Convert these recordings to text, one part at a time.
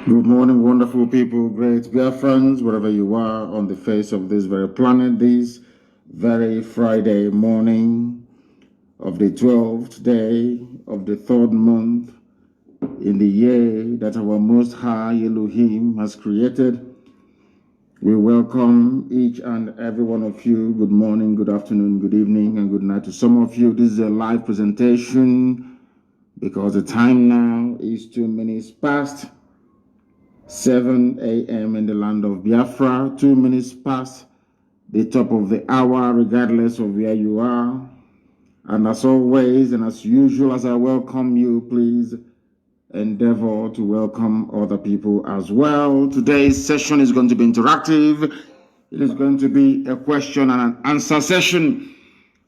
Good morning, wonderful people, great Biafrans, wherever you are on the face of this very planet, this very Friday morning of the 12th day of the third month in the year that our Most High Elohim has created. We welcome each and every one of you. Good morning, good afternoon, good evening, and good night to some of you. This is a live presentation because the time now is 2 minutes past 7 a.m. in the land of Biafra, 2 minutes past the top of the hour, regardless of where you are. And as always, and as usual, as I welcome you, please endeavor to welcome other people as well. Today's session is going to be interactive. It is going to be a question and an answer session.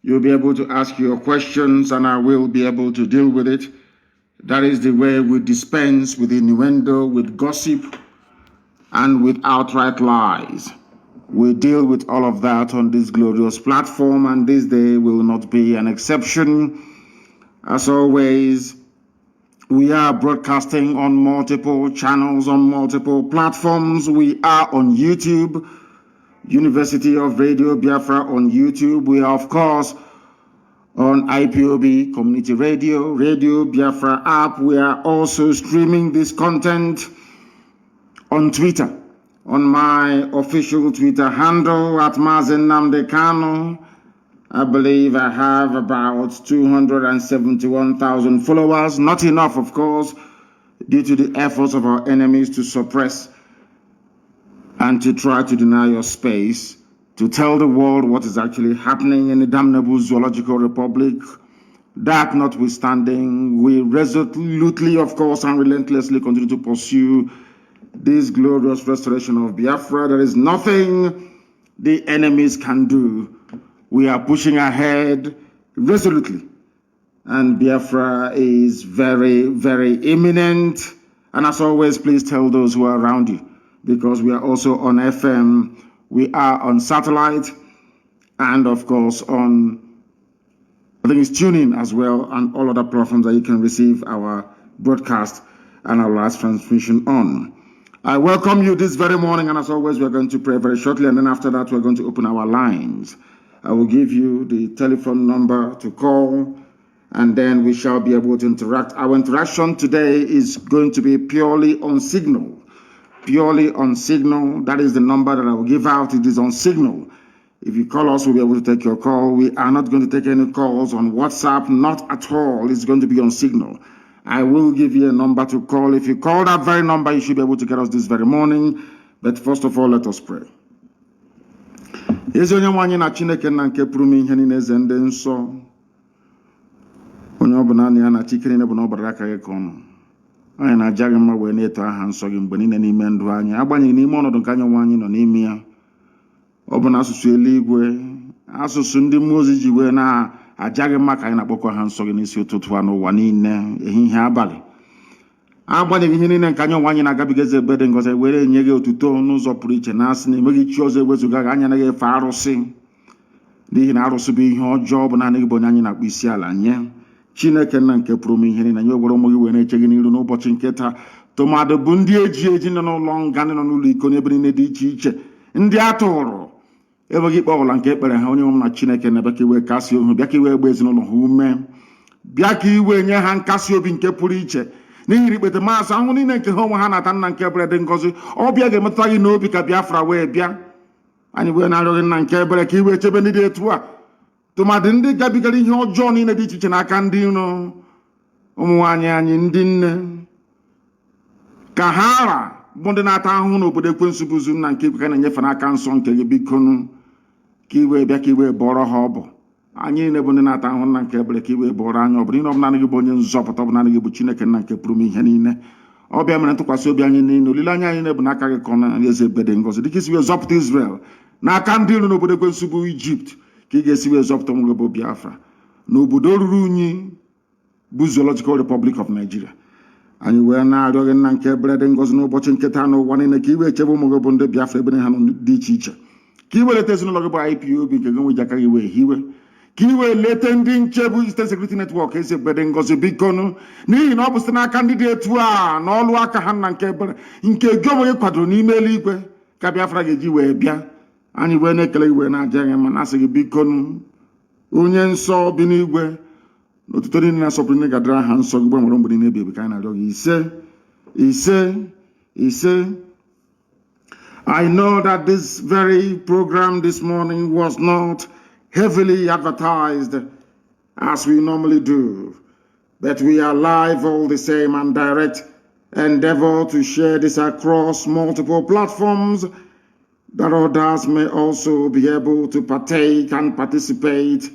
You'll be able to ask your questions, and I will be able to deal with it. That is the way we dispense with innuendo, with gossip, and with outright lies. We deal with all of that on this glorious platform, and this day will not be an exception. As always, we are broadcasting on multiple channels, on multiple platforms. We are on YouTube, University of Radio Biafra on YouTube. We are, of course, on IPOB Community Radio, Radio Biafra app. We are also streaming this content on Twitter, on my official Twitter handle at Mazi Nnamdi Kanu. I believe I have about 271,000 followers. Not enough, of course, due to the efforts of our enemies to suppress and to try to deny your space, to tell the world what is actually happening in the damnable zoological republic. That notwithstanding, we resolutely, of course, and relentlessly continue to pursue this glorious restoration of Biafra. There is nothing the enemies can do. We are pushing ahead resolutely. And Biafra is very, very imminent. And as always, please tell those who are around you, because we are also on FM, we are on satellite, and of course on, I think it's TuneIn as well, and all other platforms that you can receive our broadcast and our live transmission on. I welcome you this very morning, and as always, we're going to pray very shortly, and then after that, we're going to open our lines. I will give you the telephone number to call, and then we shall be able to interact. Our interaction today is going to be purely on Signal. Purely on Signal. That is the number that I will give out. It is on Signal. If you call us, we'll be able to take your call. We are not going to take any calls on WhatsApp, not at all. It's going to be on Signal. I will give you a number to call. If you call that very number, you should be able to get us this very morning. But first of all, let us pray. Ezi onye nwaanyị na Chineke na nke pụrụ m ihe niile eze ndị nsọ. Onye ọbụla na ya na chikere ne bụ na ọbara aka gị ka ọnụ. Anyị na-aja gị mma wee na-eto aha nsọ gị mgbe niile n'ime ndụ anyị, agbanyeghị n'ime ọnọdụ nke anyị nwaanyị nọ n'ime ya. Ọ bụ na asụsụ eluigwe, asụsụ ndị mmụọ ozi ji wee na-aja gị mma ka anyị na-akpọkọ ha nsọ gị n'isi ụtụtụ a n'ụwa niile, ehihie abalị. Agbanyeghị ihe niile nke anyị nwaanyị na-agabiga eze ebe dị ngọzi, were enye gị otuto n'ụzọ pụrụ iche, na-asị na emeghị chi ọzọ ewezuga gị, anya anaghị efe arụsị, n'ihi na arụsị bụ ihe ọjọọ, bụ naanị gị bụ onye anyị na-akpọ isi ala nye. Chineke nna nke pụrụ m ihe niile, anyị ogwere ụmụ gị wee na-eche gị n'iru n'ụbọchị nke taa, tụmadụ bụ ndị eji nọ n'ụlọ nga, ndị nọ n'ụlọ iko n'ebe niile dị iche iche, ndị a tụrụ enweghị ikpe ọbụla nke ekpere ha. Onye nwe m na Chineke na-abịa ka iwe kasị ohu, bịa ka iwe gba ezinụlọ ha ume, bịa ka iwe nye ha nkasi obi nke pụrụ iche, n'ihi ikpete maazị ahụ niile nke ha onwe ha na-ata nna nke ebere dị ngọzi. Ọbịa ga-emetụta gị n'obi ka Biafra wee bịa. Anyị wee na-arịọ gị nna nke ebere ka iwe chebe ndị dị etu a, tụmadị ndị gabigara ihe ọjọọ niile dị iche iche n'aka ndị iro. Ụmụ nwaanyị anyị ndị nne, ka ha ara bụ ndị na-ata ahụhụ n'obodo ekwensu bụzu nna nke ka na-enyefe n'aka nsọ nke gị, bikonu ka iwe bịa ka iwe bọrọ ha ọbụ. Anyị niile bụ ndị na-ata ahụhụ nna nke ebere, ka iwe bọrọ anyị ọbụ. N'ihi ọ bụ naanị gị bụ onye nzọpụta, ọ bụ naanị gị bụ Chineke nna nke pụrụ m ihe niile. Ọbịa mere ntụkwasị obi anyị niile, olileanya anyị bụ n'aka gị ka ọ na-eze ebe dị ngọzi, dịka isi wee zọpụta Israel n'aka ndị iro n'obodo ekwensu bụ Ijipt, ka ị ga-esi wee zọpụta ụmụ gị bụ Biafra n'obodo ruru unyi bụ Zoological Republic of Nigeria. Anyị wee na-arịọ gị nna nke ebere dị ngọzi n'ụbọchị nketa n'ụwa niile, ka iwe chebe ụmụ gị bụ ndị Biafra ebe ha nọ dị iche iche, ka iweleta ezinụlọ gị bụ IPOB nke gị nwe ji aka gị wee hiwe, Kiwe letending Chebu Eastern Security Network is a bedding gozi bikono. Ni no bustina candidate wa no luaka hanan kebel nke gomo ye kwadro ni meligwe ka Biafra geji we bia ani we nekele we na ajange manase ge bikono onye nso bi n'igwe n'otuto ni na sopri ne gadra ha nso gbo nwere mgbudi na ebi ka na ryo ise. I know that this very program this morning was not heavily advertised as we normally do, but we are live all the same and direct endeavor to share this across multiple platforms that others may also be able to partake and participate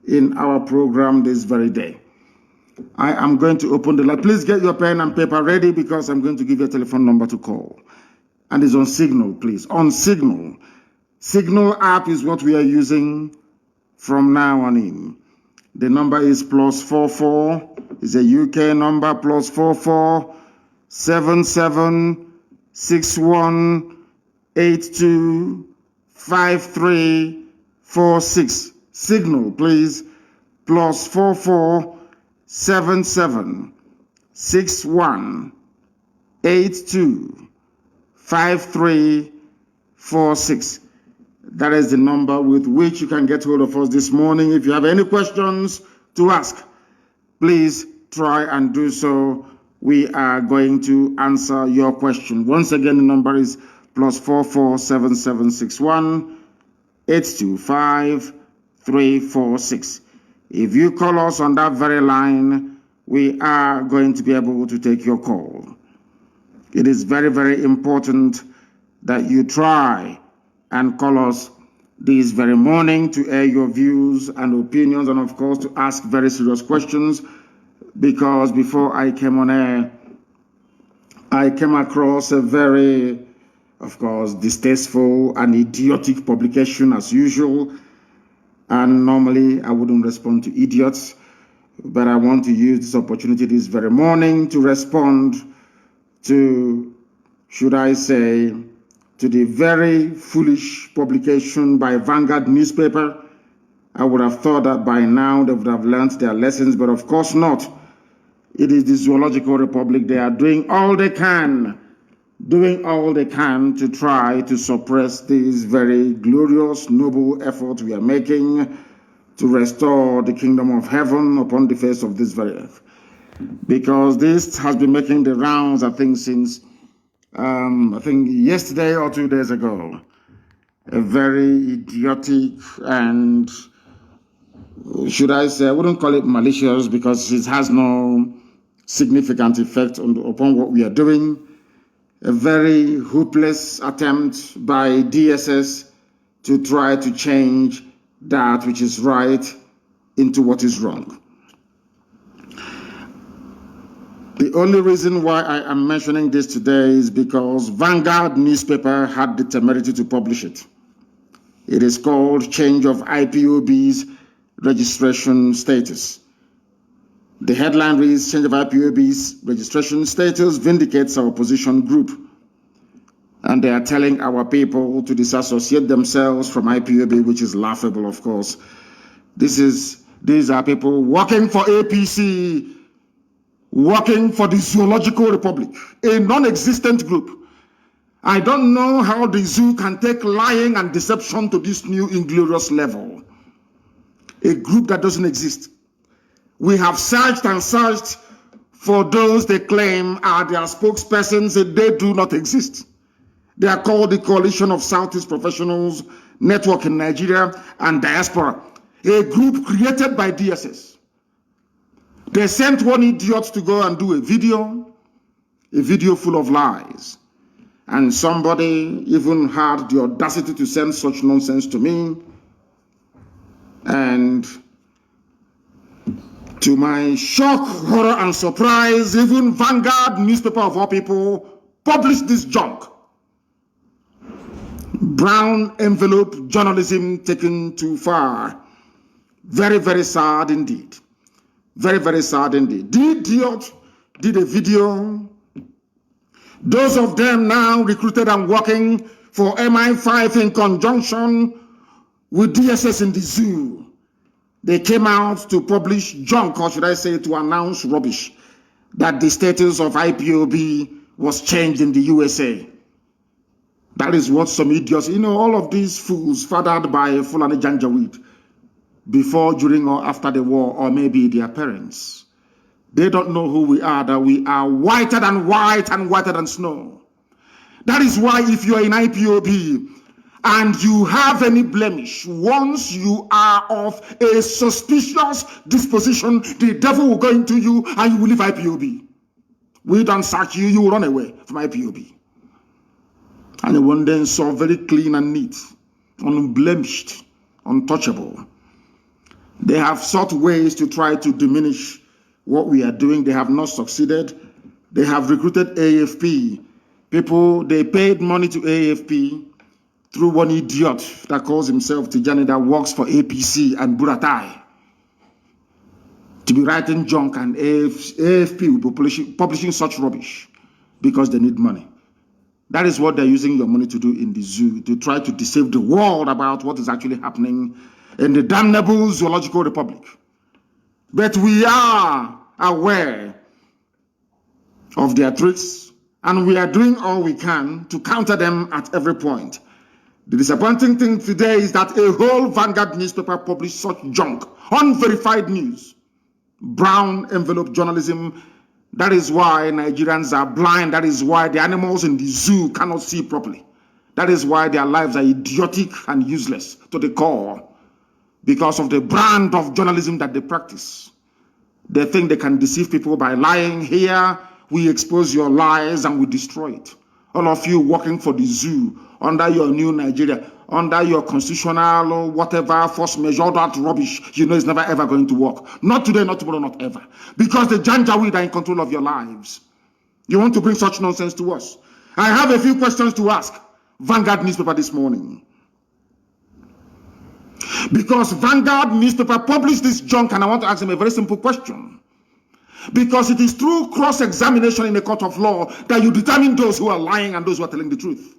in our program this very day. I am going to open the line. Please get your pen and paper ready because I'm going to give you a telephone number to call. And it's on Signal, please. On Signal. Signal app is what we are using from now on in. The number is +44. It's a UK number, +44 77 61 82 53 46. Signal, please. +44 77 61 82 53 46. That is the number with which you can get hold of us this morning. If you have any questions to ask, please try and do so. We are going to answer your question. Once again, the number is +44 77 61 825 346. If you call us on that very line, we are going to be able to take your call. It is very, very important that you try and call us this very morning to air your views and opinions and, of course, to ask very serious questions, because before I came on air, I came across a very, of course, distasteful and idiotic publication as usual. And normally I wouldn't respond to idiots, but I want to use this opportunity this very morning to respond to, should I say, to the very foolish publication by Vanguard newspaper. I would have thought that by now they would have learned their lessons, but of course not. It is the Zoological Republic. They are doing all they can to try to suppress this very glorious, noble effort we are making to restore the kingdom of heaven upon the face of this very earth. Because this has been making the rounds, I think, since yesterday or 2 days ago. A very idiotic and, should I say, I wouldn't call it malicious because it has no significant effect upon what we are doing. A very hopeless attempt by DSS to try to change that which is right into what is wrong. The only reason why I am mentioning this today is because Vanguard newspaper had the temerity to publish it. It is called Change of IPOB's Registration Status. The headline reads, Change of IPOB's Registration Status vindicates our opposition group. And they are telling our people to disassociate themselves from IPOB, which is laughable, of course. These are people working for APC, working for the Zoological Republic, a non-existent group. I don't know how the zoo can take lying and deception to this new inglorious level. A group that doesn't exist. We have searched and searched for those they claim are their spokespersons, and they do not exist. They are called the Coalition of Southeast Professionals Network in Nigeria and Diaspora, a group created by DSS. They sent one idiot to go and do a video full of lies. And somebody even had the audacity to send such nonsense to me. And to my shock, horror, and surprise, even Vanguard newspaper of all people published this junk. Brown envelope journalism taken too far. Very, very sad indeed. Very, very sad indeed. The idiot did a video. Those of them now recruited and working for MI5 in conjunction with DSS in the zoo. They came out to publish junk, or should I say to announce rubbish, that the status of IPOB was changed in the USA. That is what some idiots, all of these fools fathered by Fulani Janjaweed before, during, or after the war, or maybe their parents. They don't know who we are, that we are whiter than white and whiter than snow. That is why if you are in IPOB and you have any blemish, once you are of a suspicious disposition, the devil will go into you and you will leave IPOB. We don't sack you, you will run away from IPOB. And you one day saw very clean and neat, unblemished, untouchable. They have sought ways to try to diminish what we are doing. They have not succeeded. They have recruited AFP. People, they paid money to AFP through one idiot that calls himself Tijani, that works for APC and Buratai, to be writing junk, and AFP will be publishing such rubbish because they need money. That is what they're using your money to do in the zoo, to try to deceive the world about what is actually happening in the damnable zoological republic. But we are aware of their tricks, and we are doing all we can to counter them at every point. The disappointing thing today is that a whole Vanguard newspaper published such junk, unverified news, brown envelope journalism. That is why Nigerians are blind. That is why the animals in the zoo cannot see properly. That is why their lives are idiotic and useless to the core, because of the brand of journalism that they practice. They think they can deceive people by lying. Here, we expose your lies and we destroy it. All of you working for the zoo, under your new Nigeria, under your constitutional or whatever force measure, that rubbish, it's never ever going to work. Not today, not tomorrow, not ever. Because the Janjaweed are in control of your lives. You want to bring such nonsense to us? I have a few questions to ask Vanguard newspaper this morning. Because Vanguard newspaper published this junk, and I want to ask them a very simple question. Because it is through cross-examination in a court of law that you determine those who are lying and those who are telling the truth.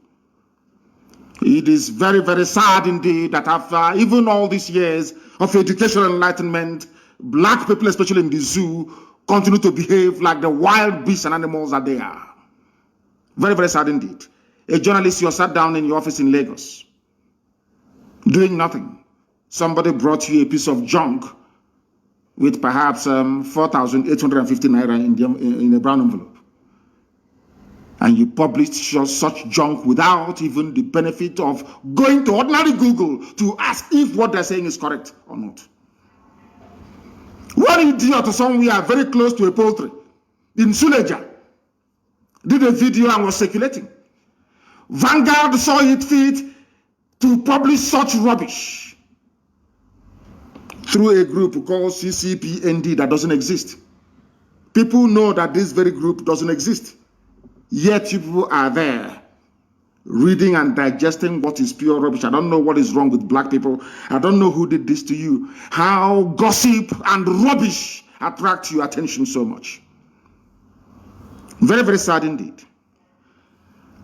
It is very, very sad indeed that after even all these years of educational enlightenment, black people, especially in the zoo, continue to behave like the wild beasts and animals that they are. Very, very sad indeed. A journalist, you sat down in your office in Lagos, doing nothing. Somebody brought you a piece of junk with perhaps 4,850 naira in a brown envelope. And you published such junk without even the benefit of going to ordinary Google to ask if what they're saying is correct or not. One idiot somewhere very close to a poultry in Suleja did a video and was circulating. Vanguard saw it fit to publish such rubbish through a group called CCPND that doesn't exist. People know that this very group doesn't exist. Yet people are there reading and digesting what is pure rubbish. I don't know what is wrong with black people. I don't know who did this to you. How gossip and rubbish attract your attention so much. Very, very sad indeed.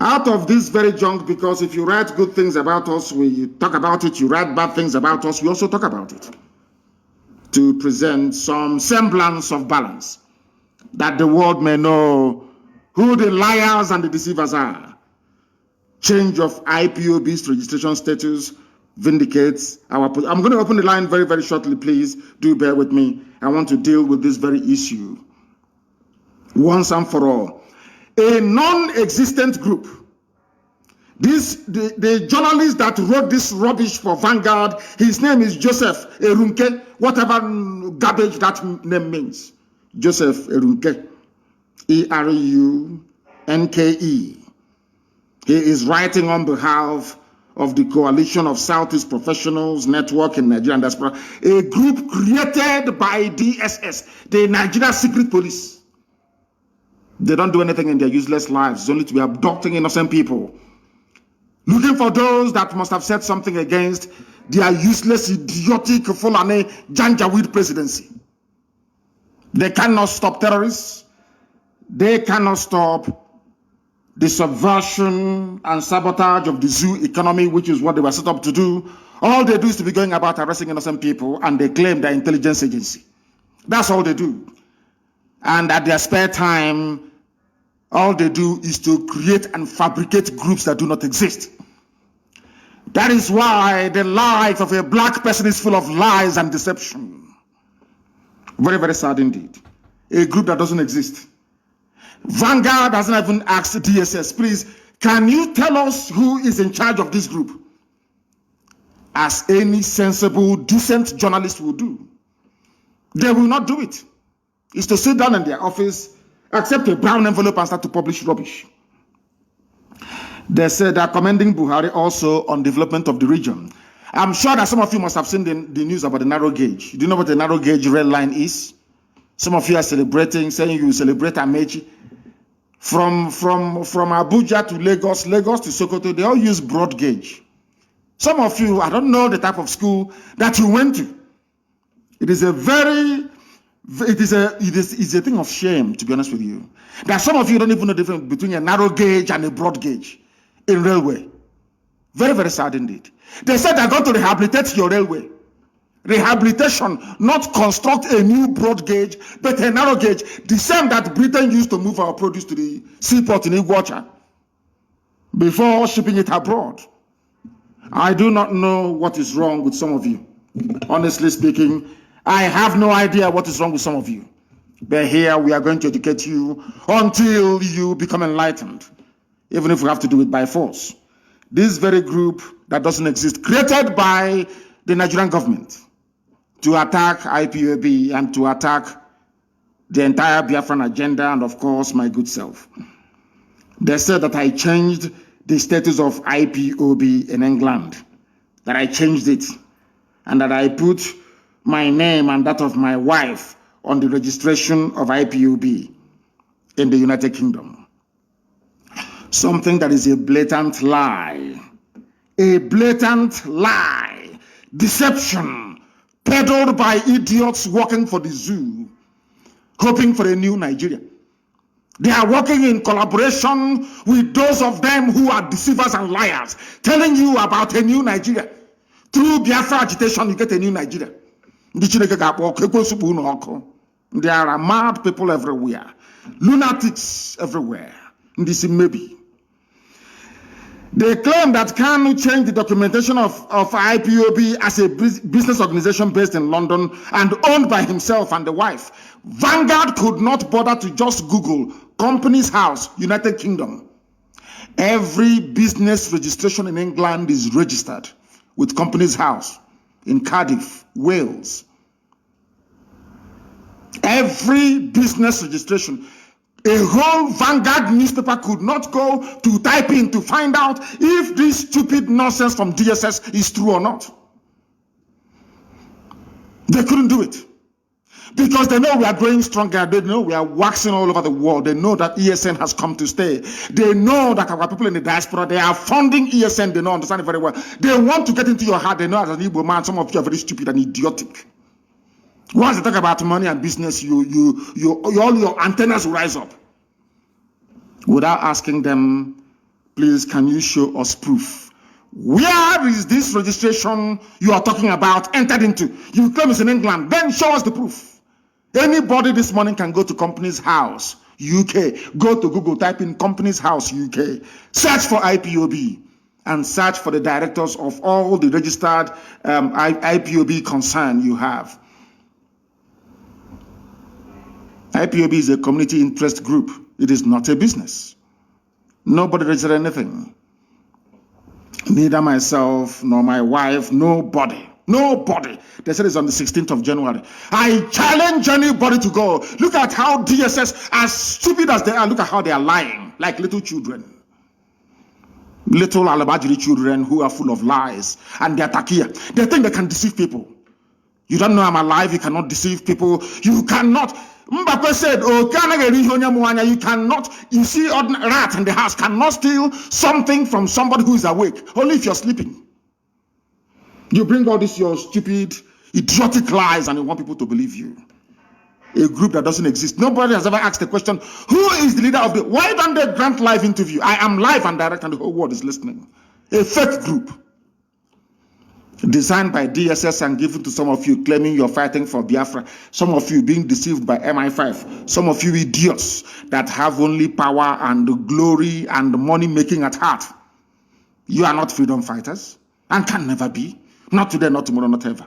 Out of this very junk, because if you write good things about us, we talk about it. You write bad things about us, we also talk about it. To present some semblance of balance, that the world may know who the liars and the deceivers are. Change of IPOB's registration status vindicates our position. I'm going to open the line very, very shortly, please. Do bear with me. I want to deal with this very issue once and for all. A non-existent group. The journalist that wrote this rubbish for Vanguard, his name is Joseph Erunke, whatever garbage that name means. Joseph Erunke. Erunke. He is writing on behalf of the Coalition of Southeast Professionals Network in Nigeria and Diaspora, a group created by DSS, the Nigeria Secret Police. They don't do anything in their useless lives. It's only to be abducting innocent people, looking for those that must have said something against their useless, idiotic, Fulani Janjaweed presidency. They cannot stop terrorists. They cannot stop the subversion and sabotage of the zoo economy, which is what they were set up to do. All they do is to be going about arresting innocent people, and they claim they're intelligence agency. That's all they do. And at their spare time, all they do is to create and fabricate groups that do not exist. That is why the life of a black person is full of lies and deception. Very, very sad indeed. A group that doesn't exist. Vanguard hasn't even asked DSS, please, can you tell us who is in charge of this group? As any sensible, decent journalist will do. They will not do it. It's to sit down in their office, accept a brown envelope and start to publish rubbish. They said they're commending Buhari also on development of the region. I'm sure that some of you must have seen the news about the narrow gauge. Do you know what the narrow gauge red line is? Some of you are celebrating, saying you celebrate Amechi. From Abuja to Lagos, Lagos to Sokoto, they all use broad gauge. Some of you, I don't know the type of school that you went to. It is a thing of shame, to be honest with you. That some of you don't even know the difference between a narrow gauge and a broad gauge in railway. Very, very sad indeed. They said they're going to rehabilitate your railway. Rehabilitation, not construct a new broad gauge, but a narrow gauge, the same that Britain used to move our produce to the seaport in Iguacha before shipping it abroad. I do not know what is wrong with some of you. Honestly speaking, I have no idea what is wrong with some of you. But here we are going to educate you until you become enlightened, even if we have to do it by force. This very group that doesn't exist, created by the Nigerian government to attack IPOB and to attack the entire Biafran agenda and, of course, my good self. They said that I changed the status of IPOB in England, that I changed it, and that I put my name and that of my wife on the registration of IPOB in the United Kingdom. Something that is a blatant lie. A blatant lie. Deception. Peddled by idiots working for the zoo, hoping for a new Nigeria. They are working in collaboration with those of them who are deceivers and liars, telling you about a new Nigeria. Through Biafra agitation, you get a new Nigeria. There are mad people everywhere, lunatics everywhere. This maybe. They claim that Kanu changed the documentation of IPOB as a business organization based in London and owned by himself and the wife. Vanguard could not bother to just Google Companies House, United Kingdom. Every business registration in England is registered with Companies House in Cardiff, Wales. Every business registration. A whole Vanguard newspaper could not go to type in to find out if this stupid nonsense from DSS is true or not. They couldn't do it. Because they know we are growing stronger. They know we are waxing all over the world. They know that ESN has come to stay. They know that our people in the diaspora, they are funding ESN. They know, understand it very well. They want to get into your heart. They know as an Igbo man, some of you are very stupid and idiotic. Once they talk about money and business, all your antennas will rise up. Without asking them, please, can you show us proof? Where is this registration you are talking about entered into? You claim it's in England. Then show us the proof. Anybody this morning can go to Companies House, UK. Go to Google, type in Companies House, UK. Search for IPOB and search for the directors of all the registered IPOB concern you have. IPOB is a community interest group. It is not a business. Nobody registered anything. Neither myself nor my wife, nobody. Nobody. They said it's on the 16th of January. I challenge anybody to go. Look at how DSS, as stupid as they are, look at how they are lying like little children. Little Alabajiri children who are full of lies and they're takia. They think they can deceive people. You don't know I'm alive. You cannot deceive people. You cannot. Mbappe said, oh, you cannot, you see, a rat in the house cannot steal something from somebody who is awake, only if you're sleeping. You bring all this, your stupid, idiotic lies, and you want people to believe you. a group that doesn't exist. Nobody has ever asked the question, who is the leader of the... Why don't they grant live interview? I am live and direct and the whole world is listening. A fake group designed by DSS and given to some of you claiming you're fighting for Biafra. Some of you being deceived by MI5. Some of you idiots that have only power and glory and money making at heart. You are not freedom fighters and can never be. Not today, not tomorrow, not ever.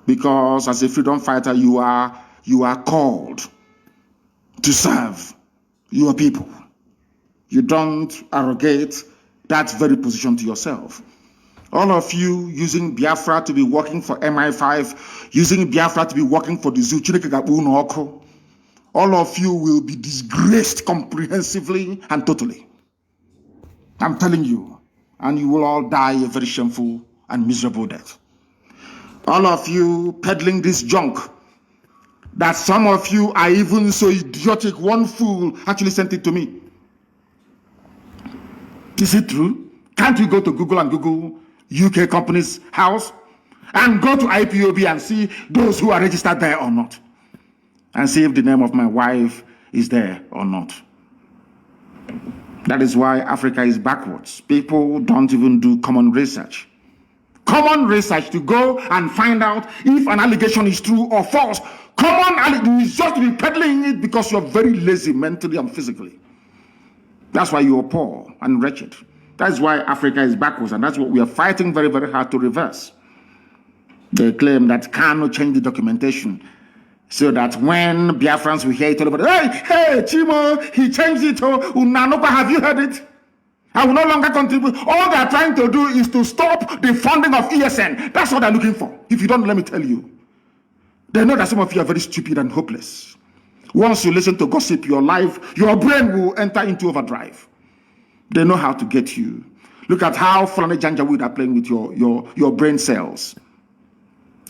Because as a freedom fighter, you are called to serve your people. You don't arrogate that very position to yourself. All of you using Biafra to be working for MI5, using Biafra to be working for the zoo, all of you will be disgraced comprehensively and totally. I'm telling you, and you will all die a very shameful and miserable death. All of you peddling this junk, that some of you are even so idiotic, one fool actually sent it to me. Is it true? Can't you go to Google and Google UK company's house and go to IPOB and see those who are registered there or not? And see if the name of my wife is there or not. That is why Africa is backwards. People don't even do common research. Common research to go and find out if an allegation is true or false. Common is just to be peddling it because you're very lazy mentally and physically. That's why you're poor and wretched. That's why Africa is backwards, and that's what we are fighting very, very hard to reverse. They claim that Kanu changed the documentation so that when Biafrans will hear it all over, hey, Chimo, he changed it. Oh, Unanoka, have you heard it? I will no longer contribute. All they are trying to do is to stop the funding of ESN. That's what they're looking for. If you don't, let me tell you. They know that some of you are very stupid and hopeless. Once you listen to gossip, your life, your brain will enter into overdrive. They know how to get you. Look at how Fulani Janjaweed are playing with your brain cells.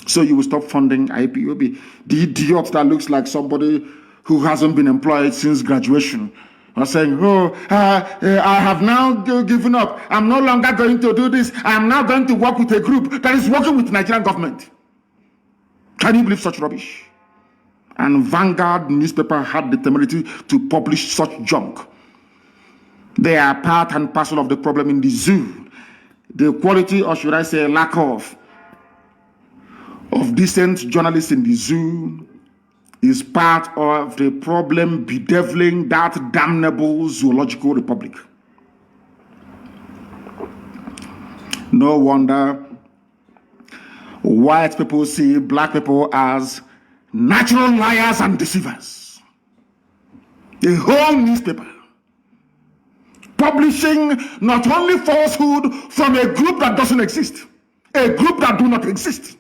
So you will stop funding IPOB. The idiot that looks like somebody who hasn't been employed since graduation are saying, I have now given up. I'm no longer going to do this. I'm now going to work with a group that is working with the Nigerian government. Can you believe such rubbish? And Vanguard newspaper had the temerity to publish such junk. They are part and parcel of the problem in the zoo. The quality, or should I say lack of decent journalists in the zoo is part of the problem bedeviling that damnable zoological republic. No wonder white people see black people as natural liars and deceivers. The whole newspaper publishing not only falsehood from a group that doesn't exist, a group that do not exist,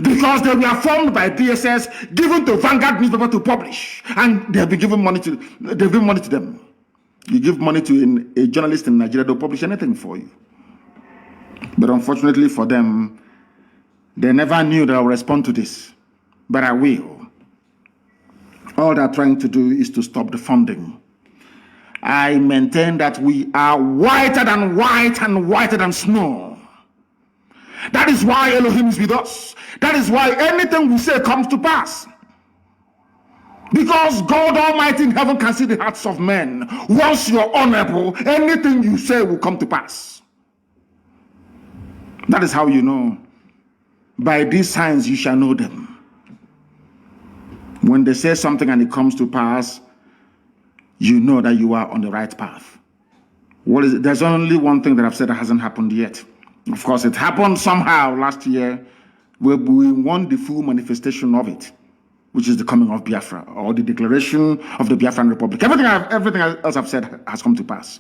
because they were formed by DSS, given to Vanguard newspaper to publish, and they have been given money to. They've given money to them. You give money to a journalist in Nigeria, they'll publish anything for you. But unfortunately for them, they never knew that I'll respond to this. But I will. All they're trying to do is to stop the funding. I maintain that we are whiter than white and whiter than snow. That is why Elohim is with us. That is why anything we say comes to pass. Because God Almighty in heaven can see the hearts of men. Once you're honorable, anything you say will come to pass. That is how you know. By these signs you shall know them. When they say something and it comes to pass, you know that you are on the right path. What is it? There's only one thing that I've said that hasn't happened yet. Of course, it happened somehow last year, where we won the full manifestation of it, which is the coming of Biafra, or the declaration of the Biafran Republic. Everything else I've said has come to pass.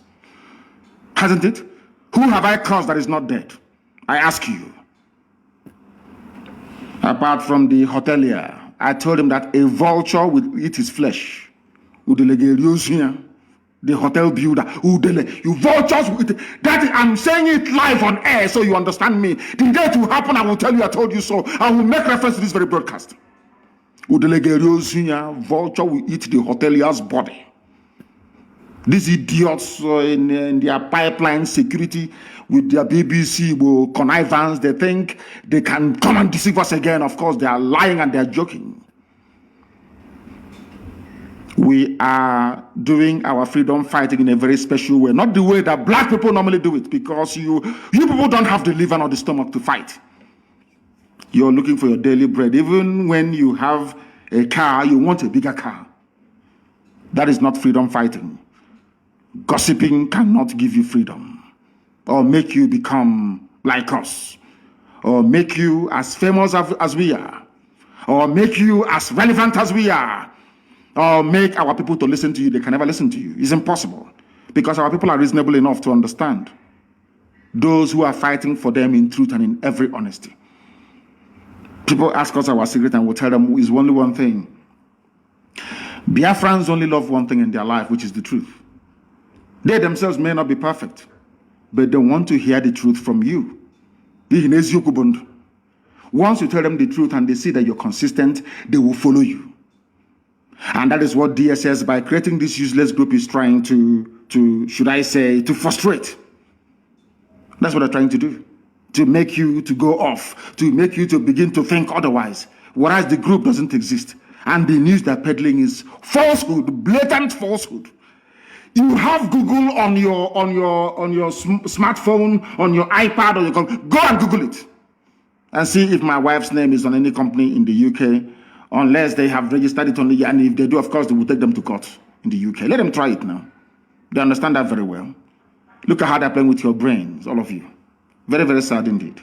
Hasn't it? Who have I caused that is not dead? I ask you. Apart from the hotelier, I told him that a vulture will eat his flesh. The hotel builder, you vultures will eat. That I'm saying it live on air so you understand me. The day it will happen, I will tell you I told you so. I will make reference to this very broadcast. Vulture will eat the hotelier's body. These idiots in their pipeline security with their BBC connivance, they think they can come and deceive us again. Of course, they are lying and they are joking. We are doing our freedom fighting in a very special way, not the way that black people normally do it, because you people don't have the liver or the stomach to fight. You're looking for your daily bread. Even when you have a car, you want a bigger car. That is not freedom fighting. Gossiping cannot give you freedom or make you become like us or make you as famous as we are or make you as relevant as we are or make our people to listen to you. They can never listen to you. It's impossible because our people are reasonable enough to understand those who are fighting for them in truth and in every honesty. People ask us our secret and we'll tell them it's only one thing. Biafrans only love one thing in their life, which is the truth. They themselves may not be perfect, but they want to hear the truth from you. Once you tell them the truth and they see that you're consistent, they will follow you. And that is what DSS, by creating this useless group, is trying to should I say, to frustrate. That's what they're trying to do. To make you to go off, to make you to begin to think otherwise, whereas the group doesn't exist. And the news they're peddling is falsehood, blatant falsehood. You have Google on your smartphone, on your iPad, or your computer. Go and Google it and see if my wife's name is on any company in the UK, unless they have registered it on the, and if they do, of course, they will take them to court in the UK. Let them try it now. They understand that very well. Look at how they're playing with your brains, all of you. Very, very sad indeed.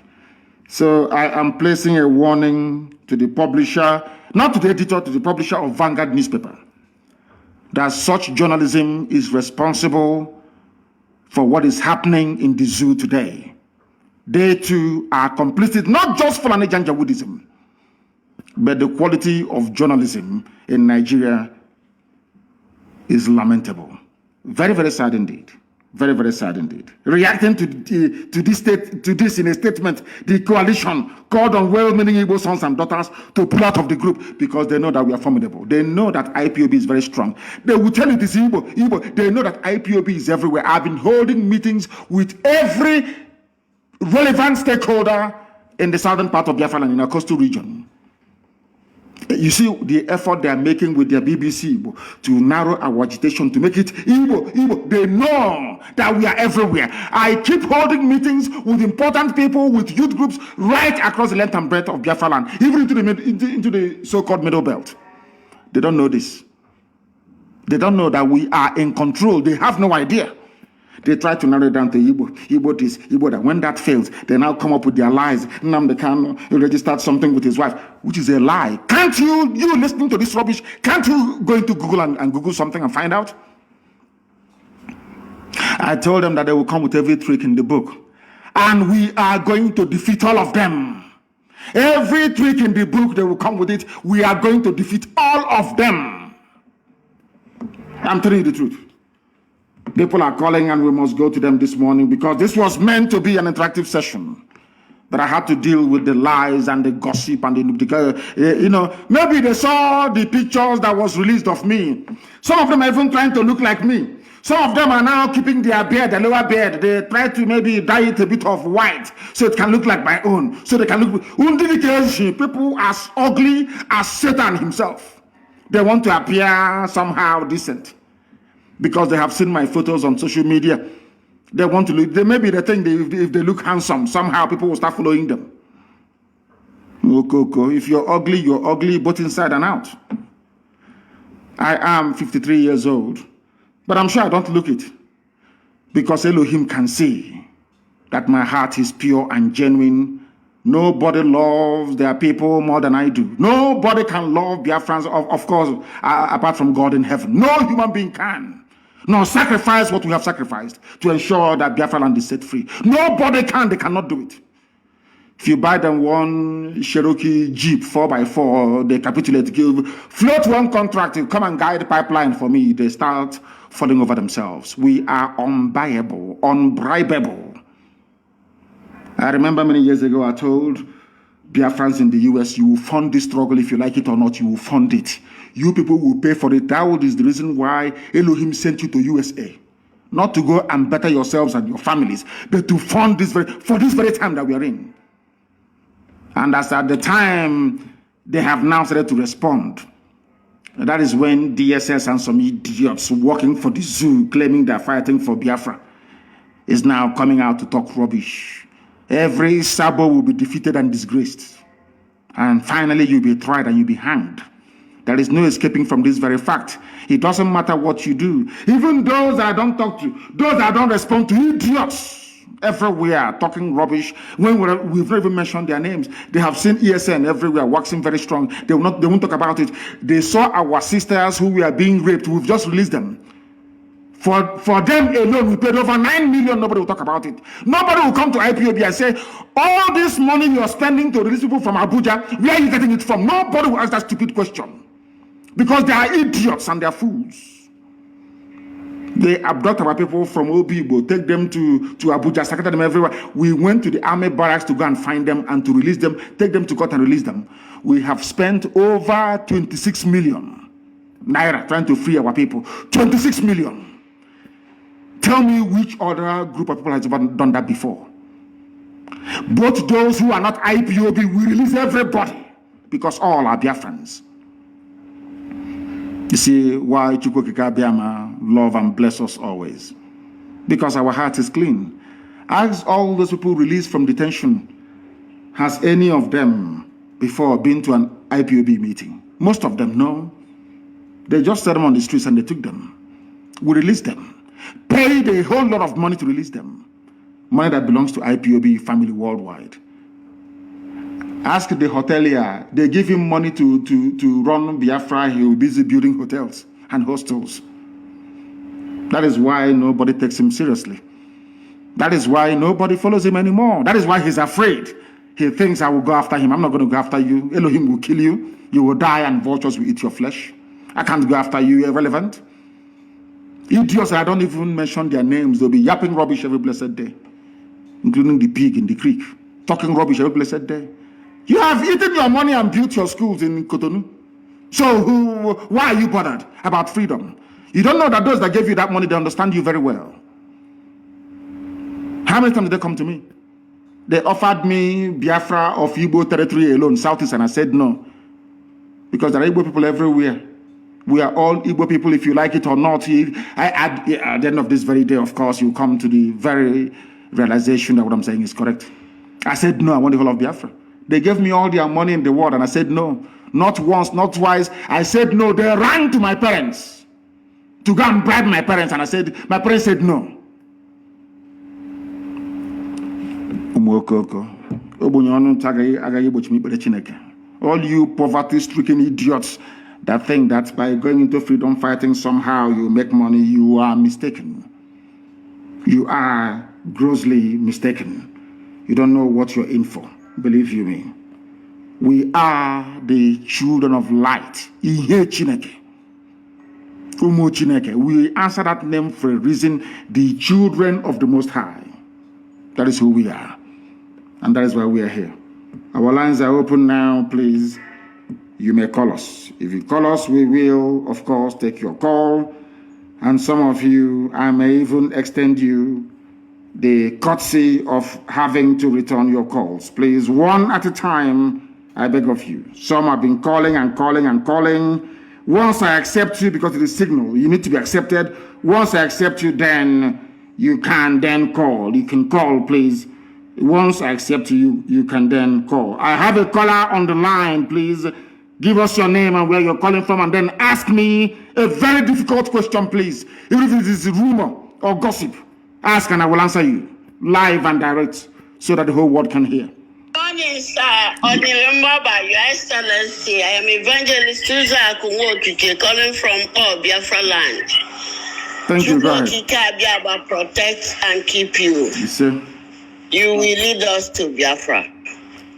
So I am placing a warning to the publisher, not to the editor, to the publisher of Vanguard newspaper, that such journalism is responsible for what is happening in the zoo today. They too are complicit, not just Fulani Janjaweedism, but the quality of journalism in Nigeria is lamentable. Very, very sad indeed. Very, very sad indeed. Reacting to this in a statement, the coalition called on well-meaning Igbo sons and daughters to pull out of the group because they know that we are formidable. They know that IPOB is very strong. They will tell you this Igbo. They know that IPOB is everywhere. I've been holding meetings with every relevant stakeholder in the southern part of Biafra and in our coastal region. You see the effort they are making with their BBC to narrow our agitation, to make it Igbo. They know that we are everywhere. I keep holding meetings with important people, with youth groups right across the length and breadth of Biafra land, even into the so-called middle belt. They don't know this. They don't know that we are in control. They have no idea. They try to narrow it down to Igbo this, Igbo that. When that fails, they now come up with their lies. Nnamdi Kanu registered something with his wife, which is a lie. Can't you listening to this rubbish, can't you go into Google and Google something and find out? I told them that they will come with every trick in the book. And we are going to defeat all of them. Every trick in the book, they will come with it. We are going to defeat all of them. I'm telling you the truth. People are calling and we must go to them this morning because this was meant to be an interactive session. But I had to deal with the lies and the gossip and the maybe they saw the pictures that was released of me. Some of them are even trying to look like me. Some of them are now keeping their beard, their lower beard. They try to maybe dye it a bit of white so it can look like my own. So they can look. People as ugly as Satan himself. They want to appear somehow decent. Because they have seen my photos on social media. They want to look, maybe they think if they look handsome, somehow people will start following them. If you're ugly both inside and out. I am 53 years old, but I'm sure I don't look it. Because Elohim can see that my heart is pure and genuine. Nobody loves their people more than I do. Nobody can love Biafrans, of course, apart from God in heaven. No human being can. Nor sacrifice what we have sacrificed to ensure that Biafra land is set free. Nobody can, they cannot do it. If you buy them one Cherokee Jeep 4x4, they capitulate, float one contract, come and guide the pipeline for me, they start falling over themselves. We are unbuyable, unbribable. I remember many years ago I told Biafrans in the US, you will fund this struggle if you like it or not, you will fund it. You people will pay for it. That is the reason why Elohim sent you to USA. Not to go and better yourselves and your families, but to fund this for this very time that we are in. And as at the time, they have now started to respond. That is when DSS and some idiots working for the zoo claiming they're fighting for Biafra is now coming out to talk rubbish. Every Sabo will be defeated and disgraced. And finally, you'll be tried and you'll be hanged. There is no escaping from this very fact. It doesn't matter what you do. Even those I don't talk to, those I don't respond to, idiots everywhere talking rubbish. When we've not even mentioned their names. They have seen ESN everywhere, waxing very strong. They won't talk about it. They saw our sisters who were being raped. We've just released them. For them alone, we paid over 9 million. Nobody will talk about it. Nobody will come to IPOB and say, all this money you're spending to release people from Abuja, where are you getting it from? Nobody will ask that stupid question. Because they are idiots and they are fools. They abduct our people from Obibo, take them to Abuja, scatter them everywhere. We went to the army barracks to go and find them and to release them, take them to court and release them. We have spent over 26 million naira trying to free our people. 26 million. Tell me which other group of people has ever done that before. Both those who are not IPOB, we release everybody because all are Biafrans. You see why Chukwukika Biama love and bless us always? Because our heart is clean. Ask all those people released from detention, has any of them before been to an IPOB meeting? Most of them, no. They just set them on the streets and they took them. We released them. Paid a whole lot of money to release them. Money that belongs to IPOB family worldwide. Ask the hotelier. They give him money to run Biafra. He will be busy building hotels and hostels. That is why nobody takes him seriously. That is why nobody follows him anymore. That is why he's afraid. He thinks I will go after him. I'm not going to go after you. Elohim will kill you. You will die and vultures will eat your flesh. I can't go after you. Irrelevant. Idiots, I don't even mention their names. They'll be yapping rubbish every blessed day, including the pig in the creek, talking rubbish every blessed day. You have eaten your money and built your schools in Cotonou. So why are you bothered about freedom? You don't know that those that gave you that money, they understand you very well. How many times did they come to me? They offered me Biafra of Igbo territory alone, Southeast, and I said no. Because there are Igbo people everywhere. We are all Igbo people, if you like it or not. At the end of this very day, of course, you come to the very realization that what I'm saying is correct. I said no, I want the whole of Biafra. They gave me all their money in the world, and I said no. Not once, not twice. I said no. They ran to my parents to go and bribe my parents, and my parents said no. All you poverty-stricken idiots that think that by going into freedom fighting somehow you make money, you are mistaken. You are grossly mistaken. You don't know what you're in for. Believe you me. We are the children of light. Ihe Chineke. Umu Chineke. We answer that name for a reason. The children of the Most High. That is who we are. And that is why we are here. Our lines are open now, please. You may call us. If you call us, we will, of course, take your call. And some of you, I may even extend you the courtesy of having to return your calls. Please, one at a time, I beg of you. Some have been calling and calling and calling. Once I accept you, because it is signal, you need to be accepted. Once I accept you, then you can then call. You can call, please. Once I accept you, you can then call. I have a caller on the line, please. Give us your name and where you're calling from, and then ask me a very difficult question, please. Even if it is rumor or gossip, ask and I will answer you live and direct so that the whole world can hear. Morning, sir. On Your Excellency, I am Evangelist Susan Akunwo calling from Biafra land. Thank you, go ahead. Protect and keep you. Yes, sir. You will lead us to Biafra.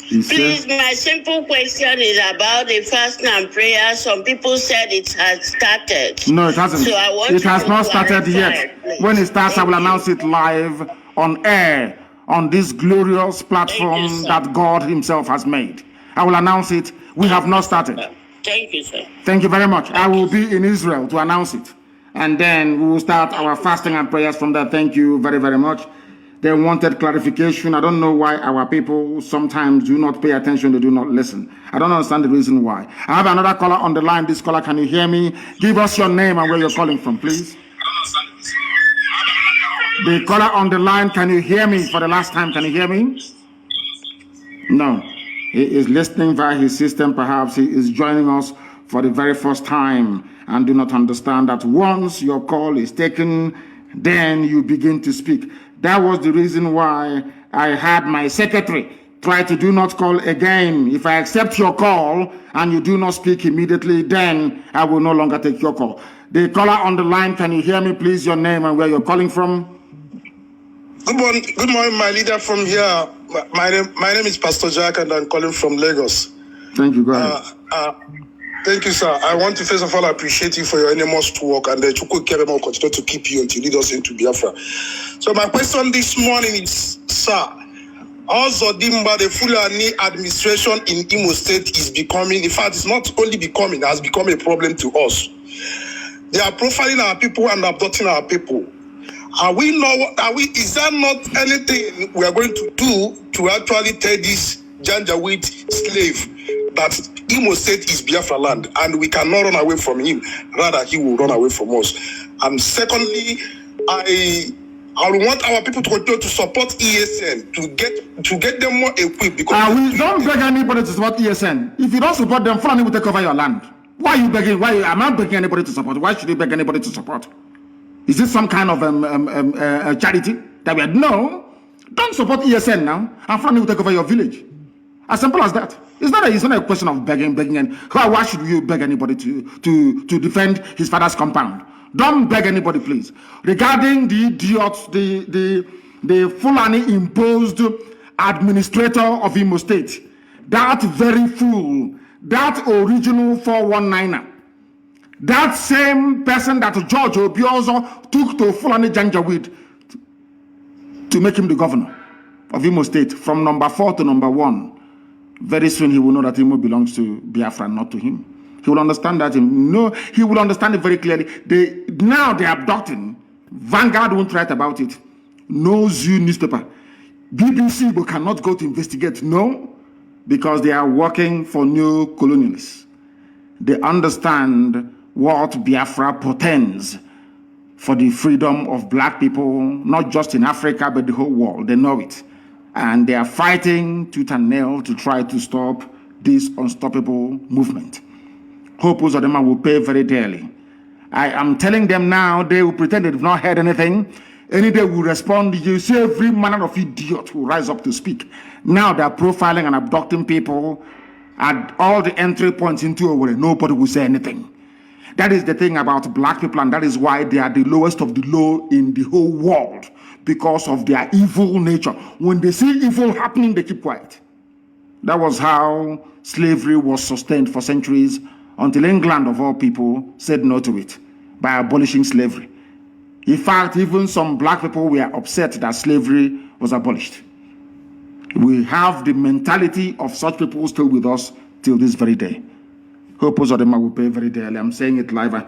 Yes, please, my simple question is about the fasting and prayer. Some people said it has started. No, it hasn't. So I want it has not started yet. Please. When it starts, I will announce it live on air on this glorious platform that God Himself has made. I will announce it. We have not started. Thank you, sir. Thank you very much. I will be in Israel to announce it. And then we will start our fasting and prayers from there. Thank you very, very much. They wanted clarification. I don't know why our people sometimes do not pay attention. They do not listen. I don't understand the reason why. I have another caller on the line. This caller, can you hear me? Give us your name and where you're calling from, please. The caller on the line, can you hear me for the last time? Can you hear me? No. He is listening via his system. Perhaps he is joining us for the very first time and do not understand that once your call is taken, then you begin to speak. That was the reason why I had my secretary try to do not call again. If I accept your call and you do not speak immediately, then I will no longer take your call. The caller on the line, can you hear me, please? Your name and where you're calling from? Good morning, my leader from here. My name is Pastor Jack, and I'm calling from Lagos. Thank you. Go ahead. Thank you, sir. I want to first of all appreciate you for your enormous work, and Chukwu will continue to keep you until you lead us into Biafra. So my question this morning is, sir, also the Fulani administration in Imo State is becoming, in fact, it's not only becoming, it has become a problem to us. They are profiling our people and abducting our people. Is there not anything we are going to do to actually tell this Janjaweed slave that Imo State is Biafra land and we cannot run away from him, rather he will run away from us? And secondly, I want our people to continue to support ESN to get them more equipped, because we don't beg anybody to support ESN. If you don't support them, Fulani will take over your land. Why are you begging? Why am I begging anybody to support? Why should you beg anybody to support? Is this some kind of charity that we had? No, don't support ESN now, and Fulani will take over your village. As simple as that. It's not a question of begging, and why should you beg anybody to defend his father's compound? Don't beg anybody, please. Regarding the idiots, the Fulani imposed administrator of Imo State, that very fool, that original 419er, that same person that George Obiozo took to Fulani Janjaweed to make him the governor of Imo State from number 4 to number 1. Very soon he will know that Imo belongs to Biafra, not to him. He will understand that. He will understand it very clearly. Now they're abducting. Vanguard won't write about it. No Zoo newspaper. BBC cannot go to investigate. No, because they are working for new colonialists. They understand what Biafra portends for the freedom of black people, not just in Africa, but the whole world. They know it. And they are fighting tooth and nail to try to stop this unstoppable movement. Hope Uzodema will pay very dearly. I am telling them now, they will pretend they've not heard anything. Any day will respond. You see every manner of idiot will rise up to speak. Now they're profiling and abducting people at all the entry points into Owerri. Nobody will say anything. That is the thing about black people, and that is why they are the lowest of the low in the whole world, because of their evil nature. When they see evil happening, they keep quiet. That was how slavery was sustained for centuries, until England, of all people, said no to it by abolishing slavery. In fact, even some black people were upset that slavery was abolished. We have the mentality of such people still with us till this very day. Hope Uzodema will pay very dearly. I'm saying it live.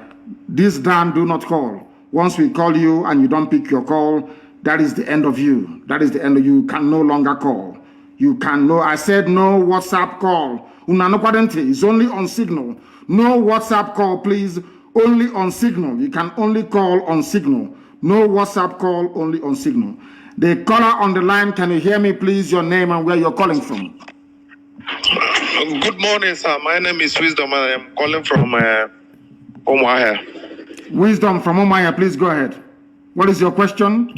This Dan, do not call. Once we call you and you don't pick your call, that is the end of you. That is the end of you. You can no longer call. You can no, I said no WhatsApp call. It's only on Signal. No WhatsApp call, please. Only on Signal. You can only call on Signal. No WhatsApp call, only on Signal. The caller on the line, can you hear me, please? Your name and where you're calling from. Good morning, sir. My name is Wisdom, and I am calling from Umuahia. Wisdom from Umuahia, please go ahead. What is your question?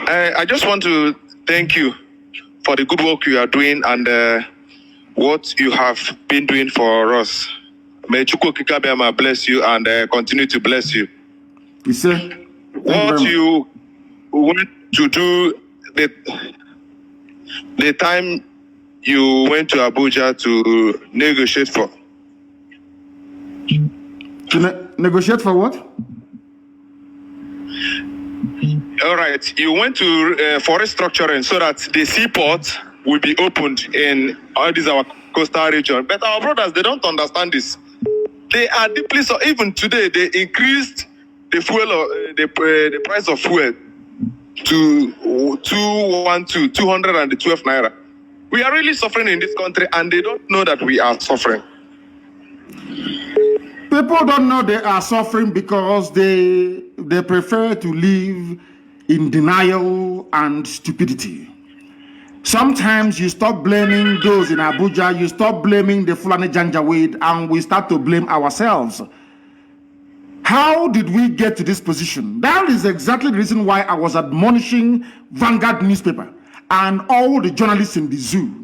I just want to thank you for the good work you are doing and what you have been doing for us. May Chukwu Kikabiyama bless you and continue to bless you. You see? What you went to do the time you went to Abuja to negotiate for. To negotiate for what? All right. You went to forest structuring so that the seaport will be opened in all these our coastal region. But our brothers, they don't understand this. They are deeply so. Even today, they increased the fuel, the price of fuel. to 212 naira. We are really suffering in this country, and they don't know that we are suffering. People don't know they are suffering because they prefer to live in denial and stupidity. Sometimes you stop blaming those in Abuja, you stop blaming the Fulani Janjaweed, and we start to blame ourselves. How did we get to this position? That is exactly the reason why I was admonishing Vanguard newspaper and all the journalists in the zoo.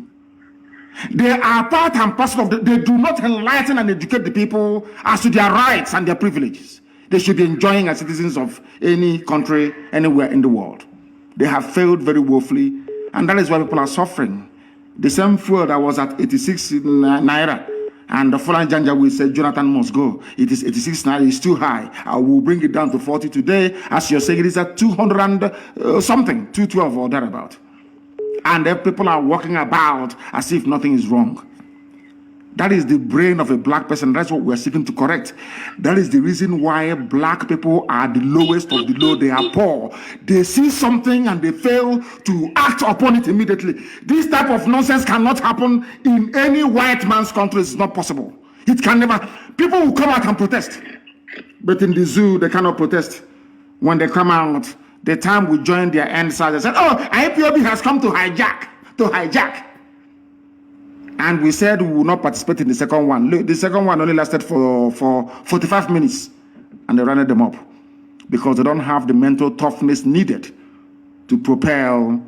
They are part and parcel of they do not enlighten and educate the people as to their rights and their privileges. They should be enjoying as citizens of any country, anywhere in the world. They have failed very woefully, and that is why people are suffering. The same fuel that was at 86 naira, and the Fulani Janjaweed said Jonathan must go. It is 86 naira, it's too high. I will bring it down to 40 today. As you're saying, it is at 200 and something, 212 or thereabout. And then people are walking about as if nothing is wrong. That is the brain of a black person. That's what we're seeking to correct. That is the reason why black people are the lowest of the low. They are poor. They see something and they fail to act upon it immediately. This type of nonsense cannot happen in any white man's country. It's not possible. It can never. People will come out and protest. But in the zoo, they cannot protest. When they come out, the time we join their end side, they said, oh, IPOB has come to hijack. And we said we will not participate in the second one. Look, the second one only lasted for 45 minutes. And they ran them up. Because they don't have the mental toughness needed to propel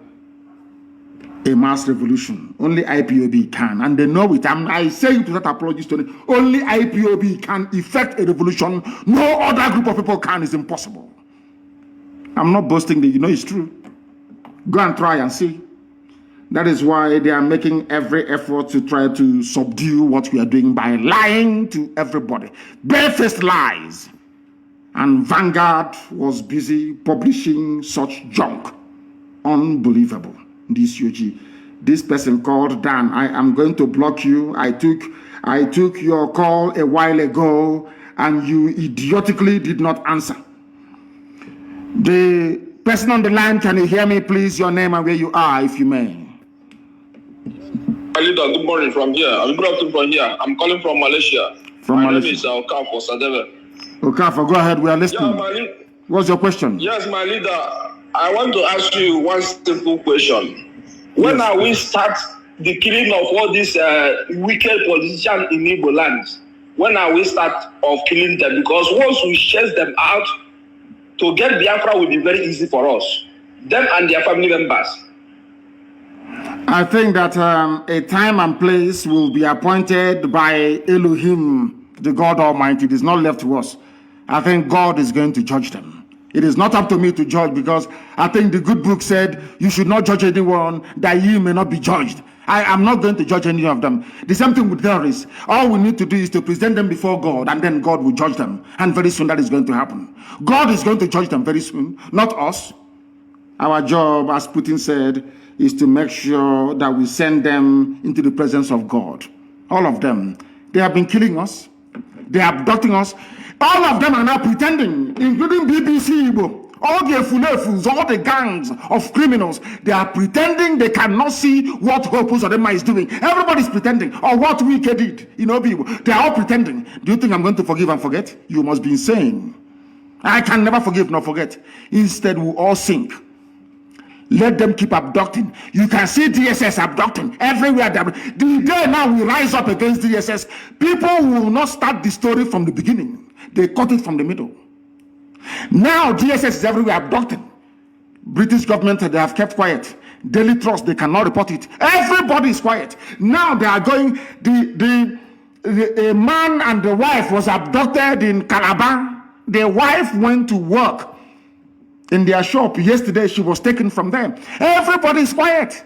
a mass revolution. Only IPOB can. And they know it. I say it without apologies to them. Only IPOB can effect a revolution. No other group of people can. It's impossible. I'm not boasting, you know it's true. Go and try and see. That is why they are making every effort to try to subdue what we are doing by lying to everybody. Barefaced lies. And Vanguard was busy publishing such junk. Unbelievable. This UG. This person called Dan. I am going to block you. I took your call a while ago and you idiotically did not answer. The person on the line, can you hear me, please? Your name and where you are, if you may. Good morning from here. Good afternoon from here. I'm calling from Malaysia. My name is Okafor Sadeve. Okafor, go ahead. We are listening. Yeah, what's your question? Yes, my leader. I want to ask you one simple question. When are we start the killing of all these wicked politicians in Igbo land? When are we start of killing them? Because once we chase them out, to get Biafra will be very easy for us, them and their family members. I think that a time and place will be appointed by Elohim, the God Almighty. It is not left to us. I think God is going to judge them. It is not up to me to judge, because I think the good book said you should not judge anyone that ye may not be judged. I am not going to judge any of them. The same thing with terrorists. All we need to do is to present them before God, and then God will judge them. And very soon that is going to happen. God is going to judge them very soon, not us. Our job, as Putin said, is to make sure that we send them into the presence of God. All of them. They have been killing us. They are abducting us. All of them are now pretending, including BBC Igbo. All the Efulefus, all the gangs of criminals, they are pretending they cannot see what Hopus Adema is doing. Everybody's pretending, or what Wike did. You know, people, they are all pretending. Do you think I'm going to forgive and forget? You must be insane. I can never forgive nor forget. Instead, we'll all sink. Let them keep abducting. You can see DSS abducting everywhere. The day now we rise up against DSS, people will not start the story from the beginning. They cut it from the middle. Now DSS is everywhere abducting. British government, they have kept quiet. Daily Trust, they cannot report it. Everybody is quiet. Now they are going, a man and the wife was abducted in Calabar. The wife went to work in their shop. Yesterday, she was taken from them. Everybody is quiet.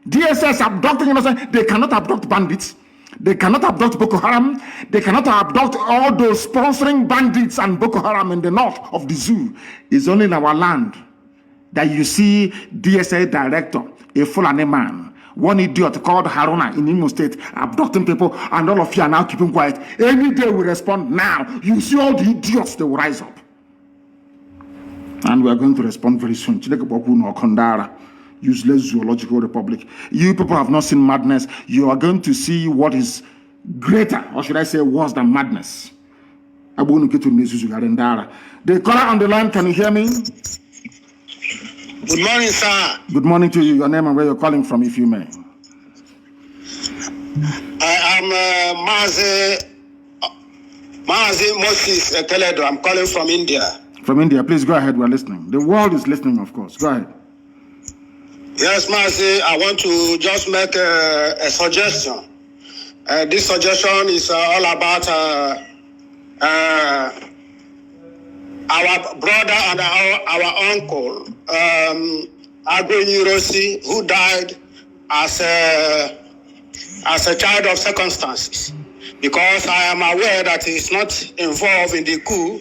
DSS abducting innocent. They cannot abduct bandits. They cannot abduct Boko Haram. They cannot abduct all those sponsoring bandits and Boko Haram in the north of the zoo. It's only in our land that you see DSA director, a Fulani man, one idiot called Haruna in Imo State, abducting people, and all of you are now keeping quiet. Any day we respond now, you see all the idiots, they will rise up. And we are going to respond very soon. Useless zoological republic. You people have not seen madness. You are going to see what is greater, or should I say worse than madness. The caller on the line, can you hear me? Good morning, sir. Good morning to you. Your name and where you're calling from, if you may. I am Mazi Moses Keledo. I'm calling from India. From India, please go ahead. We're listening. The world is listening, of course. Go ahead. Yes, Mazi, I want to just make a suggestion. This suggestion is all about our brother and our uncle, Agro Neurosi, who died as a child of circumstances. Because I am aware that he is not involved in the coup,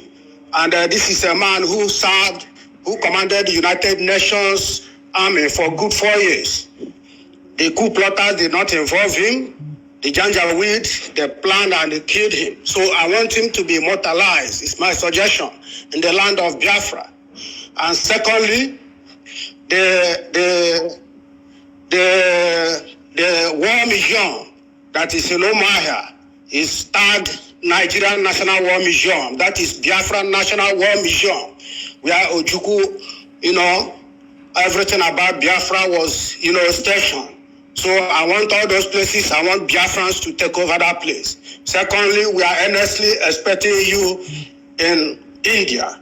and this is a man who served, who commanded the United Nations Army for good 4 years. The coup plotters did not involve him. The Janjaweed, they planned and they killed him. So I want him to be immortalized, it's my suggestion, in the land of Biafra. And secondly, the war museum that is in Omahia is tagged Nigerian National War Museum. That is Biafra National War Museum, where Ojukwu, everything about Biafra was, stationed. So I want all those places, I want Biafrans to take over that place. Secondly, we are earnestly expecting you in India.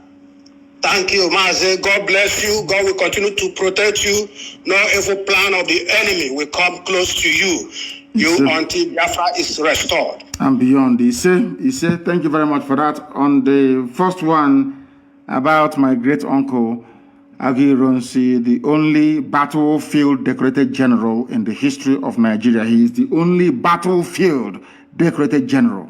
Thank you, Mazi. God bless you. God will continue to protect you. No evil plan of the enemy will come close to you. Until Biafra is restored. And beyond, he said, thank you very much for that. On the first one about my great uncle, Agironsi, the only battlefield decorated general in the history of Nigeria. He is the only battlefield decorated general.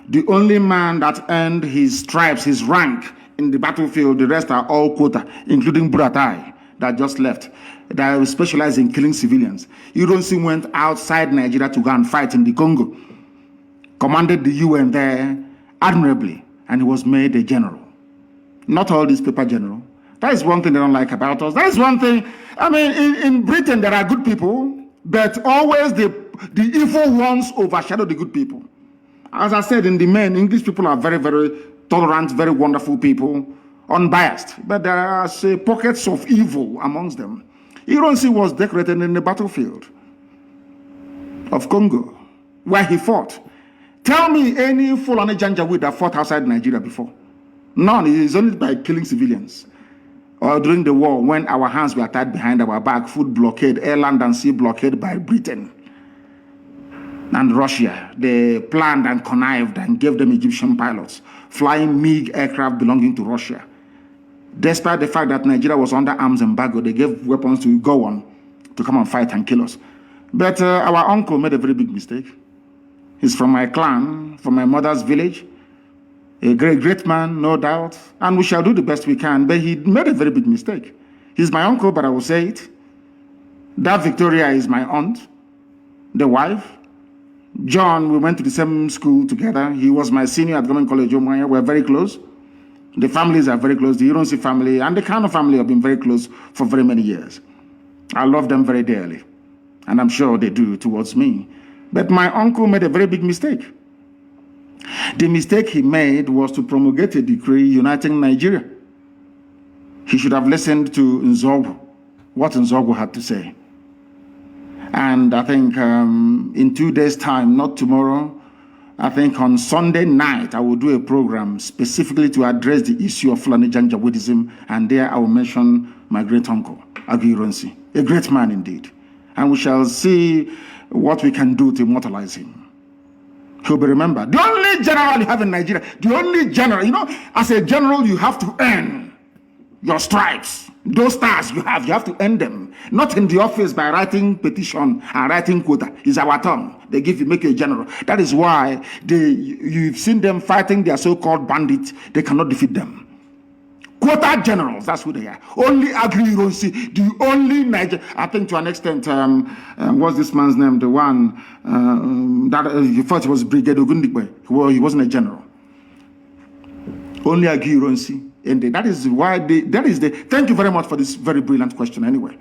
The only man that earned his stripes, his rank in the battlefield. The rest are all quota, including Buratai that just left, that specialize in killing civilians. Ironsi went outside Nigeria to go and fight in the Congo, commanded the UN there admirably, and he was made a general. Not all these paper general. That is one thing they don't like about us. That is one thing. I mean, in Britain, there are good people, but always the evil ones overshadow the good people. As I said, in the main, English people are very, very tolerant, very wonderful people, unbiased. But there are, say, pockets of evil amongst them. Ironsi was decorated in the battlefield of Congo, where he fought. Tell me any Fulani Janjaweed that fought outside Nigeria before. None. It is only by killing civilians. Or during the war, when our hands were tied behind our back, food blockade, air, land, and sea blockade by Britain and Russia. They planned and connived and gave them Egyptian pilots, flying MiG aircraft belonging to Russia. Despite the fact that Nigeria was under arms embargo, they gave weapons to go on to come and fight and kill us. But our uncle made a very big mistake. He's from my clan, from my mother's village. A great, great man, no doubt, and we shall do the best we can, but he made a very big mistake. He's my uncle, but I will say it. That Victoria is my aunt, the wife. John, we went to the same school together. He was my senior at Government College Omaya. We're very close. The families are very close. The Ironsi family and the Kanu family have been very close for very many years. I love them very dearly, and I'm sure they do towards me. But my uncle made a very big mistake. The mistake he made was to promulgate a decree uniting Nigeria. He should have listened to Nzogwu, what Nzogwu had to say. And I think in 2 days' time, not tomorrow, I think on Sunday night, I will do a program specifically to address the issue of Fulani Janjaweedism, and there I will mention my great uncle, Agironsi, a great man indeed. And we shall see what we can do to immortalize him. He'll be remembered. The only general you have in Nigeria, the only general, as a general, you have to earn your stripes. Those stars you have to earn them. Not in the office by writing petition and writing quota. It's our turn. They make you a general. That is why you've seen them fighting their so-called bandits. They cannot defeat them. Quota generals, that's who they are. Only Agri-Ironsi, the only Niger. I think to an extent, what's this man's name? The one that he thought was Brigadier Ogundikwe. Well, he wasn't a general. Only Agri-Ironsi And that is why thank you very much for this very brilliant question anyway.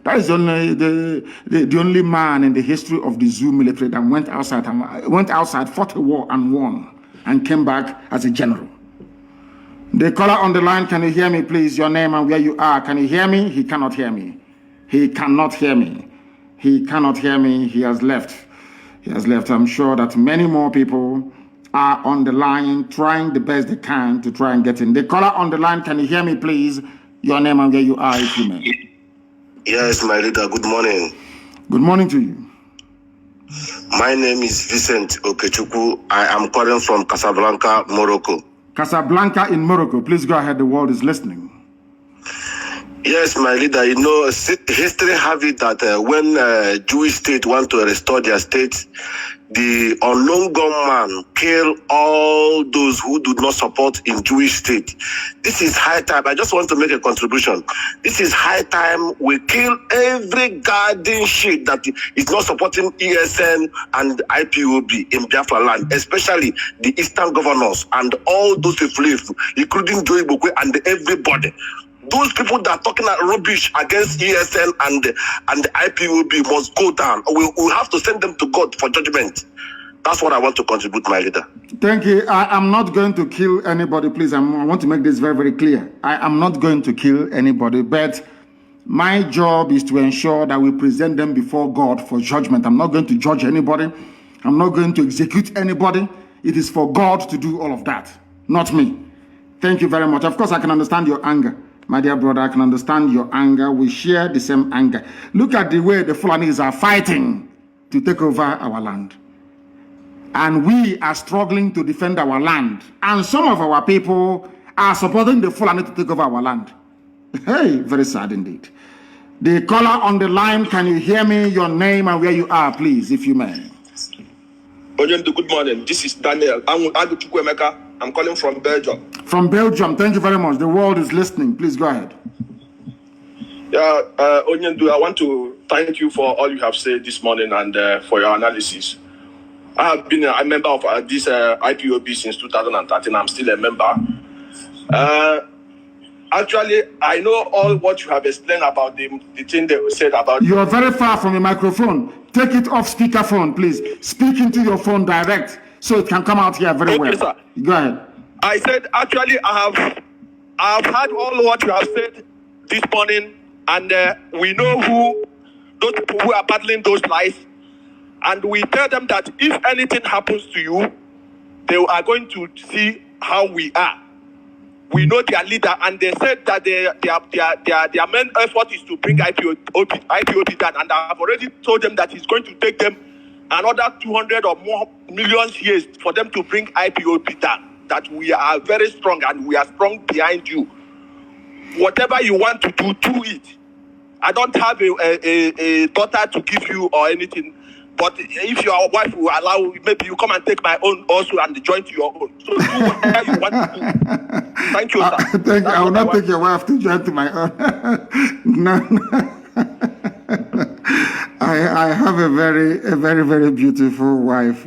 That is the only man in the history of the zoo military that went outside, fought a war and won, and came back as a general. The caller on the line, can you hear me, please? Your name and where you are. Can you hear me? He cannot hear me. He cannot hear me. He cannot hear me. He has left. He has left. I'm sure that many more people are on the line trying the best they can to try and get in. The caller on the line, can you hear me, please? Your name and where you are, if you may. Yes, my leader. Good morning. Good morning to you. My name is Vincent Okechukwu. I am calling from Casablanca, Morocco. Casablanca in Morocco. Please go ahead. The world is listening. Yes, my leader. You know, history have it that when Jewish state want to restore their state, the unknown gunman kill all those who do not support in Jewish state. This is high time. I just want to make a contribution. This is high time we kill every garden shit that is not supporting ESN and IPOB in Biafra land, especially the Eastern governors and all those people, including Joey Bokwe and everybody. Those people that are talking rubbish against ESN and the IPOB must go down. We have to send them to God for judgment. That's what I want to contribute, my leader. Thank you. I am not going to kill anybody, please. I want to make this very, very clear. I am not going to kill anybody, but my job is to ensure that we present them before God for judgment. I'm not going to judge anybody. I'm not going to execute anybody. It is for God to do all of that, not me. Thank you very much. Of course, I can understand your anger. My dear brother, I can understand your anger. We share the same anger. Look at the way the Fulanis are fighting to take over our land. And we are struggling to defend our land. And some of our people are supporting the Fulani to take over our land. Hey, very sad indeed. The caller on the line, can you hear me? Your name and where you are, please, if you may. Good morning. This is Daniel. I'm calling from Belgium. From Belgium. Thank you very much. The world is listening. Please go ahead. Yeah, Onyendu, I want to thank you for all you have said this morning and for your analysis. I have been a member of this IPOB since 2013. I'm still a member. Actually, I know all what you have explained about the thing they said about... You are very far from the microphone. Take it off speakerphone, please. Speak into your phone direct so it can come out here very well. Sir. Go ahead. I said, actually, I have heard all what you have said this morning, and we know those people who are battling those lies, and we tell them that if anything happens to you, they are going to see how we are. We know their leader, and they said that their main effort is to bring IPOB down, and I have already told them that it's going to take them another 200 or more million years for them to bring IPOB down. That we are very strong, and we are strong behind you. Whatever you want to do it. I don't have a daughter to give you or anything, but if your wife will allow, maybe you come and take my own also and join to your own. So do whatever you want to do. Thank you, sir. Thank you. I will not take your wife to join to my own. No. I have a very, very beautiful wife.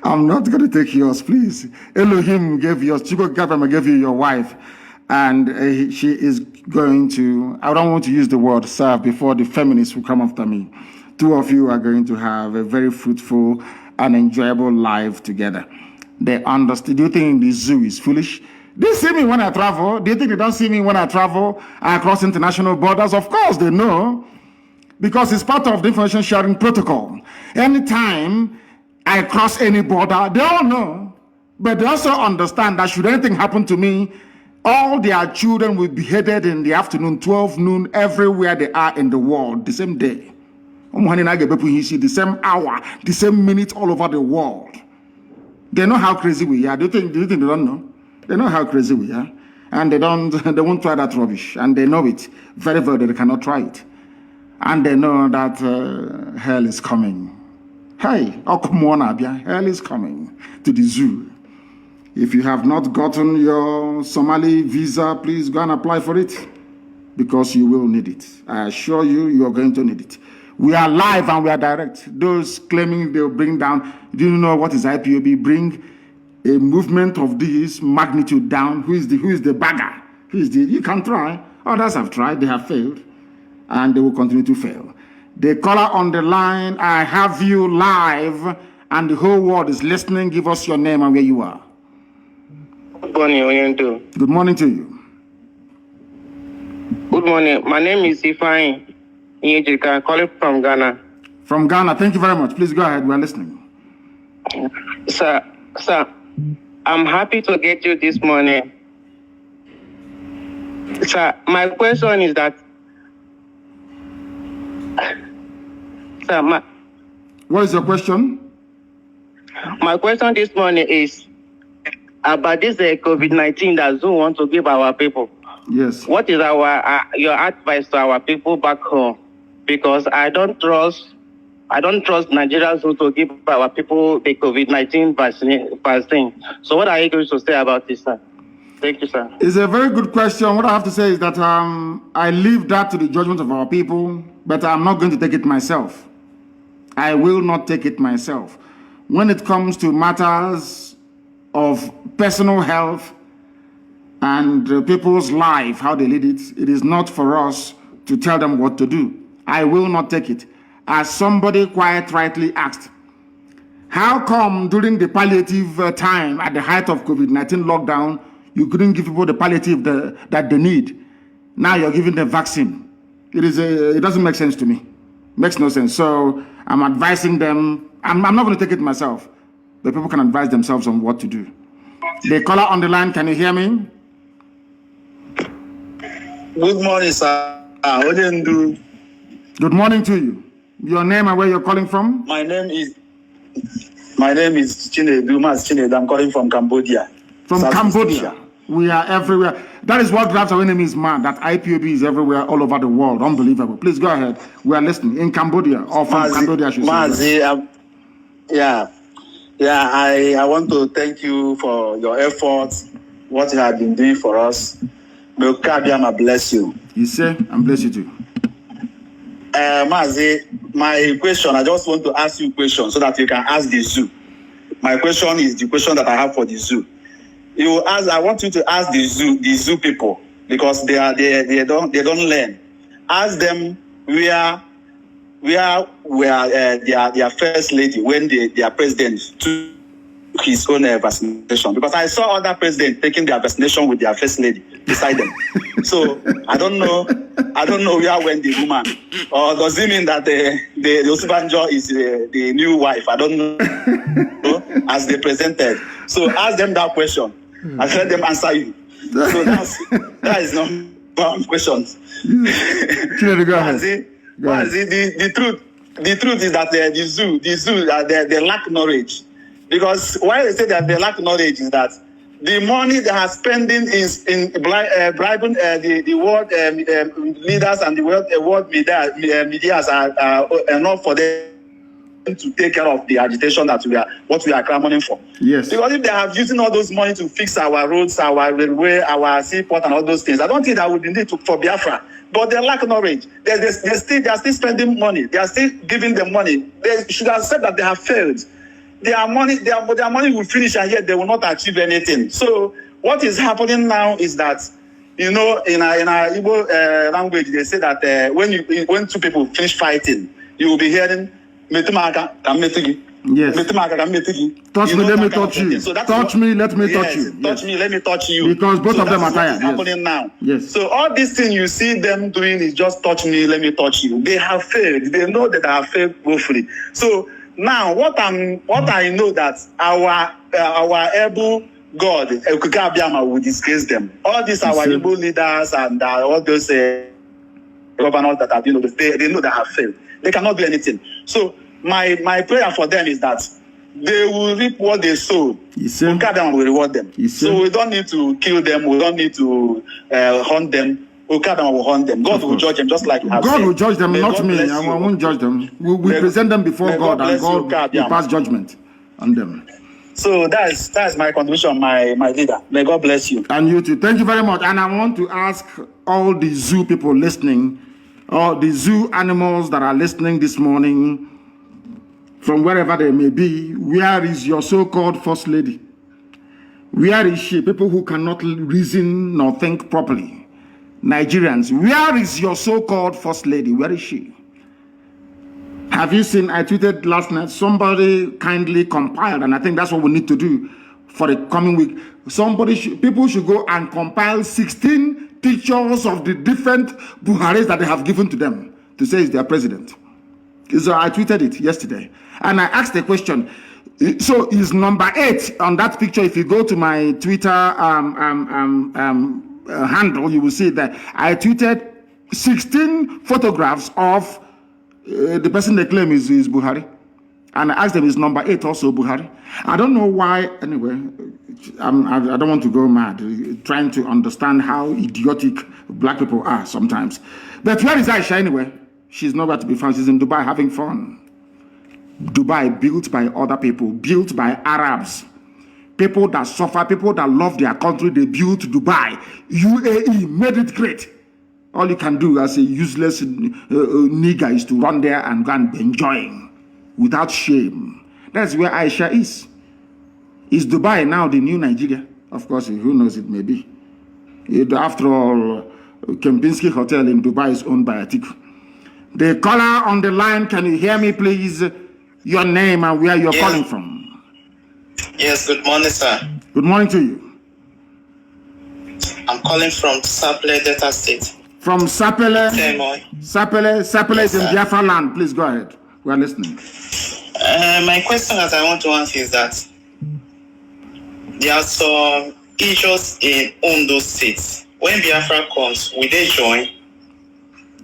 I'm not going to take yours, please. Elohim gave yours. Chico Gabama gave you your wife. And she is going to, I don't want to use the word serve before the feminists will come after me. Two of you are going to have a very fruitful and enjoyable life together. They understand. Do you think the zoo is foolish? They see me when I travel. Do you think they don't see me when I travel across international borders? Of course they know. Because it's part of the information sharing protocol. Anytime I cross any border, they all know. But they also understand that should anything happen to me, all their children will be beheaded in the afternoon, 12 noon, everywhere they are in the world, the same day. The same hour, the same minute, all over the world. They know how crazy we are. Do you think they don't know? They know how crazy we are. And they won't try that rubbish. And they know it very well. They cannot try it. And they know that hell is coming. Hey, hell is coming to the zoo. If you have not gotten your Somali visa, please go and apply for it, because you will need it. I assure you, you are going to need it. We are live and we are direct. Those claiming they'll bring down, do you know what is IPOB? Bring a movement of this magnitude down. Who is the bagger? You can try. Others have tried, they have failed, and they will continue to fail. The caller on the line, I have you live, and the whole world is listening. Give us your name and where you are. Good morning, Good morning to you. Good morning. My name is Ifeanyi Onyejika, calling from Ghana. From Ghana, thank you very much. Please go ahead, we are listening. Sir, I'm happy to get you this morning. Sir, my question is that... Sir, what is your question? My question this morning is about this COVID-19 that Zoo want to give our people. Yes. What is your advice to our people back home? Because I don't trust Nigerians to give our people the COVID-19 vaccine. So what are you going to say about this, sir? Thank you, sir. It's a very good question. What I have to say is that I leave that to the judgment of our people, but I'm not going to take it myself. I will not take it myself. When it comes to matters of personal health and people's life, how they lead it, it is not for us to tell them what to do. I will not take it. As somebody quite rightly asked, how come during the palliative time at the height of COVID-19 lockdown, you couldn't give people the palliative that they need? Now you're giving them vaccine. It doesn't make sense to me. Makes no sense. So I'm advising them. I'm not going to take it myself. The people can advise themselves on what to do. The caller on the line, can you hear me? Good morning, sir. Good morning to you. Your name and where you're calling from? My name is Chinedu, Mazi Chinedu. I'm calling from Cambodia. From Cambodia. We are everywhere. That is what drives our enemies mad, that IPOB is everywhere, all over the world. Unbelievable. Please go ahead. We are listening. In Cambodia, or from Cambodia, I should say. Mazi, I want to thank you for your efforts, what you have been doing for us. May God bless you. You say, and bless you too. Mazi, my question, I just want to ask you a question so that you can ask the zoo. My question is the question that I have for the zoo. I want you to ask the zoo people, because they don't learn. Ask them where their first lady when their president took his own vaccination, because I saw other presidents taking their vaccination with their first lady beside them. So I don't know where went the woman, or does it mean that the Osubanjo is the new wife? I don't know. As they presented. So ask them that question. I let them answer you. So that is not one question. Go ahead. The truth is that the zoo they lack knowledge. Because why they say that they lack knowledge is that the money they are spending in bribing the world leaders and the world media are enough for them to take care of the agitation that we are clamoring for. Yes. Because if they have using all those money to fix our roads, our railway, our seaport, and all those things, I don't think that would be needed for Biafra. But they lack knowledge. They are still spending money. They are still giving them money. They should have said that they have failed. Their money will finish, and yet they will not achieve anything. So what is happening now is that, in our Igbo language, they say that when two people finish fighting, you will be hearing, yes. Touch me, let me touch you. So touch me, let me touch you. Touch me, let me touch you. Because both of them are tired. Happening now. Yes. So all these things you see them doing is just touch me, let me touch you. They have failed. They know that they have failed woefully. So now, what I know that our able God, Abiyama, will disgrace them. All these our Igbo leaders and all those governors that have they know they have failed. They cannot do anything. So my prayer for them is that they will reap what they sow. Abiyama will reward them. So we don't need to kill them. We don't need to hunt them. Okada will hunt them. God will judge them, just like you have God said. will judge them, not me. I won't judge them. We present them before God, and God will pass judgment on them. So that's my contribution, my leader. May God bless you. And you too. Thank you very much. And I want to ask all the zoo people listening, or the zoo animals that are listening this morning, from wherever they may be, where is your so-called first lady? Where is she? People who cannot reason nor think properly. Nigerians, where is your so-called first lady? Where is she? Have you seen, I tweeted last night, somebody kindly compiled, and I think that's what we need to do for the coming week. People should go and compile 16 pictures of the different Buharis that they have given to them to say is their president. So I tweeted it yesterday, and I asked the question. So is number 8 on that picture? If you go to my Twitter handle, you will see that I tweeted 16 photographs of the person they claim is Buhari, and I asked them, is number 8 also Buhari? I don't know why. Anyway, I don't want to go mad trying to understand how idiotic black people are sometimes. But where is Aisha anyway? She's nowhere to be found. She's in Dubai having fun. Dubai, built by other people, built by Arabs, people that suffer, people that love their country. They built Dubai. UAE made it great. All you can do as a useless nigger is to run there and go and be enjoying without shame. That's where Aisha is. Is Dubai now the new Nigeria? Of course, who knows, it may be. After all, Kempinski Hotel in Dubai is owned by Atiku. The caller on the line, can you hear me, please? Your name and where you're calling from. Yes, good morning, sir. Good morning to you. I'm calling from Sapele, Delta State. From Sapele? Sapele is in Biafra land. Please go ahead. We are listening. My question that I want to ask is that there are some issues in Ondo State. When Biafra comes, will they join?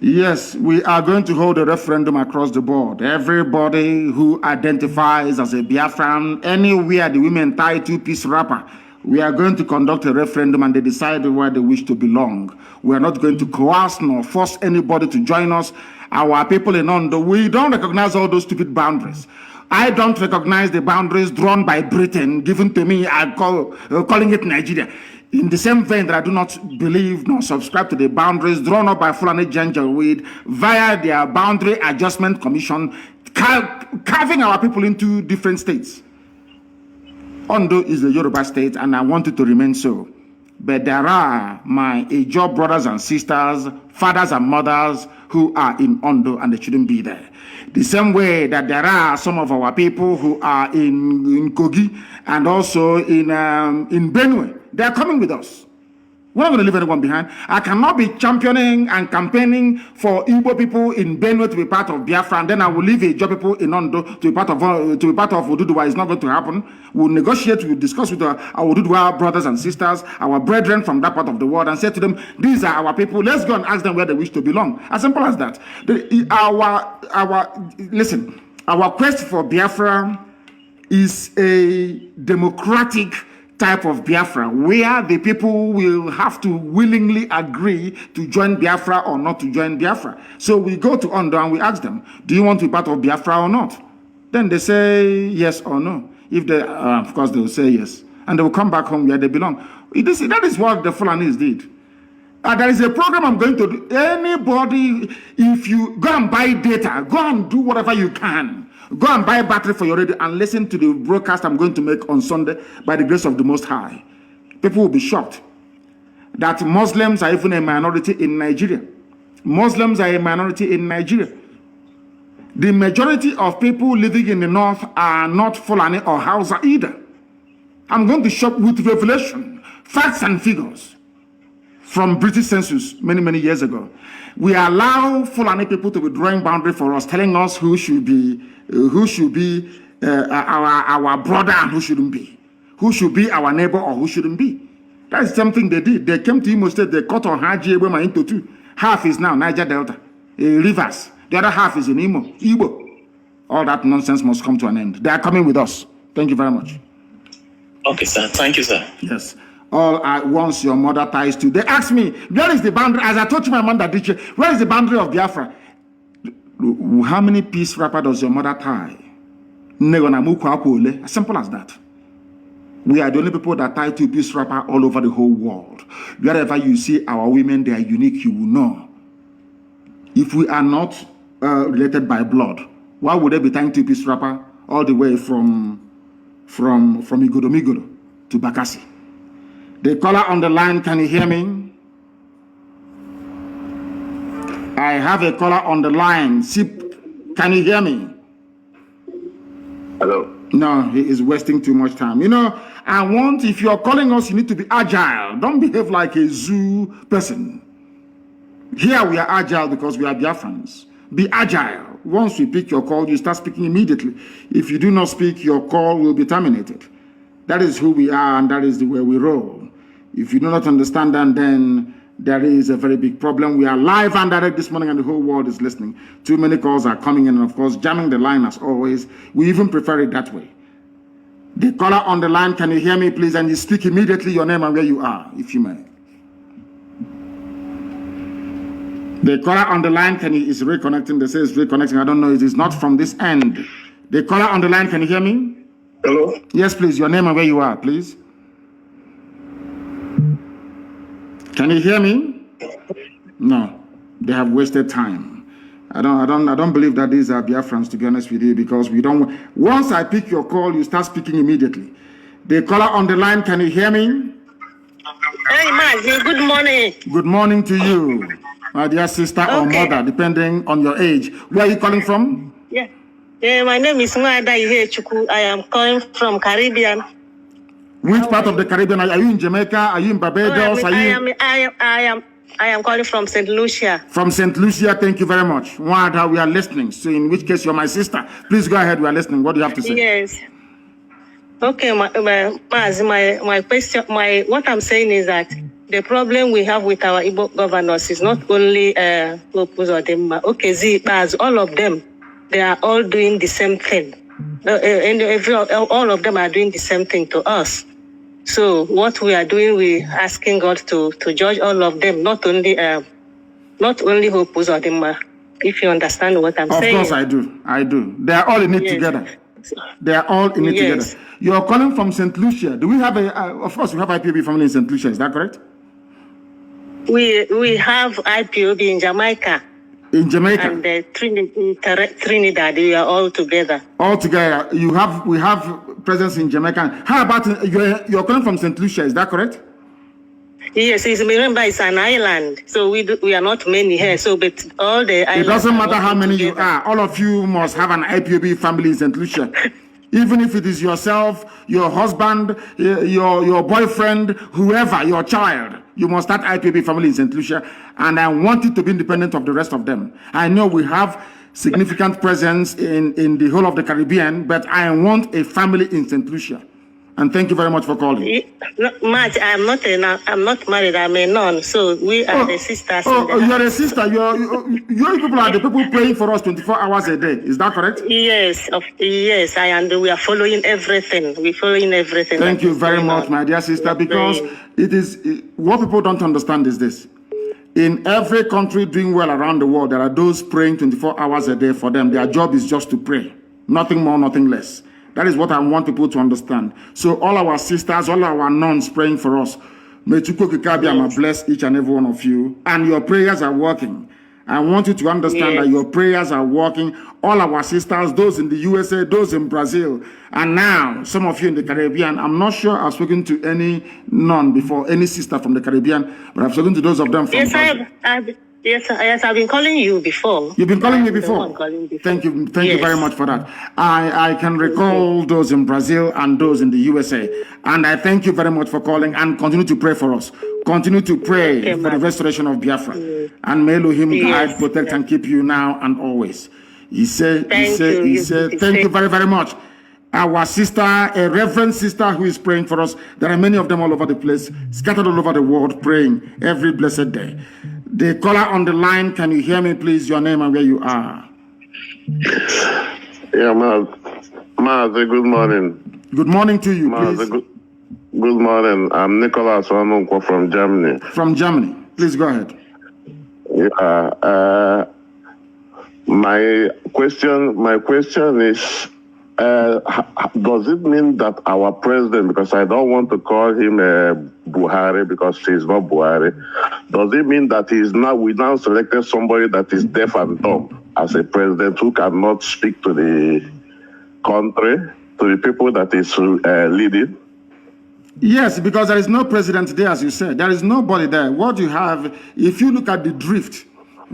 Yes, we are going to hold a referendum across the board. Everybody who identifies as a Biafran, anywhere the women tie 2-piece wrapper, we are going to conduct a referendum and they decide where they wish to belong. We are not going to coerce nor force anybody to join us. Our people in Ondo, we don't recognize all those stupid boundaries. I don't recognize the boundaries drawn by Britain, given to me, calling it Nigeria. In the same vein that I do not believe nor subscribe to the boundaries drawn up by Fulani Janjaweed via their Boundary Adjustment Commission, carving our people into different states. Ondo is a Yoruba state, and I want it to remain so. But there are my Ijaw brothers and sisters, fathers and mothers who are in Ondo, and they shouldn't be there. The same way that there are some of our people who are in Kogi and also in Benue. They are coming with us. We're not going to leave anyone behind. I cannot be championing and campaigning for Igbo people in Benue to be part of Biafra, and then I will leave Ijaw people in Ondo to be part of Oduduwa. It's not going to happen. We'll negotiate, we'll discuss with our Oduduwa brothers and sisters, our brethren from that part of the world, and say to them, these are our people. Let's go and ask them where they wish to belong. As simple as that. Listen, our quest for Biafra is a democratic type of Biafra where the people will have to willingly agree to join Biafra or not to join Biafra. So we go to Ondo and we ask them, do you want to be part of Biafra or not? Then they say yes or no. If they, of course, they will say yes. And they will come back home where they belong. That is what the Fulanis did. There is a program I'm going to do. Anybody, if you go and buy data, go and do whatever you can. Go and buy a battery for your radio and listen to the broadcast I'm going to make on Sunday by the grace of the Most High. People will be shocked that Muslims are even a minority in Nigeria. Muslims are a minority in Nigeria. The majority of people living in the north are not Fulani or Hausa either. I'm going to shock with revelation, facts and figures from British census many years ago. We allow Fulani people to be drawing boundary for us, telling us who should be our brother and who shouldn't be, who should be our neighbor or who shouldn't be. That is something they did. They came to Imo State, they cut on Haji Ebema into two. Half is now Niger Delta, rivers. The other half is in Igbo. All that nonsense must come to an end. They are coming with us. Thank you very much. Okay, sir. Thank you, sir. Yes. All at once your mother ties to. They ask me, where is the boundary? As I told you, my mother did, where is the boundary of Biafra? How many piece wrapper does your mother tie? As simple as that. We are the only people that tie 2-piece wrapper all over the whole world. Wherever you see our women, they are unique, you will know. If we are not related by blood, why would they be tying 2-piece wrapper all the way from Igodo to Bakassi? The caller on the line, can you hear me? I have a caller on the line. Can you hear me? Hello. No, he is wasting too much time. You know, if you're calling us, you need to be agile. Don't behave like a zoo person. Here we are agile because we are Biafrans. Be agile. Once we pick your call, you start speaking immediately. If you do not speak, your call will be terminated. That is who we are, and that is the way we roll. If you do not understand that, then there is a very big problem. We are live and direct this morning, and the whole world is listening. Too many calls are coming in, and of course, jamming the line as always. We even prefer it that way. The caller on the line, can you hear me, please? And you speak immediately your name and where you are, if you may. The caller on the line, is reconnecting. They say it's reconnecting. I don't know. It is not from this end. The caller on the line, can you hear me? Hello? Yes, please. Your name and where you are, please. Can you hear me? No. They have wasted time. I don't believe that these are Biafrans, to be honest with you, because we don't. Once I pick your call, you start speaking immediately. The caller on the line, can you hear me? Hey, Mazi, good morning. Good morning to you, my dear sister or mother, depending on your age. Where are you calling from? Yeah. My name is Nwada Ihechuku. I am calling from Caribbean. Which part of the Caribbean? Are you in Jamaica? Are you in Barbados? I am calling from St. Lucia. From St. Lucia, thank you very much. Nwada, we are listening. So in which case you're my sister. Please go ahead, we are listening. What do you have to say? Yes. Okay, my question, what I'm saying is that the problem we have with our Igbo governors is not only Opus or them. Okay, Zibaz, all of them, they are all doing the same thing. All of them are doing the same thing to us. So what we are doing, we asking God to judge all of them, not only Opus or them. If you understand what I'm saying. Of course I do. They are all in it together. They are all in it together. You are calling from St. Lucia. Do we have of course we have IPOB family in St. Lucia, is that correct? We have IPOB in Jamaica. In Jamaica? And Trinidad, we are all together. All together. We have presence in Jamaica. How about, you're calling from St. Lucia, is that correct? Yes, remember it's an island, so we are not many here. So, but all the islands. It doesn't matter how many you are. All of you must have an IPOB family in St. Lucia. Even if it is yourself, your husband, your boyfriend, whoever, your child, you must start IPOB family in St. Lucia. And I want it to be independent of the rest of them. I know we have significant presence in the whole of the Caribbean, but I want a family in St. Lucia. And thank you very much for calling. Matt, I'm not married. I'm a nun. So we are the sisters. You're a sister. Your people are the people praying for us 24 hours a day. Is that correct? Yes. Yes, and we are following everything. We're following everything. Thank you very much, my dear sister, because it is what people don't understand is this. In every country doing well around the world, there are those praying 24 hours a day for them. Their job is just to pray. Nothing more, nothing less. That is what I want people to understand. So all our sisters, all our nuns praying for us. May Chukwukikabiyama bless each and every one of you. And your prayers are working. I want you to understand that your prayers are working. All our sisters, those in the USA, those in Brazil, and now some of you in the Caribbean. I'm not sure I've spoken to any nun before, any sister from the Caribbean, but I've spoken to those of them from Brazil. Yes, I've been calling you before. You've been calling me before? Thank you very much for that. I can recall those in Brazil and those in the USA. And I thank you very much for calling and continue to pray for us. Continue to pray for the restoration of Biafra. And may Elohim guide, protect, and keep you now and always. He said, thank you very, very much. Our sister, a reverend sister who is praying for us. There are many of them all over the place, scattered all over the world, praying every blessed day. The caller on the line, can you hear me, please? Your name and where you are. Yeah, Mazi, good morning. Good morning to you, Mazi, please. Good morning. I'm Nicholas Wanunkwa from Germany. From Germany. Please go ahead. Yeah. My question is, does it mean that our president, because I don't want to call him Buhari because he's not Buhari, does it mean that we now selected somebody that is deaf and dumb as a president who cannot speak to the country, to the people that is leading? Yes, because there is no president there, as you said. There is nobody there. What you have, if you look at the drift,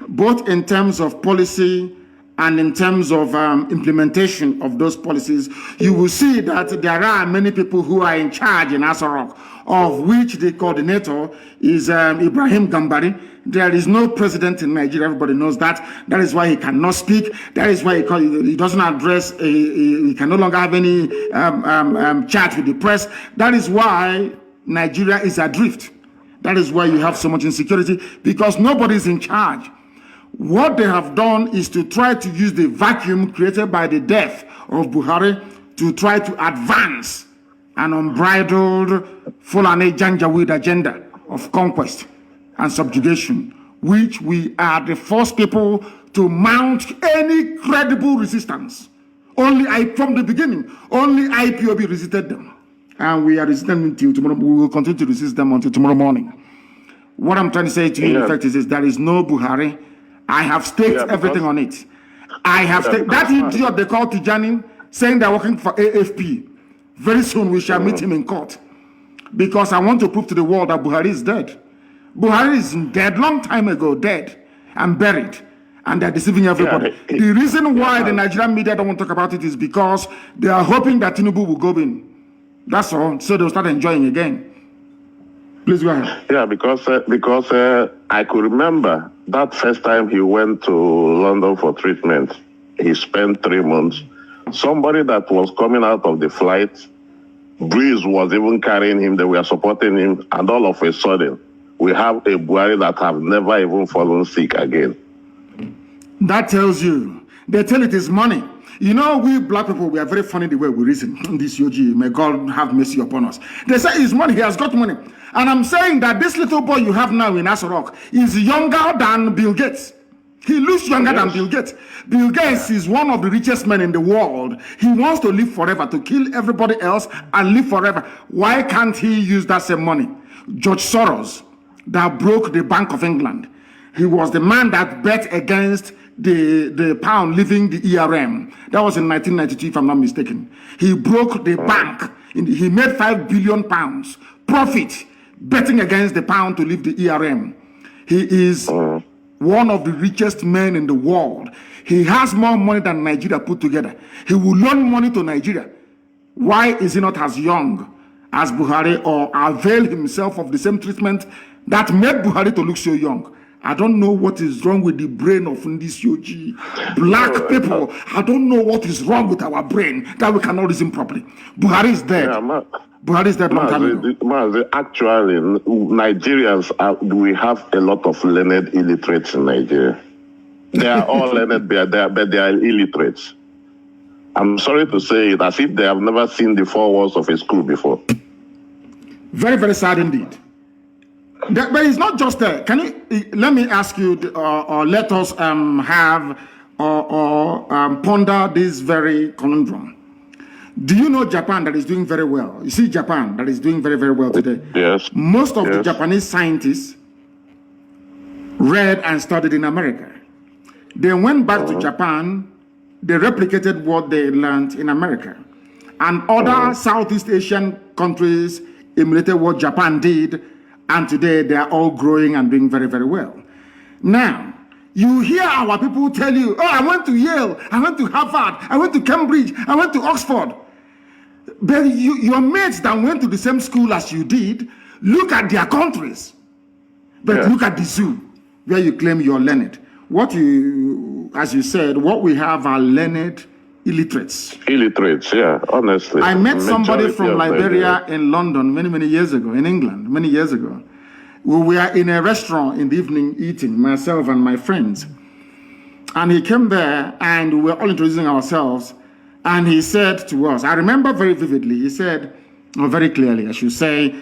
both in terms of policy and in terms of implementation of those policies, you will see that there are many people who are in charge in Asarok, of which the coordinator is Ibrahim Gambari. There is no president in Nigeria. Everybody knows that. That is why he cannot speak. That is why he doesn't address, he can no longer have any chat with the press. That is why Nigeria is adrift. That is why you have so much insecurity, because nobody is in charge. What they have done is to try to use the vacuum created by the death of Buhari to try to advance an unbridled Fulani Janjaweed agenda of conquest and subjugation, which we are the first people to mount any credible resistance. From the beginning, only IPOB resisted them. And we are resisting until tomorrow. We will continue to resist them until tomorrow morning. What I'm trying to say to you, in effect, is there is no Buhari. I have staked everything on it. I have staked that idiot they call Tijani, saying they're working for AFP. Very soon we shall meet him in court. Because I want to prove to the world that Buhari is dead. Buhari is dead, long time ago, dead and buried. And they're deceiving everybody. The reason why the Nigerian media don't want to talk about it is because they are hoping that Tinubu will go in. That's all. So they'll start enjoying again. Please go ahead. Yeah, because I could remember that first time he went to London for treatment. He spent 3 months. Somebody that was coming out of the flight, Breeze was even carrying him. They were supporting him. And all of a sudden, we have a Buhari that have never even fallen sick again. That tells you. They tell it is money. You know, we black people, we are very funny the way we reason. This Yogi, may God have mercy upon us. They say it's money, he has got money. And I'm saying that this little boy you have now in Asarok is younger than Bill Gates. He looks younger than Bill Gates. Bill Gates is one of the richest men in the world. He wants to live forever, to kill everybody else and live forever. Why can't he use that same money? George Soros, that broke the Bank of England. He was the man that bet against the pound leaving the ERM. That was in 1992, if I'm not mistaken. He broke the bank. He made £5 billion profit betting against the pound to leave the ERM. He is one of the richest men in the world. He has more money than Nigeria put together. He will loan money to Nigeria. Why is he not as young as Buhari, or avail himself of the same treatment that made Buhari to look so young? I don't know what is wrong with the brain of this Yogi. Black people, I don't know what is wrong with our brain that we cannot reason properly. Buhari is dead. Buhari is dead long time ago. Mazi, actually, Nigerians, we have a lot of learned illiterates in Nigeria. They are all learned, but they are illiterates. I'm sorry to say it, as if they have never seen the 4 walls of a school before. Very, very sad indeed. But it's not just there. Can you let me ask you, or let us have ponder this very conundrum? Do you know Japan that is doing very well? You see Japan that is doing very, very well today. Yes. Most of the Japanese scientists read and studied in America. They went back to Japan. They replicated what they learned in America, and other Southeast Asian countries emulated what Japan did. And today they are all growing and doing very, very well. Now, you hear our people tell you, oh, I went to Yale, I went to Harvard, I went to Cambridge, I went to Oxford. But your mates that went to the same school as you did, look at their countries. But look at the zoo, where you claim you're learned. What you, as you said, what we have are learned illiterates. Illiterates, yeah, honestly. I met somebody from Liberia in London many years ago, in England, many years ago. We were in a restaurant in the evening eating, myself and my friends. And he came there and we were all introducing ourselves. And he said to us, I remember very vividly, he said, or very clearly, I should say,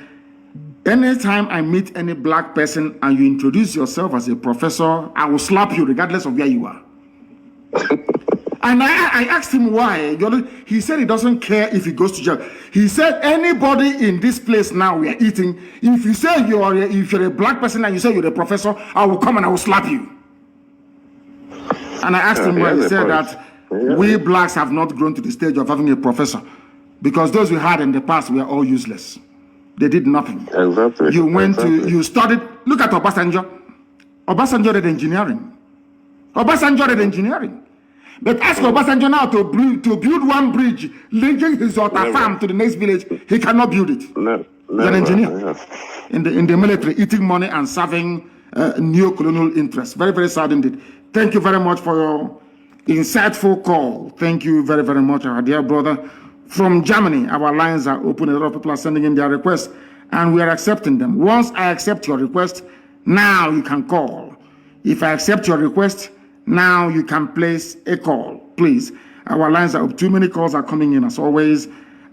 anytime I meet any black person and you introduce yourself as a professor, I will slap you regardless of where you are. And I asked him why. He said he doesn't care if he goes to jail. He said anybody in this place now we are eating, if you say if you're a black person and you say you're a professor, I will come and I will slap you. And I asked him why. He said that we blacks have not grown to the stage of having a professor, because those we had in the past were all useless. They did nothing. Exactly. You went to, you studied, look at Obasanjo. Obasanjo did engineering. Obasanjo did engineering. But ask Obasanjo now to build one bridge linking his daughter farm to the next village. He cannot build it. He's an engineer in the military, eating money and serving neo-colonial interests. Very, very sad indeed. Thank you very much for your insightful call. Thank you very, very much, our dear brother. From Germany, our lines are open. A lot of people are sending in their requests, and we are accepting them. Once I accept your request, now you can call. If I accept your request, now you can place a call, please. Our lines are up. Too many calls are coming in as always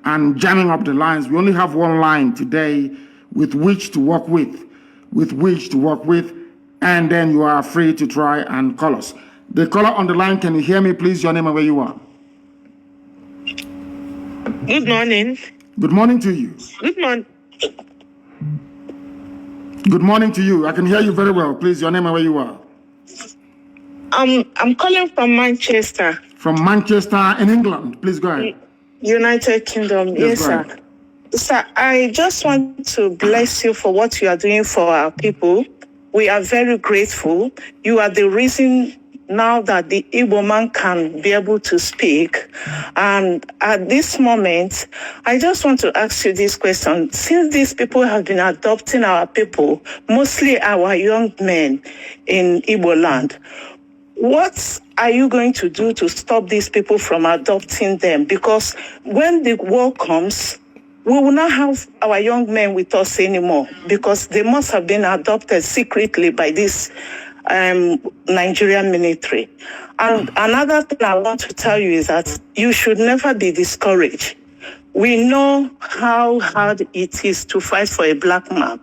and jamming up the lines. We only have one line today with which to work with, and then you are free to try and call us. The caller on the line, can you hear me, please? Your name and where you are. Good morning. Good morning to you. Good morning. Good morning to you. I can hear you very well. Please, your name and where you are. I'm calling from Manchester. From Manchester in England. Please go ahead. United Kingdom. Yes, sir. Sir, I just want to bless you for what you are doing for our people. We are very grateful. You are the reason now that the Igbo man can be able to speak. And at this moment, I just want to ask you this question. Since these people have been adopting our people, mostly our young men in Igbo land, what are you going to do to stop these people from adopting them? Because when the war comes, we will not have our young men with us anymore because they must have been adopted secretly by this Nigerian military. And another thing I want to tell you is that you should never be discouraged. We know how hard it is to fight for a black man.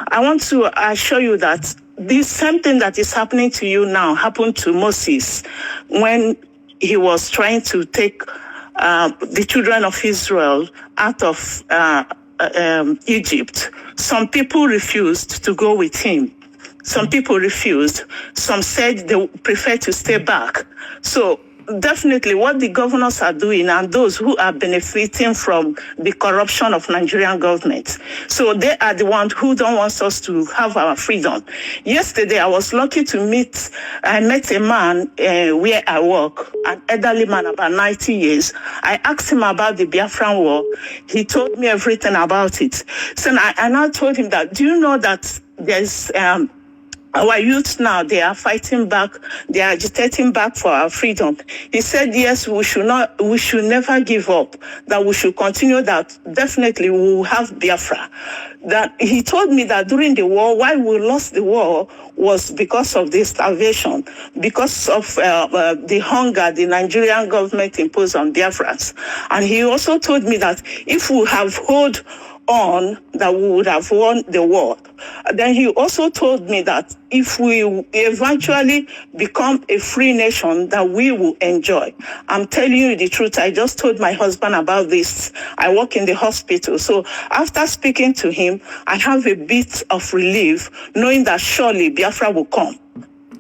I want to assure you that this same thing that is happening to you now happened to Moses when he was trying to take the children of Israel out of Egypt. Some people refused to go with him. Some people refused. Some said they prefer to stay back. So definitely what the governors are doing and those who are benefiting from the corruption of Nigerian government. So they are the ones who don't want us to have our freedom. Yesterday, I was lucky to I met a man where I work, an elderly man about 90 years. I asked him about the Biafran war. He told me everything about it. So I told him that, do you know that there's our youth now, they are fighting back, they are agitating back for our freedom. He said, yes, we should never give up, that we should continue, that definitely we will have Biafra. That he told me that during the war, why we lost the war was because of the starvation, because of the hunger the Nigerian government imposed on Biafrans. And he also told me that if we have held on, that we would have won the war. Then he also told me that if we eventually become a free nation, that we will enjoy. I'm telling you the truth. I just told my husband about this. I work in the hospital. So after speaking to him, I have a bit of relief, knowing that surely Biafra will come.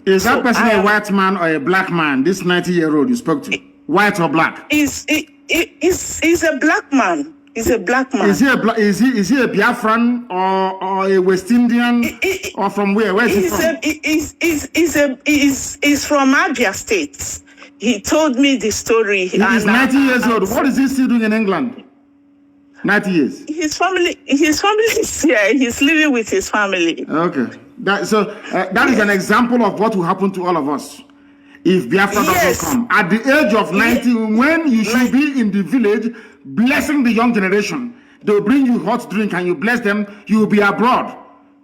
Is that person a white man or a black man, this 90-year-old you spoke to? White or black? He's a black man. He's a black man. Is he a Biafran or a West Indian or from where? Where is he from? He's from Abia State. He told me the story. He is 90 years old. What is he still doing in England? 90 years. His family is here. He's living with his family. Okay. That is an example of what will happen to all of us if Biafra doesn't come. At the age of 90, when you should be in the village blessing the young generation, they'll bring you hot drink and you bless them, you'll be abroad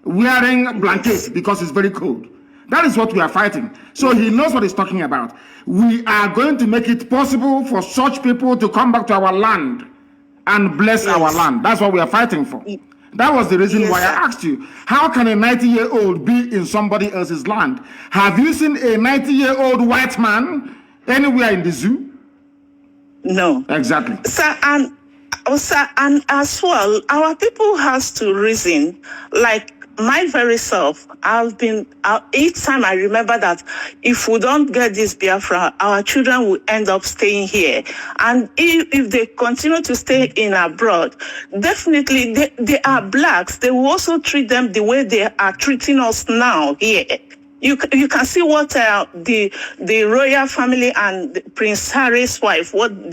wearing blankets because it's very cold. That is what we are fighting. So he knows what he's talking about. We are going to make it possible for such people to come back to our land and bless our land. That's what we are fighting for. That was the reason why I asked you, how can a 90-year-old be in somebody else's land? Have you seen a 90-year-old white man anywhere in the zoo? No. Exactly. Sir, and as well, our people has to reason, like my very self, each time I remember that if we don't get this Biafra, our children will end up staying here. And if they continue to stay in abroad, definitely they are blacks. They will also treat them the way they are treating us now here. You can see what the royal family and Prince Harry's wife, what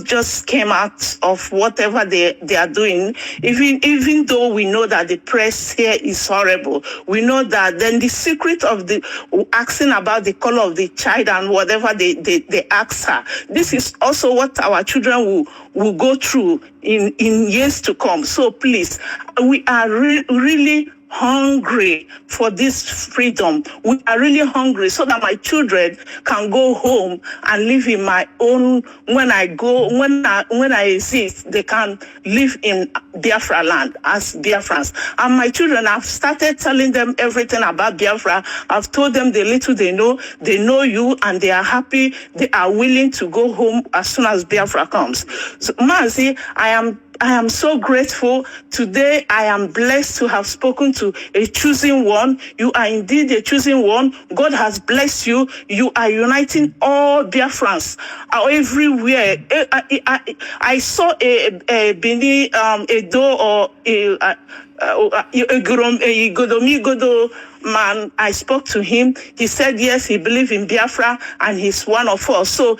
just came out of whatever they are doing. Even though we know that the press here is horrible, we know that then the secret of the asking about the color of the child and whatever they ask her. This is also what our children will go through in years to come. So please, we are really hungry for this freedom. We are really hungry so that my children can go home and live in my own. When I exist, they can live in Biafra land as Biafrans. And my children, I've started telling them everything about Biafra. I've told them the little they know you, and they are happy. They are willing to go home as soon as Biafra comes. So, Mazi, I am so grateful. Today, I am blessed to have spoken to a chosen one. You are indeed a chosen one. God has blessed you. You are uniting all Biafrans everywhere. I saw a Bini, a Do or a Godo man. I spoke to him. He said, yes, he believes in Biafra and he's one of us. So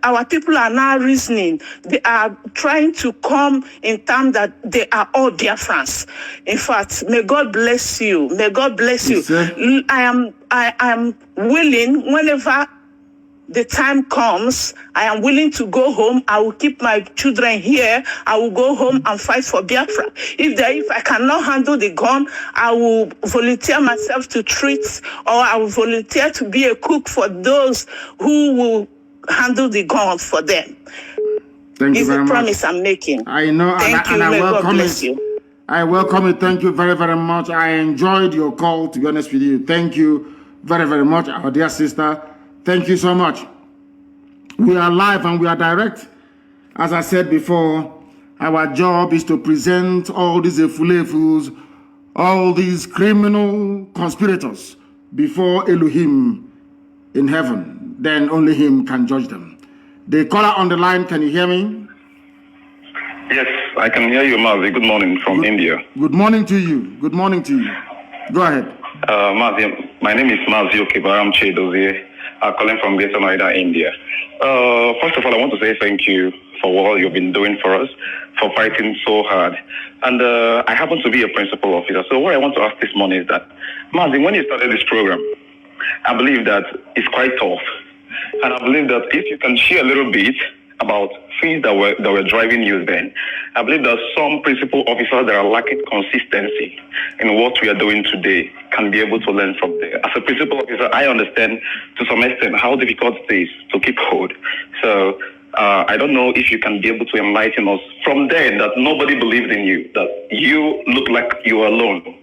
our people are now reasoning. They are trying to come in terms that they are all Biafrans. In fact, may God bless you. May God bless you. I am willing, whenever the time comes, I am willing to go home. I will keep my children here. I will go home and fight for Biafra. If I cannot handle the gun, I will volunteer myself to treat, or I will volunteer to be a cook for those who will handle the gun for them. Thank you very much. It's a promise I'm making. I know, Thank you. and I May welcome God bless you. I welcome it. Thank you very, very much. I enjoyed your call, to be honest with you. Thank you very, very much, our dear sister. Thank you so much. We are live and we are direct. As I said before, our job is to present all these efulefus, all these criminal conspirators before Elohim in heaven. Then only him can judge them. The caller on the line, can you hear me? Yes, I can hear you, Mazi. Good morning from India. Good morning to you. Good morning to you. Go ahead. Mazi, my name is Mazi Okebaram Chedozie. I'm calling from Greater Noida, India. First of all, I want to say thank you for what you've been doing for us, for fighting so hard. And I happen to be a principal officer. So what I want to ask this morning is that, Mazi, when you started this program, I believe that it's quite tough. And I believe that if you can share a little bit about things that were driving you then, I believe that some principal officers that are lacking consistency in what we are doing today can be able to learn from there. As a principal officer, I understand to some extent how difficult it is to keep hold. So I don't know if you can be able to enlighten us from there that nobody believed in you, that you look like you are alone,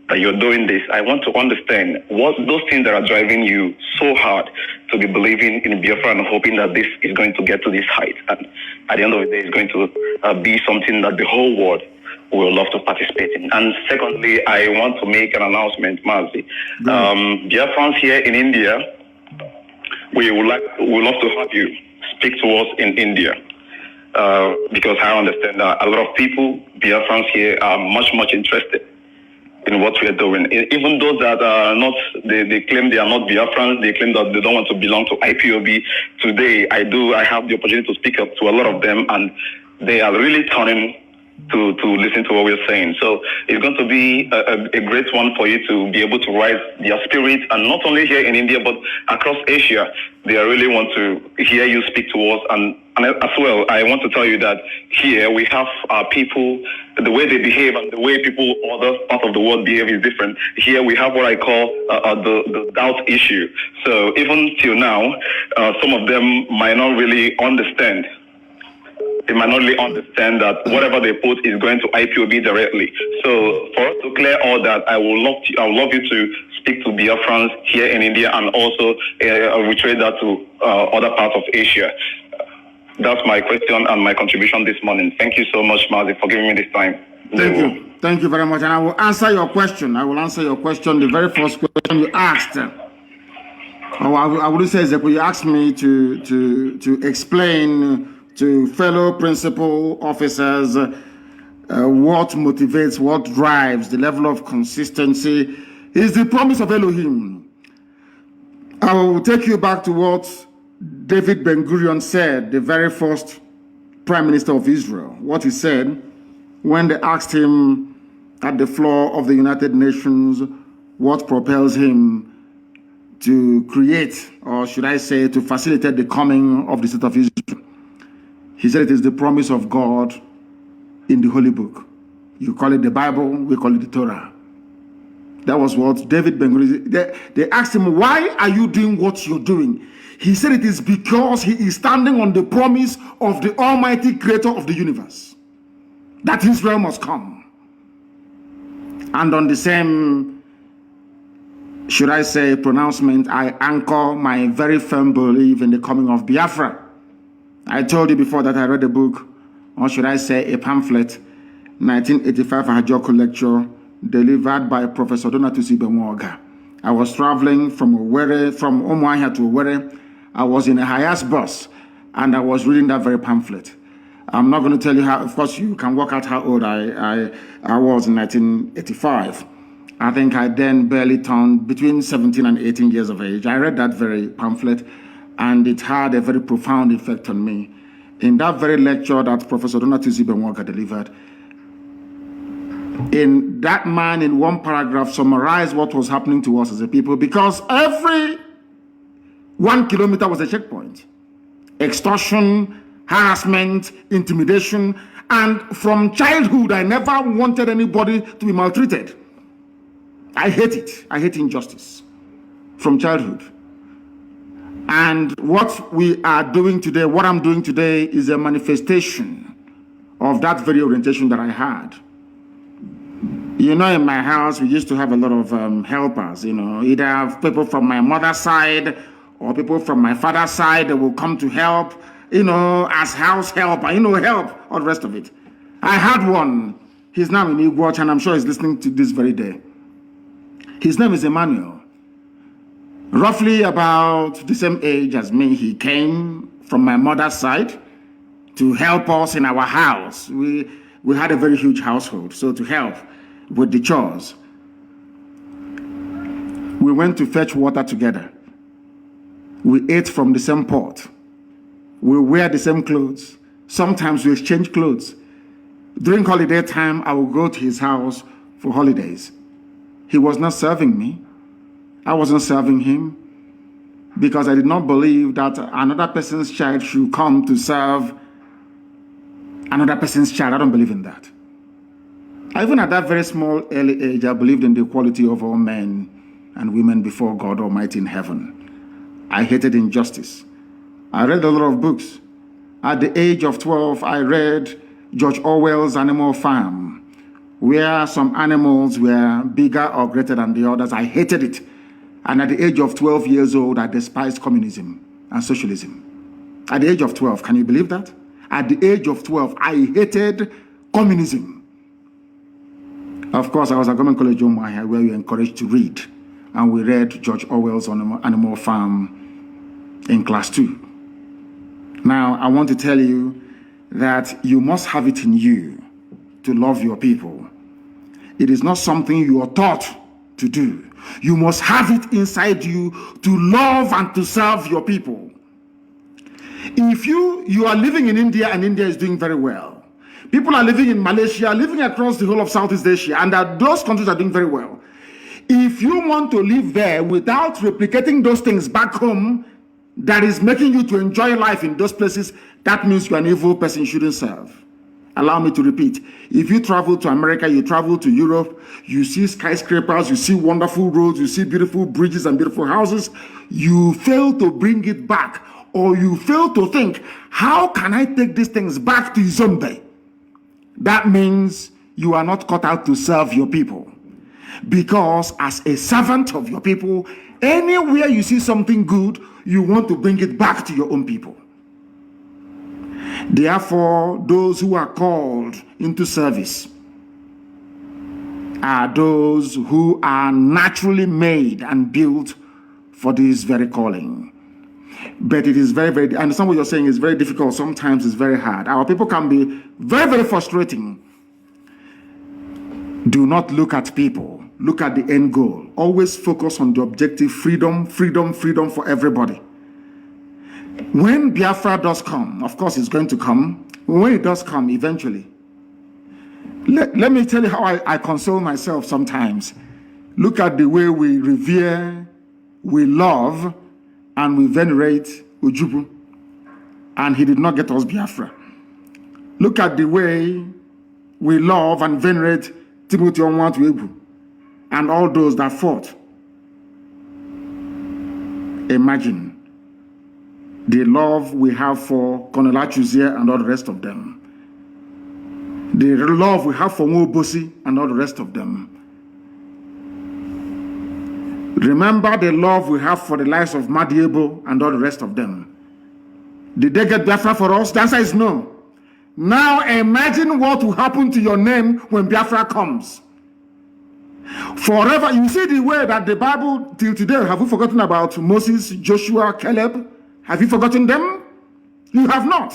that you're doing this. I want to understand what those things that are driving you so hard to be believing in Biafra and hoping that this is going to get to this height. And at the end of the day, it's going to be something that the whole world will love to participate in. And secondly, I want to make an announcement, Mazi. Biafrans here in India, we would love to have you speak to us in India. Because I understand that a lot of people, Biafrans here, are much interested in what we are doing. Even those that are not, they claim they are not Biafrans, they claim that they don't want to belong to IPOB. Today, I have the opportunity to speak up to a lot of them, and they are really turning to listen to what we're saying. So it's going to be a great one for you to be able to rise their spirit, and not only here in India, but across Asia. They really want to hear you speak to us. And as well, I want to tell you that here we have our people, the way they behave and the way people other parts of the world behave is different. Here we have what I call the doubt issue. So even till now, some of them might not really understand. They might not really understand that whatever they put is going to IPOB directly. So for us to clear all that, I would love you to speak to Biafrans here in India, and also reiterate that to other parts of Asia. That's my question and my contribution this morning. Thank you so much, Mazi, for giving me this time. Thank you. Thank you very much. And I will answer your question. I will answer your question. The very first question you asked. I would say, Zeku, you asked me to explain to fellow principal officers what motivates, what drives, the level of consistency is the promise of Elohim. I will take you back to what David Ben-Gurion said, the very first Prime Minister of Israel, what he said when they asked him at the floor of the United Nations what propels him to create, or should I say, to facilitate the coming of the state of Israel. He said it is the promise of God in the Holy Book. You call it the Bible, we call it the Torah. That was what David Ben-Gurion, they asked him, why are you doing what you're doing? He said it is because he is standing on the promise of the Almighty Creator of the universe, that Israel must come. And on the same, should I say, pronouncement, I anchor my very firm belief in the coming of Biafra. I told you before that I read a book, or should I say a pamphlet, 1985 Ajoko lecture, delivered by Professor Donatusi Benwoga. I was traveling from Umuahia to Owerri. I was in a Hayas bus, and I was reading that very pamphlet. I'm not going to tell you how, of course, you can work out how old I was in 1985. I think I then barely turned between 17 and 18 years of age. I read that very pamphlet, and it had a very profound effect on me. In that very lecture that Professor Donatusi Benwoga delivered, in that man, in one paragraph, summarized what was happening to us as a people, because every 1 kilometer was a checkpoint. Extortion, harassment, intimidation, and from childhood, I never wanted anybody to be maltreated. I hate it. I hate injustice from childhood. And what we are doing today, what I'm doing today, is a manifestation of that very orientation that I had. You know, in my house, we used to have a lot of helpers, you know, either people from my mother's side or people from my father's side that will come to help, you know, as house help, you know, help, all the rest of it. I had one. He's now in Igwatch, and I'm sure he's listening to this very day. His name is Emmanuel. Roughly about the same age as me, he came from my mother's side to help us in our house. We had a very huge household, so to help with the chores. We went to fetch water together. We ate from the same pot. We wear the same clothes. Sometimes we exchange clothes. During holiday time, I would go to his house for holidays. He was not serving me. I wasn't serving him, because I did not believe that another person's child should come to serve another person's child. I don't believe in that. Even at that very small, early age, I believed in the equality of all men and women before God Almighty in heaven. I hated injustice. I read a lot of books. At the age of 12, I read George Orwell's Animal Farm, where some animals were bigger or greater than the others. I hated it. And at the age of 12 years old, I despised communism and socialism. At the age of 12, can you believe that? At the age of 12, I hated communism. Of course, I was at Government College Umuahia, where we were encouraged to read. And we read George Orwell's Animal Farm in class 2. Now, I want to tell you that you must have it in you to love your people. It is not something you are taught to do. You must have it inside you to love and to serve your people. If you are living in India and India is doing very well, people are living in Malaysia, living across the whole of Southeast Asia, and that those countries are doing very well. If you want to live there without replicating those things back home that is making you to enjoy life in those places, that means you're an evil person you shouldn't serve. Allow me to repeat. If you travel to America, you travel to Europe, you see skyscrapers, you see wonderful roads, you see beautiful bridges and beautiful houses, you fail to bring it back, or you fail to think, how can I take these things back to Izombe? That means you are not cut out to serve your people. Because as a servant of your people, anywhere you see something good, you want to bring it back to your own people. Therefore, those who are called into service, are those who are naturally made and built for this very calling. But it is very, very, I understand what you're saying is very difficult. Sometimes it's very hard. Our people can be very, very frustrating. Do not look at people. Look at the end goal. Always focus on the objective: freedom, freedom, freedom for everybody. When Biafra does come, of course it's going to come. When it does come eventually, let me tell you how I console myself sometimes. Look at the way we revere, we love, and we venerate Ujubu. And he did not get us Biafra. Look at the way we love and venerate Timothy Onwatuegbu and all those that fought. Imagine the love we have for Colonel Achuzie and all the rest of them. The love we have for Nwobosi and all the rest of them. Remember the love we have for the lives of Madiebo and all the rest of them. Did they get Biafra for us? The answer is no. Now imagine what will happen to your name when Biafra comes. Forever, you see the way that the Bible till today, have you forgotten about Moses, Joshua, Caleb? Have you forgotten them? You have not.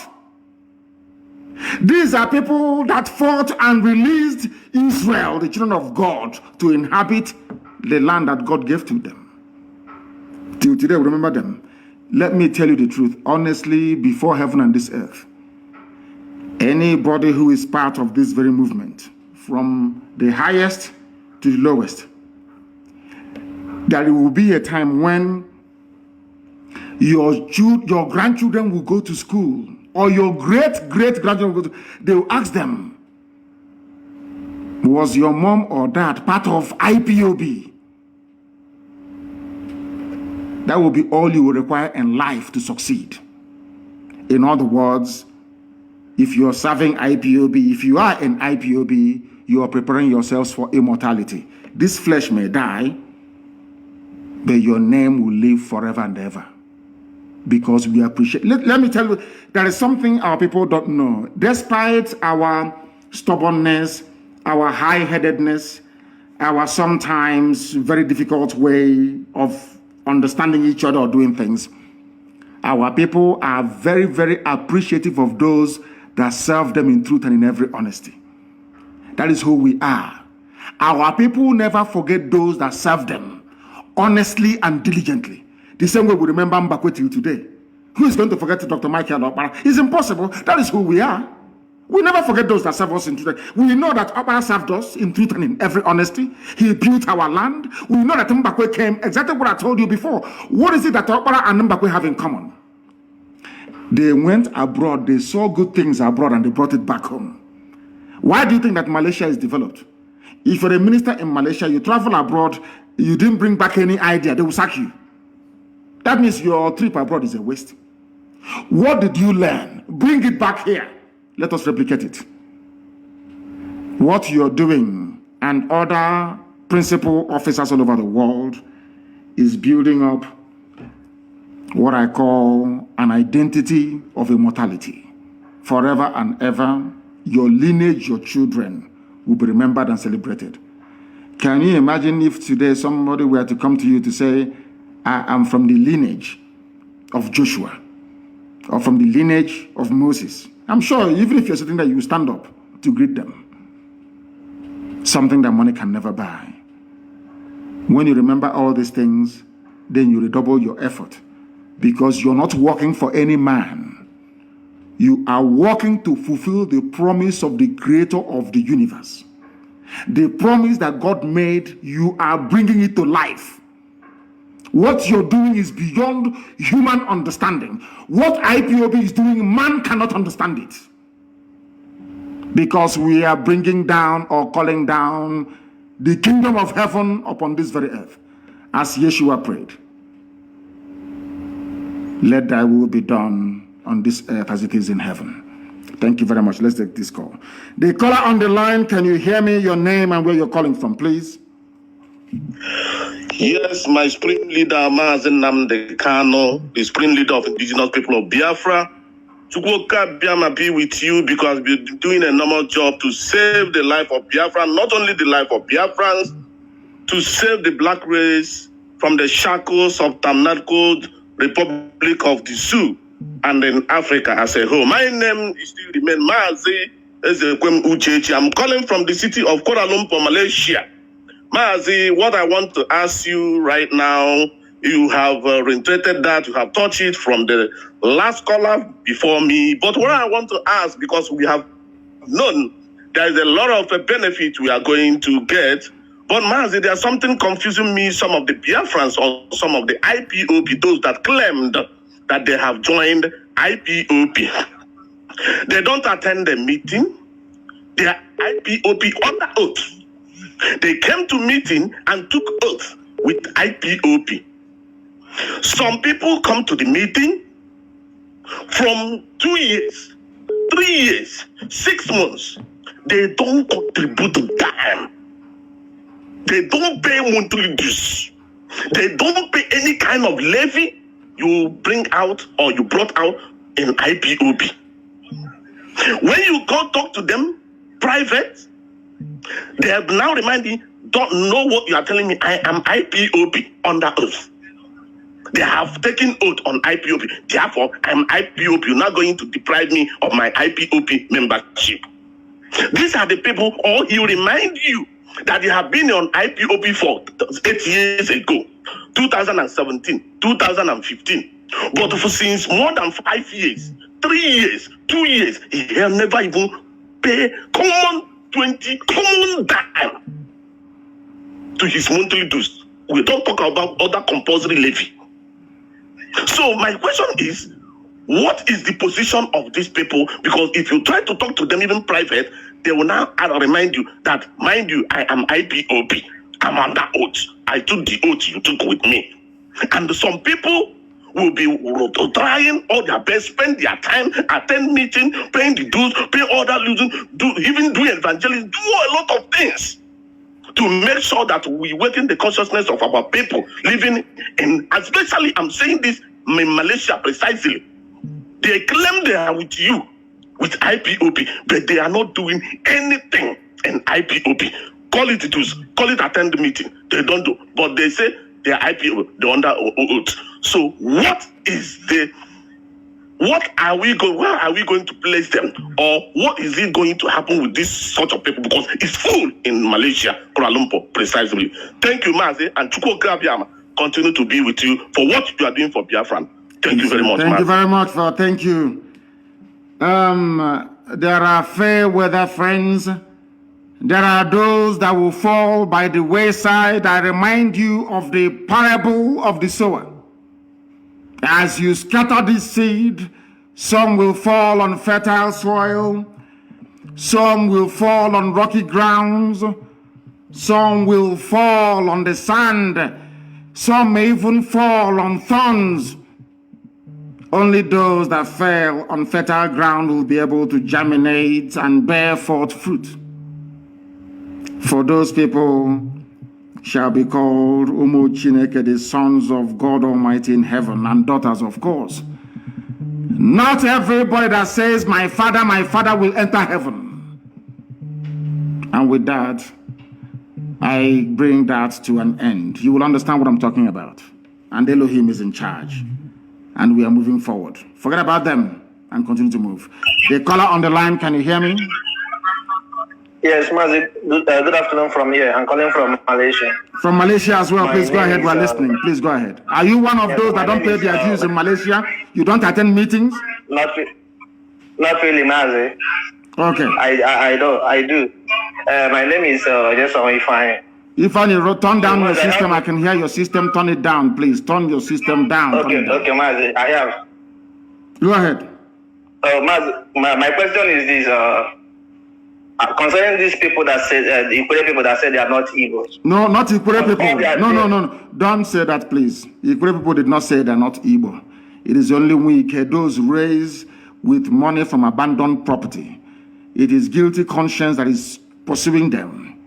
These are people that fought and released Israel, the children of God, to inhabit the land that God gave to them. Till today, we remember them. Let me tell you the truth, honestly, before heaven and this earth. Anybody who is part of this very movement, from the highest to the lowest, there will be a time when your grandchildren will go to school, or your great-great-grandchildren will go to, they will ask them, was your mom or dad part of IPOB? That will be all you will require in life to succeed. In other words, if you're serving IPOB, if you are in IPOB, you are preparing yourselves for immortality. This flesh may die, but your name will live forever and ever. Because we appreciate. Let me tell you, there is something our people don't know. Despite our stubbornness, our high-headedness, our sometimes very difficult way of understanding each other or doing things, our people are very, very appreciative of those that serve them in truth and in every honesty. That is who we are. Our people never forget those that serve them honestly and diligently. The same way we remember Mbakwe till today. Who is going to forget Dr. Michael Okpara? It's impossible. That is who we are. We never forget those that serve us in truth. We know that Okpara served us in truth and in every honesty. He built our land. We know that Mbakwe came, exactly what I told you before. What is it that Okpara and Mbakwe have in common? They went abroad, they saw good things abroad, and they brought it back home. Why do you think that Malaysia is developed? If you're a minister in Malaysia, you travel abroad, you didn't bring back any idea, they will sack you. That means your trip abroad is a waste. What did you learn? Bring it back here. Let us replicate it. What you're doing and other principal officers all over the world is building up what I call an identity of immortality. Forever and ever, your lineage, your children will be remembered and celebrated. Can you imagine if today somebody were to come to you to say, I am from the lineage of Joshua, or from the lineage of Moses? I'm sure even if you're sitting there, you will stand up to greet them. Something that money can never buy. When you remember all these things, then you redouble your effort, because you're not working for any man. You are working to fulfill the promise of the creator of the universe. The promise that God made, you are bringing it to life. What you're doing is beyond human understanding. What IPOB is doing, man cannot understand it. Because we are bringing down or calling down the kingdom of heaven upon this very earth. As Yeshua prayed, let thy will be done on this earth as it is in heaven. Thank you very much. Let's take this call. The caller on the line, can you hear me? Your name and where you're calling from, please. Yes, my supreme leader, Mazi Nnamdi Kanu, the supreme leader of indigenous people of Biafra. Chukwuka Biama be with you because you're doing a normal job to save the life of Biafra, not only the life of Biafrans, to save the black race from the shackles of Tamnadko Republic of the Sioux and in Africa as a whole. My name is still remain Mazi Ezekwem Uchechi. I'm calling from the city of Kuala Lumpur, Malaysia. Mazi, what I want to ask you right now, you have reiterated that, you have touched it from the last caller before me. But what I want to ask, because we have known there is a lot of benefit we are going to get, but Mazi, there's something confusing me, some of the Biafrans or some of the IPOP, those that claimed that they have joined IPOP. They don't attend the meeting. They are IPOP under oath. They came to meeting and took oath with IPOP. Some people come to the meeting from 2 years, 3 years, 6 months. They don't contribute to dime. They don't pay monthly dues. They don't pay any kind of levy you bring out or you brought out in IPOP. When you go talk to them private, they have now reminding, don't know what you are telling me. I am IPOP under oath. They have taken oath on IPOP. Therefore, I'm IPOP. You're not going to deprive me of my IPOP membership. These are the people, or he will remind you that you have been on IPOP for 8 years ago, 2017, 2015. But for since more than 5 years, 3 years, 2 years, he has never even paid common dime to his monthly dues. We don't talk about other compulsory levy. So my question is, what is the position of these people? Because if you try to talk to them even private, they will now remind you that, mind you, I am IPOP. I'm under oath. I took the oath you took with me. And some people will be trying all their best, spend their time, attend meeting, paying the dues, pay all that, even do evangelism, do a lot of things to make sure that we awaken the consciousness of our people living in, especially I'm saying this in Malaysia precisely. They claim they are with you, with IPOP, but they are not doing anything in IPOP. Call it dues, call it attend the meeting. They don't do, but they say they are IPOP, they're under oath. So where are we going to place them? Or what is it going to happen with this sort of people? Because it's full in Malaysia, Kuala Lumpur, precisely. Thank you, Mazi, and Chukwuka Biama continue to be with you for what you are doing for Biafran. Thank you very much, Thank Mazi. you very much for, thank you. There are fair weather friends. There are those that will fall by the wayside. I remind you of the parable of the sower. As you scatter this seed, some will fall on fertile soil, some will fall on rocky grounds, some will fall on the sand, some may even fall on thorns. Only those that fell on fertile ground will be able to germinate and bear forth fruit. For those people shall be called Umu Chineke, the sons of God Almighty in heaven, and daughters, of course. Not everybody that says, my father will enter heaven. And with that, I bring that to an end. You will understand what I'm talking about. And Elohim is in charge. And we are moving forward. Forget about them and continue to move. The caller on the line, can you hear me? Yes, Mazi, good afternoon from here. I'm calling from Malaysia. From Malaysia as well. Please go ahead. We're listening. Please go ahead. Are you one of those that don't pay their dues in Malaysia? You don't attend meetings? Not really, Mazi. Okay. I do. My name is just Ifeanyi. Ifeanyi, turn down your system. I can hear your system. Turn it down, please. Turn your system down. Okay, Mazi. I have. Go ahead. Mazi, my question is this. Concerning these people that say the Ikure people that say they are not Igbo. No, not Ikure people. No. Don't say that, please. Ikure people did not say they are not Igbo. It is only Wike, those raised with money from abandoned property. It is guilty conscience that is pursuing them.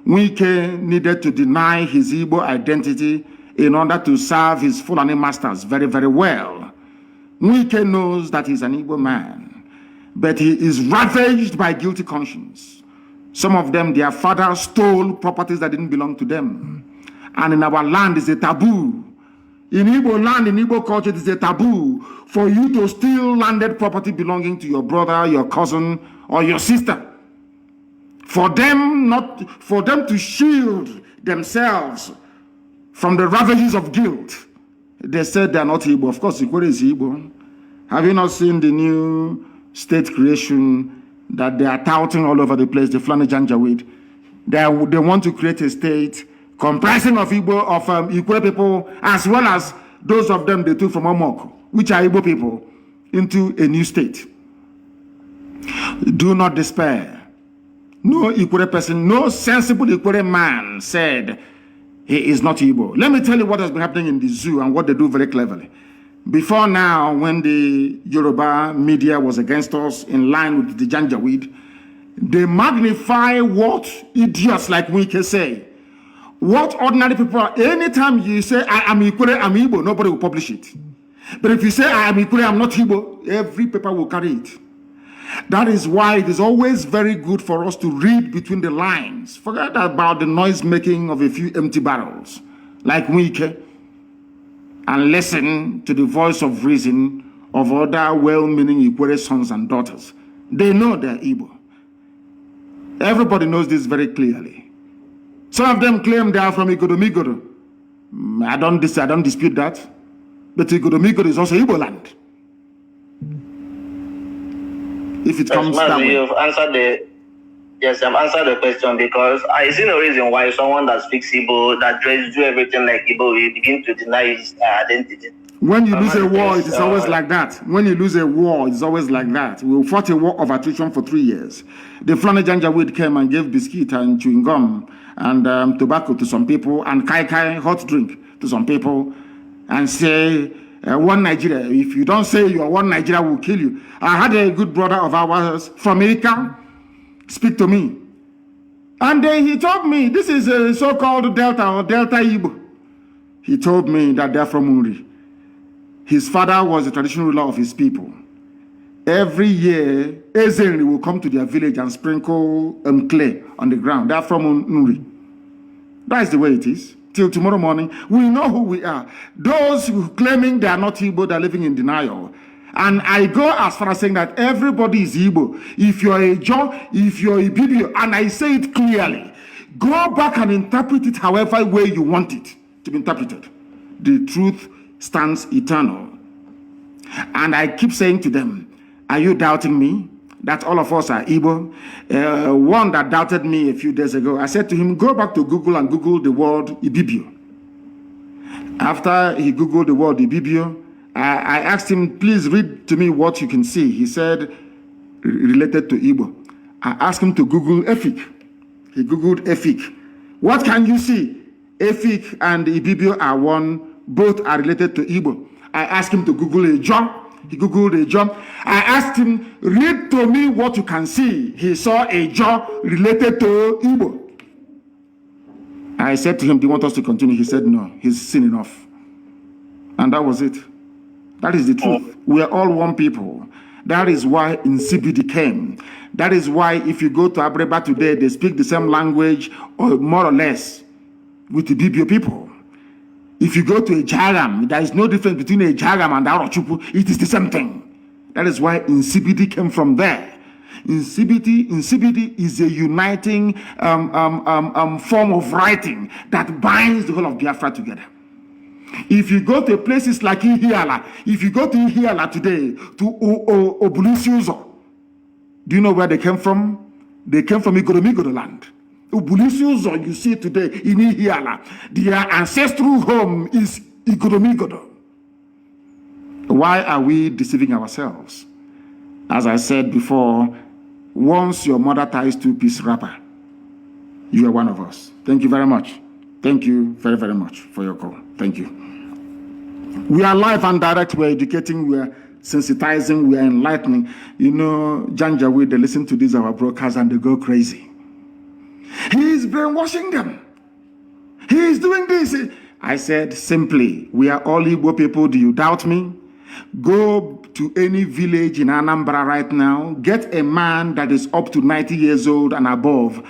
Wike needed to deny his Igbo identity in order to serve his Fulani masters very, very well. Wike knows that he's an Igbo man, but he is ravaged by guilty conscience. Some of them, their father stole properties that didn't belong to them. And in our land, it's a taboo. In Igbo land, in Igbo culture, it is a taboo for you to steal landed property belonging to your brother, your cousin, or your sister. For them to shield themselves from the ravages of guilt, they said they are not Igbo. Of course, Ikwere is Igbo. Have you not seen the new state creation that they are touting all over the place, the Fulani Janjaweed? They want to create a state comprising of Igbo, of Ikwere people, as well as those of them they took from Omok, which are Igbo people, into a new state. Do not despair. No Ikwere person, no sensible Ikwere man said he is not Igbo. Let me tell you what has been happening in the zoo and what they do very cleverly. Before now, when the Yoruba media was against us, in line with the Janjaweed, they magnify what idiots like we can say. What ordinary people are. Anytime you say, I am Ikwere, I'm Igbo, nobody will publish it. But if you say, I am Ikwere, I'm not Igbo, every paper will carry it. That is why it is always very good for us to read between the lines. Forget about the noise making of a few empty barrels, like Wike, and listen to the voice of reason of other well-meaning Ikwere sons and daughters. They know they're Igbo. Everybody knows this very clearly. Some of them claim they are from Igodomigodo. I don't dispute that. But Igodomigodo is also Igbo land. If it comes that way. You've answered I've answered the question, because I see no reason why someone that speaks Igbo, that do everything like Igbo, will begin to deny his identity. When you lose a war, it is always like that. When you lose a war, it's always like that. We fought a war of attrition for 3 years. The Fulani Janjaweed came and gave biscuit and chewing gum and tobacco to some people, and kai hot drink to some people, and say, one Nigeria. If you don't say you are one Nigeria, will kill you. I had a good brother of ours from America speak to me. And he told me, this is a so-called Delta or Delta Igbo. He told me that they're from Uri. His father was the traditional ruler of his people. Every year, Ezenri will come to their village and sprinkle clay on the ground. They're from Uri. That is the way it is. Till tomorrow morning, we know who we are. Those who claiming they are not Igbo, they're living in denial. And I go as far as saying that everybody is Igbo. If you're a John, if you're a Bibio, and I say it clearly, go back and interpret it however way you want it to be interpreted. The truth stands eternal. And I keep saying to them, are you doubting me? That all of us are Igbo? One that doubted me a few days ago, I said to him, go back to Google and Google the word Ibibio. After he Googled the word Ibibio, I asked him, please read to me what you can see. He said, related to Igbo. I asked him to Google Efik. He Googled Efik. What can you see? Efik and Ibibio are one, both are related to Igbo. I asked him to Google a job. He Googled a job. I asked him, read to me what you can see. He saw a job related to Igbo. I said to him, do you want us to continue? He said, no, he's seen enough. And that was it. That is the truth. We are all one people. That is why Nsibidi came. That is why if you go to Abreba today, they speak the same language, or more or less, with the Bibio people. If you go to a Jagam, there is no difference between a Jagam and Arochupu. It is the same thing. That is why Nsibidi came from there. Nsibidi is a uniting form of writing that binds the whole of Biafra together. If you go to places like Ihiala, if you go to Ihiala today, to Obulisuzo, do you know where they came from? They came from Igodomigodo land. Obulisuzo, you see today in Ihiala, their ancestral home is Igodomigodo. Why are we deceiving ourselves? As I said before, once your mother ties two-piece wrapper, you are one of us. Thank you very much. Thank you very, very much for your call. Thank you. We are live and direct. We're educating. We're sensitizing. We're enlightening. You know, Janjaweed, they listen to these our broadcasts and they go crazy. He is brainwashing them. He is doing this. I said simply, we are all Igbo people. Do you doubt me? Go to any village in Anambra right now, get a man that is up to 90 years old and above,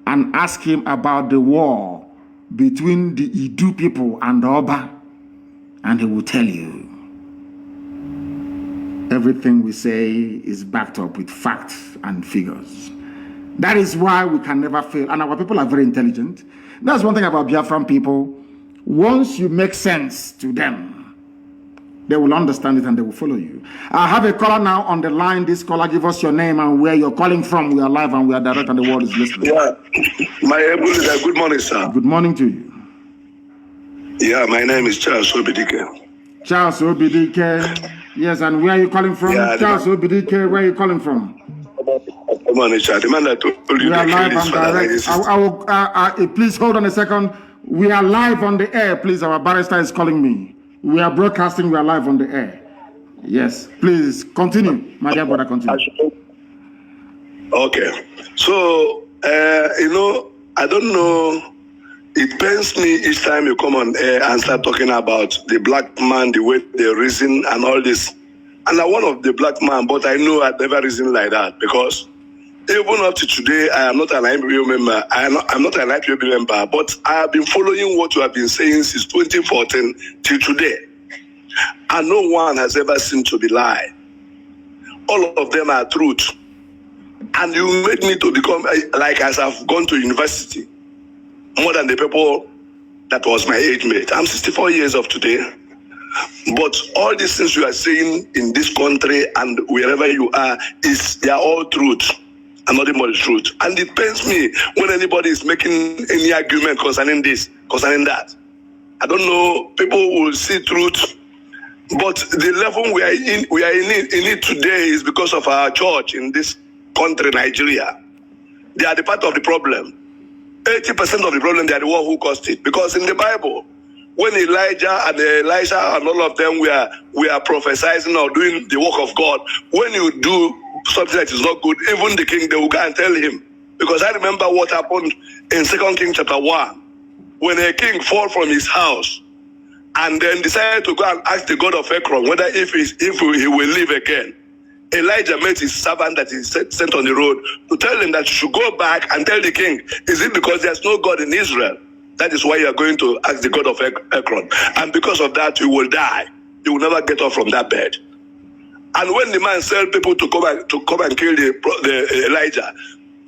and ask him about the war between the Idu people and the Oba, and he will tell you. Everything we say is backed up with facts and figures. That is why we can never fail. And our people are very intelligent. That's one thing about Biafran people. Once you make sense to them, they will understand it and they will follow you. I have a caller now on the line. This caller, give us your name and where you're calling from. We are live and we are direct and the world is listening. Yeah, my good morning, sir. Good morning to you. Yeah, my name is Charles Obidike. Charles Obidike. Yes, and where are you calling from? Yeah, Charles Obidike, where are you calling from? Good morning, sir. The man that told you we are live and direct. I will, please hold on a second. We are live on the air, please. Our barrister is calling me. We are broadcasting. We are live on the air. Yes, please continue, my dear brother. Continue. Okay. So, I don't know. It pains me each time you come on air and start talking about the black man, the way they reason and all this. And I'm one of the black man, but I know I've never reasoned like that because even up to today, I am not an IPO member. I'm not an IPO member, but I have been following what you have been saying since 2014 till today. And no one has ever seemed to be lie. All of them are truth. And you made me to become, like as I've gone to university, more than the people that was my age mate. I'm 64 years of today. But all these things you are saying in this country and wherever you are, they are all truth and nothing but the truth. And it pains me when anybody is making any argument concerning this, concerning that. I don't know, people will see truth, but the level we are in it today is because of our church in this country, Nigeria. They are the part of the problem. 80% of the problem, they are the one who caused it. Because in the Bible, when Elijah and Elisha and all of them were prophesying or doing the work of God, when you do something that is not good, even the king, they will go and tell him. Because I remember what happened in 2 Kings chapter 1, when a king fell from his house and then decided to go and ask the God of Ekron whether if he will live again. Elijah met his servant that he sent on the road to tell him that you should go back and tell the king, is it because there's no God in Israel? That is why you are going to ask the God of Ekron. And because of that, you will die. You will never get up from that bed. And when the man sent people to come and kill the Elijah,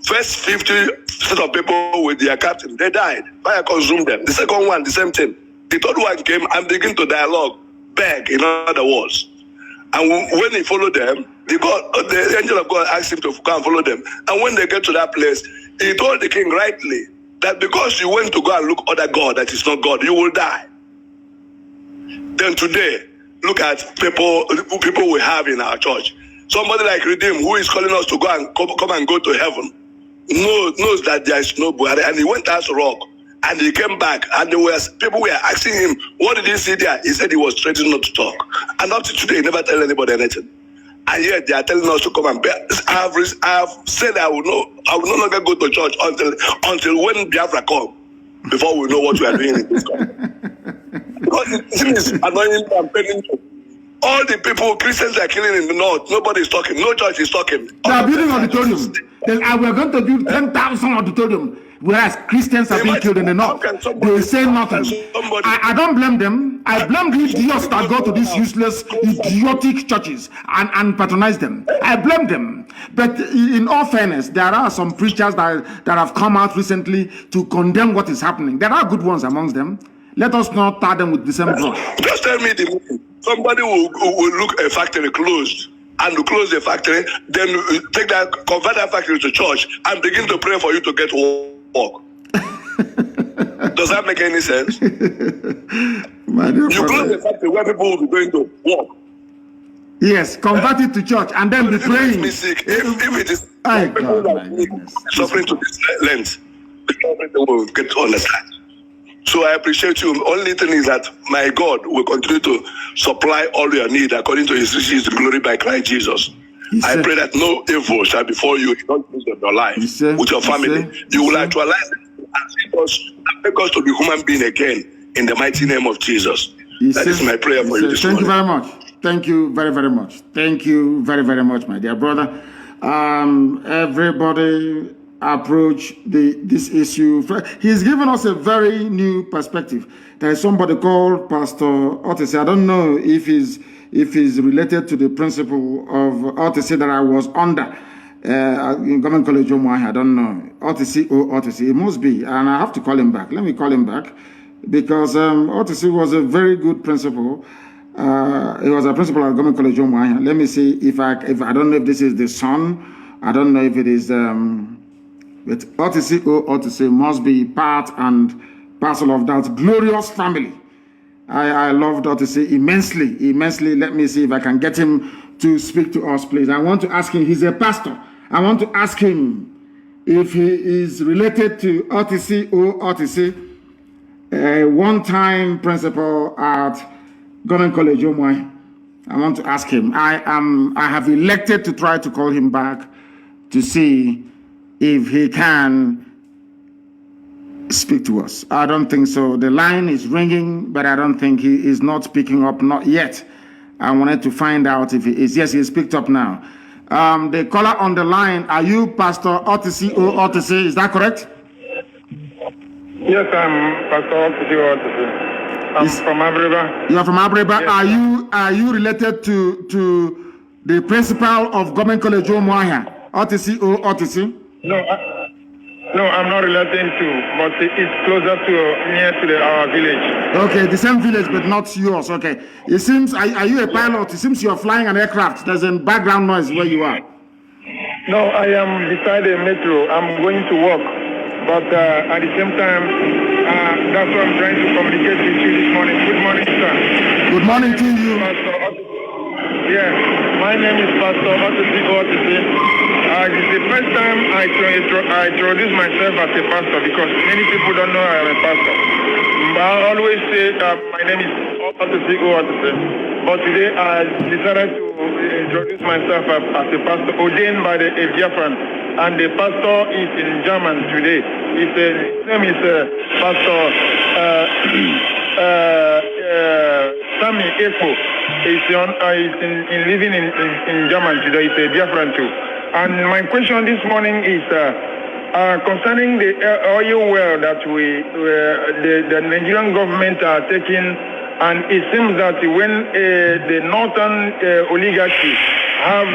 first 50% of people with their captain, they died. Fire consumed them. The second one, the same thing. The third one came and began to dialogue, beg, in other words. And when he followed them, the angel of God asked him to come and follow them. And when they get to that place, he told the king rightly that because you went to go and look other God that is not God, you will die. Then today, look at people we have in our church. Somebody like Redeem, who is calling us to go and come and go to heaven, knows that there is no Buhari, and he went as rock. And he came back, and people were asking him, what did he see there? He said he was threatening not to talk. And up to today, he never tell anybody anything. And yet they are telling us to come and bear. I have said I will no longer go to church until when Biafra come, before we know what we are doing in this country. Because it is annoying and painful. All the people, Christians are killing in the north. Nobody is talking. No church is talking. They are building auditorium. We are going to build 10,000 auditorium. Whereas Christians are being killed in the north. They say nothing. I don't blame them. I blame the idiots that go to these useless, idiotic churches and patronize them. I blame them. But in all fairness, there are some preachers that have come out recently to condemn what is happening. There are good ones amongst them. Let us not tar them with the same brush. Just tell me somebody will look a factory closed and close the factory, then convert that factory to church and begin to pray for you to get work. Does that make any sense? You close the factory where people will be going to work. Yes, convert it to church and then be praying. If it is people that suffering to this length, they will get to understand. So I appreciate you. Only thing is that my God will continue to supply all your need according to his riches in glory by Christ Jesus. I pray that no evil shall befall you in your life with your family. You will actualize it and make us to be human being again in the mighty name of Jesus. That is my prayer for you this morning. Thank you very much. Thank you very, very much. Thank you very, very much, my dear brother. Everybody approach this issue. He's given us a very new perspective. There is somebody called Pastor Otis. I don't know if he's related to the principle of Otis that I was under in Government College Omuahia. I don't know. Otis or Otis. It must be. And I have to call him back. Let me call him back. Because Otis was a very good principal. He was a principal at Government College Omuahia. Let me see if I don't know if this is the son. I don't know if it is but Otis must be part and parcel of that glorious family. I loved Otis immensely. Let me see if I can get him to speak to us, please. I want to ask him, he's a pastor. I want to ask him if he is related to Otis, a one-time principal at Government College Omuahia. I want to ask him. I have elected to try to call him back to see if he can speak to us. I don't think so. The line is ringing, but I don't think he is not picking up, not yet. I wanted to find out if he is. Yes, he is picked up now. The caller on the line, are you Pastor Otis O. Otis? Is that correct? Yes, I'm Pastor Otis O. Otis. I'm from Abreba. You are from Abreba. Yes. Are you related to the principal of Government College Omuahia, Otis O. Otis? No, I'm not related to, but it's closer to near to our village. Okay, the same village, but not yours. Okay. It seems, are you a pilot? It seems you're flying an aircraft. There's a background noise where you are. No, I am beside a metro. I'm going to work. But at the same time, that's what I'm trying to communicate with you this morning. Good morning, sir. Good morning to you. Yeah, my name is Pastor Otis Otis. It's the first time I introduce myself as a pastor because many people don't know I am a pastor. I always say my name is Otis Otis. But today I decided to introduce myself as a pastor ordained by the Biafran. And the pastor is in German today. His name is Pastor Sami Eko. He's living in German today. He's a Biafran too. And my question this morning is concerning the oil well that the Nigerian government are taking. And it seems that when the northern oligarchy have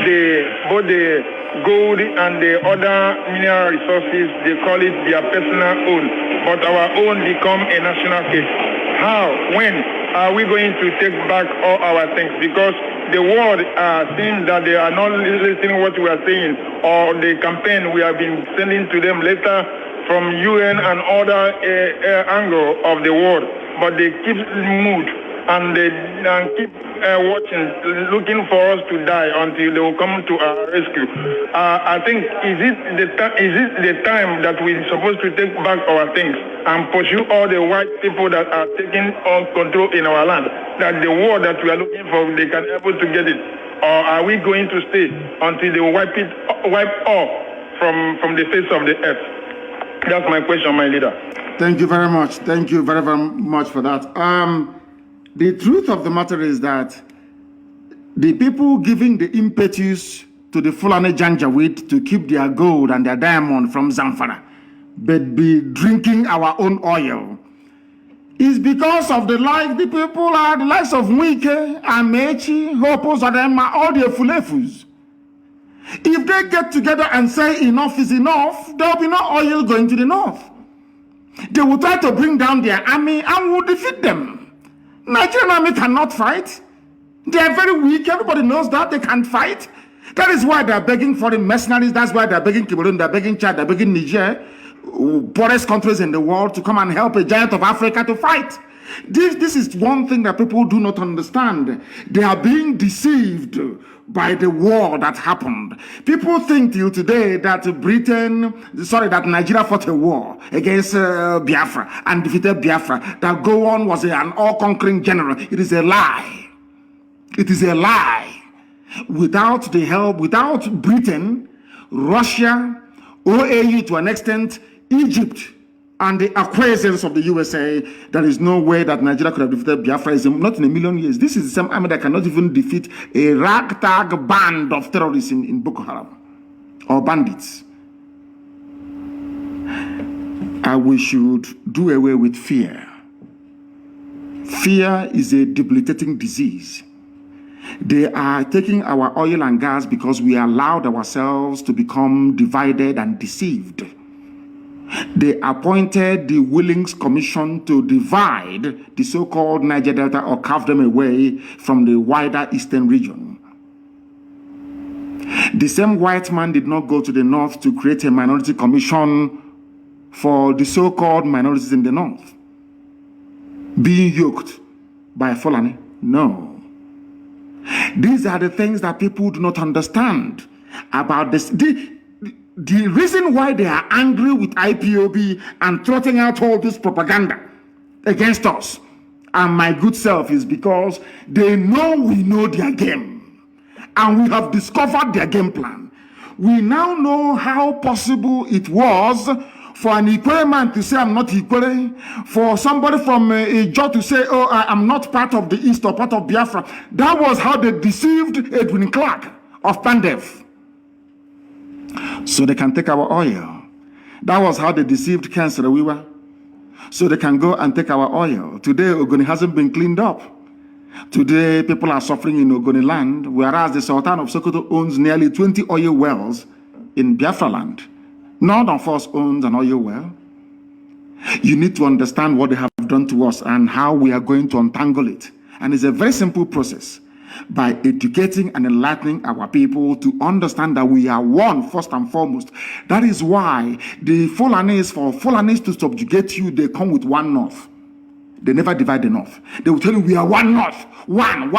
both the gold and the other mineral resources, they call it their personal own, but our own become a national case. How, when are we going to take back all our things? Because the world seems that they are not listening what we are saying, or the campaign we have been sending to them later from UN and other angle of the world, but they keep mood and they keep watching, looking for us to die until they will come to our rescue. I think is it the time that we're supposed to take back our things and pursue all the white people that are taking all control in our land? That the war that we are looking for, they can able to get it, or are we going to stay until they wipe off from the face of the earth? That's my question, my leader. Thank you very much. Thank you very, very much for that. The truth of the matter is that the people giving the impetus to the Fulani Janjaweed to keep their gold and their diamond from Zamfara, but be drinking our own oil, is because of the people are the likes of Wike, Amechi, Hopos, Adema, all the Fulefus. If they get together and say enough is enough, there will be no oil going to the north. They will try to bring down their army and will defeat them. Nigerian army cannot fight. They are very weak. Everybody knows that. They can't fight. That is why they are begging foreign mercenaries. That's why they are begging Cameroon, they are begging Chad, they are begging Niger, poorest countries in the world, to come and help a giant of Africa to fight. This is one thing that people do not understand. They are being deceived by the war that happened. People think till today that that Nigeria fought a war against Biafra and defeated Biafra, that Gowon was an all-conquering general. It is a lie. It is a lie. Without the help, without Britain, Russia, OAU to an extent, Egypt, and the acquiescence of the USA, there is no way that Nigeria could have defeated Biafra. Not in a million years. This is the same army that cannot even defeat a ragtag band of terrorists in Boko Haram or bandits. And we should do away with fear. Fear is a debilitating disease. They are taking our oil and gas because we allowed ourselves to become divided and deceived. They appointed the Willings Commission to divide the so-called Niger Delta or carve them away from the wider eastern region. The same white man did not go to the north to create a minority commission for the so-called minorities in the north being yoked by Fulani. No. These are the things that people do not understand about this. The reason why they are angry with IPOB and trotting out all this propaganda against us and my good self is because they know we know their game and we have discovered their game plan. We now know how possible it was for an Ikwere man to say, I'm not Ikwere, for somebody from Ijo to say, oh, I'm not part of the East or part of Biafra. That was how they deceived Edwin Clark of Pandev, so they can take our oil. That was how they deceived Ken Sarawiwa, so they can go and take our oil. Today, Ogoni hasn't been cleaned up. Today, people are suffering in Ogoni land, whereas the Sultan of Sokoto owns nearly 20 oil wells in Biafra land. None of us owns an oil well. You need to understand what they have done to us and how we are going to untangle it. And it's a very simple process. By educating and enlightening our people to understand that we are one first and foremost. That is why the Fulanis, for Fulanis to subjugate you, they come with one north. They never divide the north. They will tell you we are one north, one.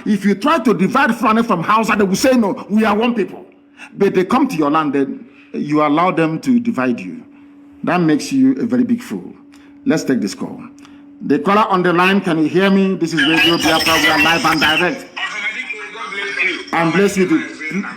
If you try to divide Fulani from Hausa, they will say no, we are one people. But they come to your land, then you allow them to divide you. That makes you a very big fool. Let's take this call. The caller on the line, can you hear me? This is Radio Biafra. We are live and direct. And bless you.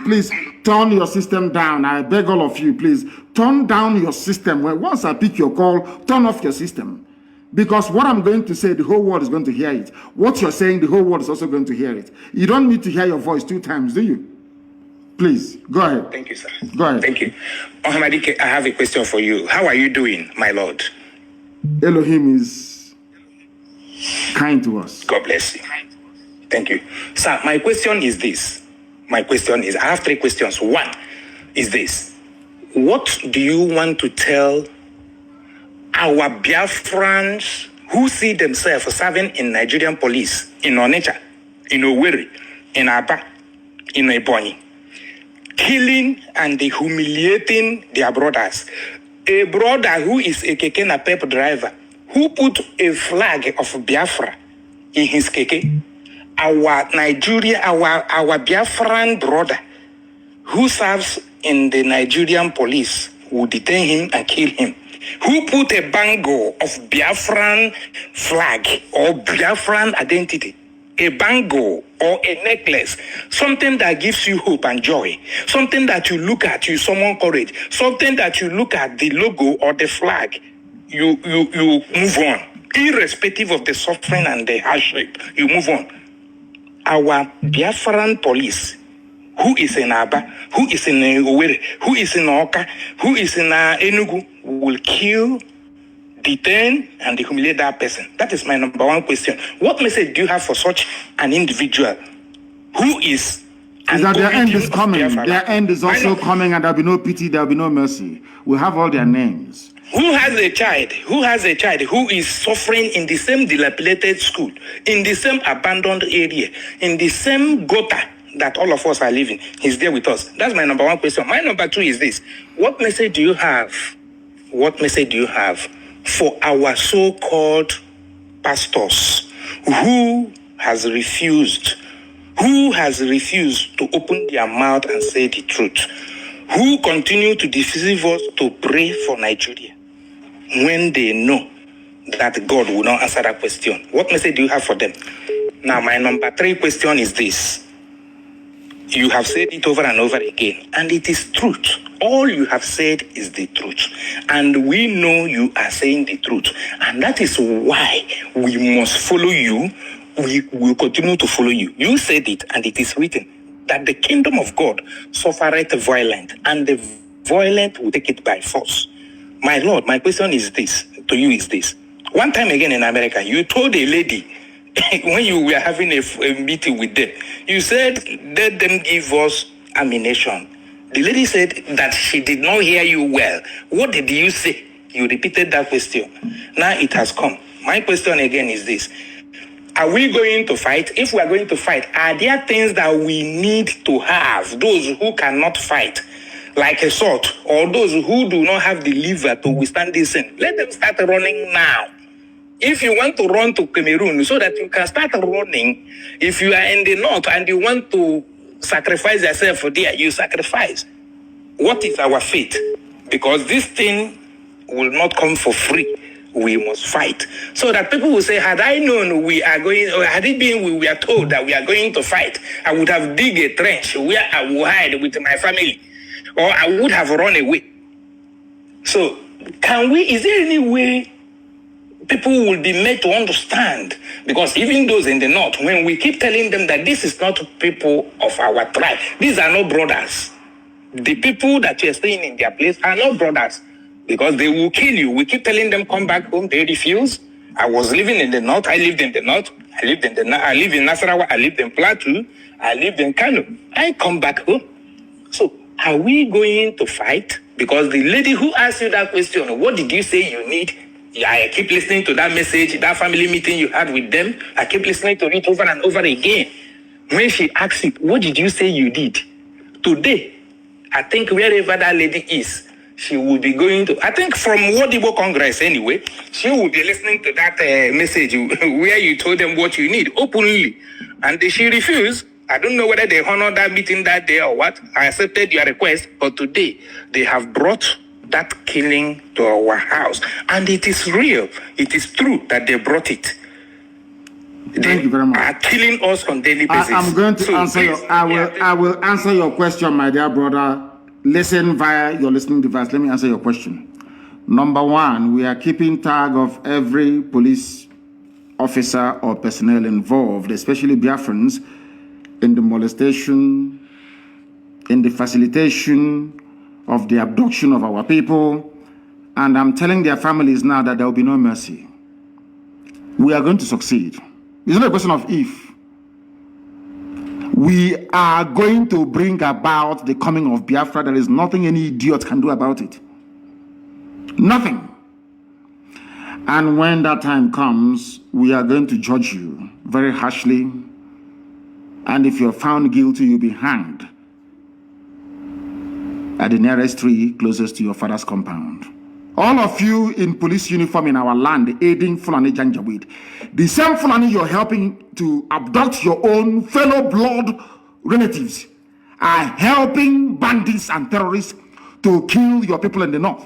Please turn your system down. I beg all of you, please turn down your system. Well, once I pick your call, turn off your system. Because what I'm going to say, the whole world is going to hear it. What you're saying, the whole world is also going to hear it. You don't need to hear your voice 2 times, do you? Please, go ahead. Thank you, sir. Go ahead. Thank you. Ohamadike, I have a question for you. How are you doing, my Lord? Elohim is kind to us. God bless you. Thank you. Sir, my question is this. I have 3 questions. One is this. What do you want to tell our Biafrans who see themselves serving in Nigerian police, in Onitsha, in Owerri, in Aba, in Ebonyi, killing and humiliating their brothers? A brother who is a keke napep driver, who put a flag of Biafra in his keke. Our Biafran brother who serves in the Nigerian police will detain him and kill him. Who put a bangle of Biafran flag or Biafran identity, a bangle or a necklace, something that gives you hope and joy, something that you look at, you summon courage, something that you look at the logo or the flag, you move on, irrespective of the suffering and the hardship, you move on. Our Biafran police, who is in Aba, who is in Owerri, who is in Oka, who is in Enugu, will kill, detain, and humiliate that person. That is my number 1 question. What message do you have for such an individual who is... That their end is coming. Their end is also coming, and there'll be no pity, there'll be no mercy. We have all their names. Who has a child who is suffering in the same dilapidated school, in the same abandoned area, in the same gutter that all of us are living? He's there with us. That's my number 1 question. My number 2 is this. What message do you have for our so-called pastors who has refused to open their mouth and say the truth, who continue to deceive us to pray for Nigeria when they know that God will not answer that question? What message do you have for them? Now, my number 3 question is this. You have said it over and over again, and it is truth. All you have said is the truth. And we know you are saying the truth. And that is why we must follow you. We will continue to follow you. You said it, and it is written that the kingdom of God suffereth violent, and the violent will take it by force. My Lord, my question is this, to you is this. One time again in America, you told a lady, when you were having a meeting with them, you said, let them give us ammunition. The lady said that she did not hear you well. What did you say? You repeated that question. Now it has come. My question again is this. Are we going to fight? If we are going to fight, are there things that we need to have? Those who cannot fight, like a sword, or those who do not have the liver to withstand this thing, let them start running now. If you want to run to Cameroon so that you can start running, if you are in the north and you want to sacrifice yourself for there, you sacrifice. What is our fate? Because this thing will not come for free. We must fight. So that people will say, had I known we are going, or had it been we were told that we are going to fight, I would have dig a trench where I will hide with my family, or I would have run away. So is there any way people will be made to understand? Because even those in the north, when we keep telling them that this is not people of our tribe, these are not brothers. The people that you are staying in their place are not brothers, because they will kill you. We keep telling them, come back home. They refuse. I was living in the north. I lived in the north. I live in Nasarawa. I lived in Plateau. I lived in Kanu. I come back home. So are we going to fight? Because the lady who asked you that question, what did you say you need? I keep listening to that message, that family meeting you had with them. I keep listening to it over and over again. When she asked it, what did you say you did? Today, I think wherever that lady is, she will be going to, I think from Wodibo Congress anyway, she will be listening to that message where you told them what you need openly. And she refused. I don't know whether they honored that meeting that day or what. I accepted your request, but today they have brought that killing to our house. And it is real. It is true that they brought it. Thank you very much. Are killing us on daily basis. I'm going to answer I will answer your question, my dear brother. Listen via your listening device. Let me answer your question. Number one, we are keeping tag of every police officer or personnel involved, especially Biafrans, in the molestation, in the facilitation of the abduction of our people. And I'm telling their families now that there will be no mercy. We are going to succeed. It's not a question of if. We are going to bring about the coming of Biafra. There is nothing any idiot can do about it. Nothing. And when that time comes, we are going to judge you very harshly. And if you're found guilty, you'll be hanged at the nearest tree closest to your father's compound. All of you in police uniform in our land aiding Fulani Janjaweed, the same Fulani you're helping to abduct your own fellow blood relatives, are helping bandits and terrorists to kill your people in the north.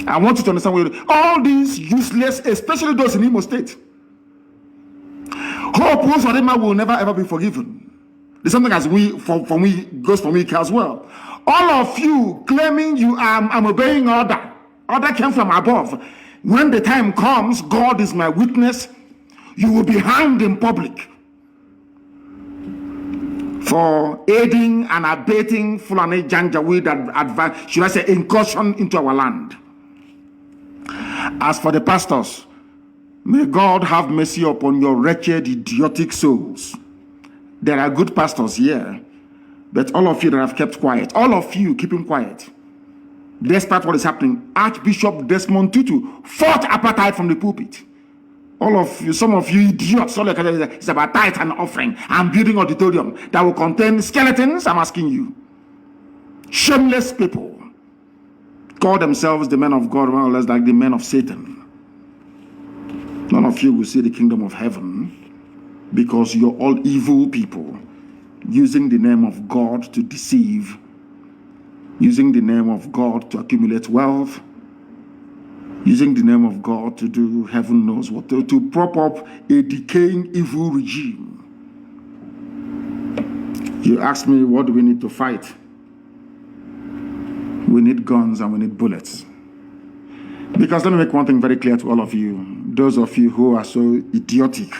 I want you to understand all these useless, especially those in Imo State. Hope Uzodinma will never ever be forgiven. There's something as goes for me as well. All of you claiming you I'm obeying order. Order came from above. When the time comes, God is my witness, you will be hanged in public for aiding and abating Fulani Janjaweed should I say, incursion into our land. As for the pastors, may God have mercy upon your wretched, idiotic souls. There are good pastors here, but all of you that have kept quiet, all of you keeping quiet, despite what is happening, Archbishop Desmond Tutu fought apartheid from the pulpit. All of you, some of you idiots, all it's about tithe and offering and building auditorium that will contain skeletons. I'm asking you, shameless people, call themselves the men of God, more or less like the men of Satan. None of you will see the kingdom of heaven because you're all evil people using the name of God to deceive, using the name of God to accumulate wealth, using the name of God to do heaven knows what, to prop up a decaying evil regime. You ask me, what do we need to fight? We need guns and we need bullets. Because let me make one thing very clear to all of you. Those of you who are so idiotic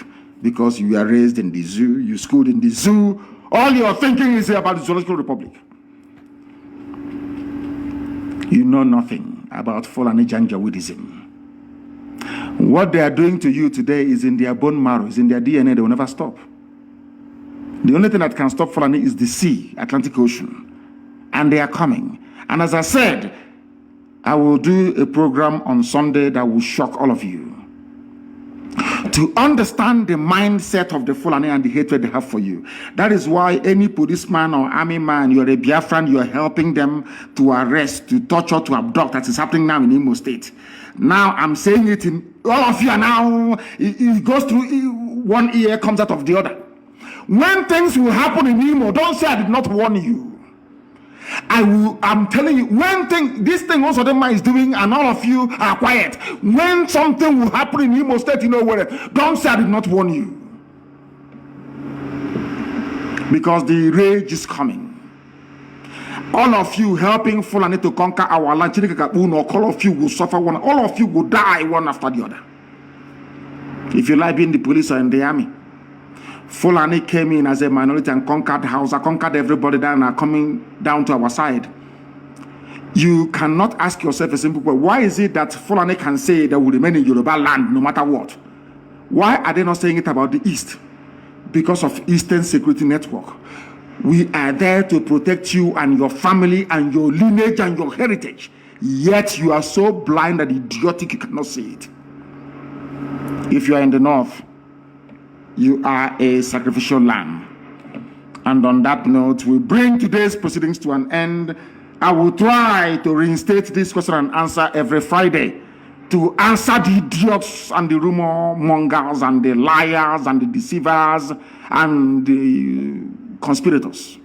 because you are raised in the zoo, you schooled in the zoo, all your thinking is about the Zoological Republic. You know nothing about Fulani Janjaweedism. What they are doing to you today is in their bone marrow, is in their DNA. They will never stop. The only thing that can stop Fulani is the sea, Atlantic Ocean. And they are coming. And as I said, I will do a program on Sunday that will shock all of you. To understand the mindset of the Fulani and the hatred they have for you. That is why any policeman or army man, you're a Biafran, you're helping them to arrest, to torture, to abduct. That is happening now in Imo State. Now I'm saying it in all of you are now. It goes through one ear, comes out of the other. When things will happen in Imo, don't say I did not warn you. I'm telling you, this thing also the man is doing, and all of you are quiet. When something will happen in Imo State, you know where, don't say I did not warn you. Because the rage is coming. All of you helping Fulani to conquer our land, all of you will suffer one, all of you will die one after the other. If you like being the police or in the army. Fulani came in as a minority and conquered Hausa, conquered everybody down, are coming down to our side. You cannot ask yourself a simple question. Why is it that Fulani can say they will remain in Yoruba land no matter what? Why are they not saying it about the East? Because of Eastern Security Network. We are there to protect you and your family and your lineage and your heritage. Yet you are so blind and idiotic you cannot see it. If you are in the North, you are a sacrificial lamb. And on that note, we bring today's proceedings to an end. I will try to reinstate this question and answer every Friday to answer the idiots and the rumor mongers and the liars and the deceivers and the conspirators.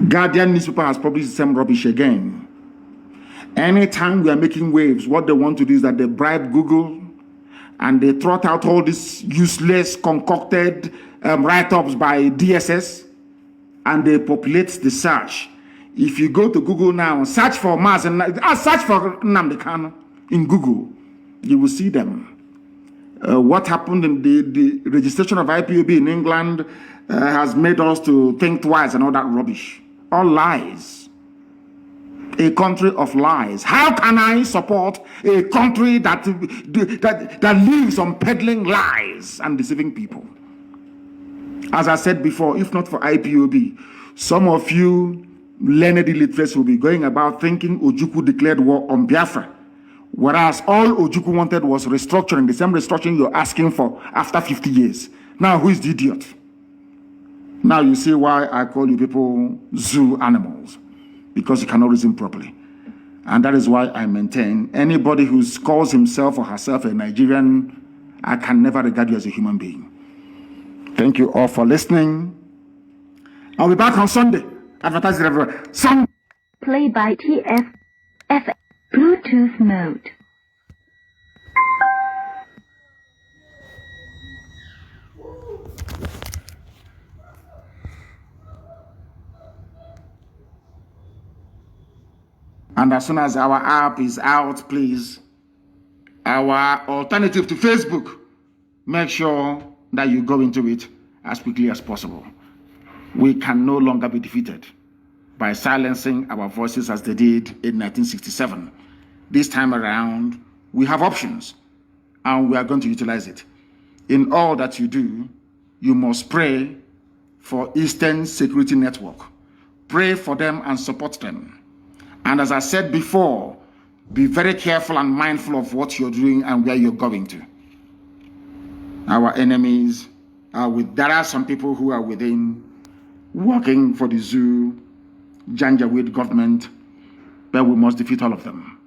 Guardian newspaper has published the same rubbish again. Anytime we are making waves, what they want to do is that they bribe Google and they trot out all these useless, concocted write-ups by DSS, and they populate the search. If you go to Google now and search for Mazi, search for Nnamdi Kanu in Google, you will see them. What happened in the registration of IPOB in England has made us to think twice and all that rubbish. All lies. A country of lies. How can I support a country that lives on peddling lies and deceiving people? As I said before, if not for IPOB, some of you learned illiterates will be going about thinking Ojukwu declared war on Biafra, whereas all Ojukwu wanted was restructuring, the same restructuring you're asking for after 50 years. Now, who is the idiot? Now you see why I call you people zoo animals. Because you cannot reason properly. And that is why I maintain anybody who calls himself or herself a Nigerian, I can never regard you as a human being. Thank you all for listening. I'll be back on Sunday. Advertise it everywhere. Play by TF Bluetooth mode. And as soon as our app is out, please, our alternative to Facebook, make sure that you go into it as quickly as possible. We can no longer be defeated by silencing our voices as they did in 1967. This time around, we have options, and we are going to utilize it. In all that you do, you must pray for Eastern Security Network. Pray for them and support them. And as I said before, be very careful and mindful of what you're doing and where you're going to. Our enemies are there are some people who are within working for the zoo, Janjaweed government, but we must defeat all of them.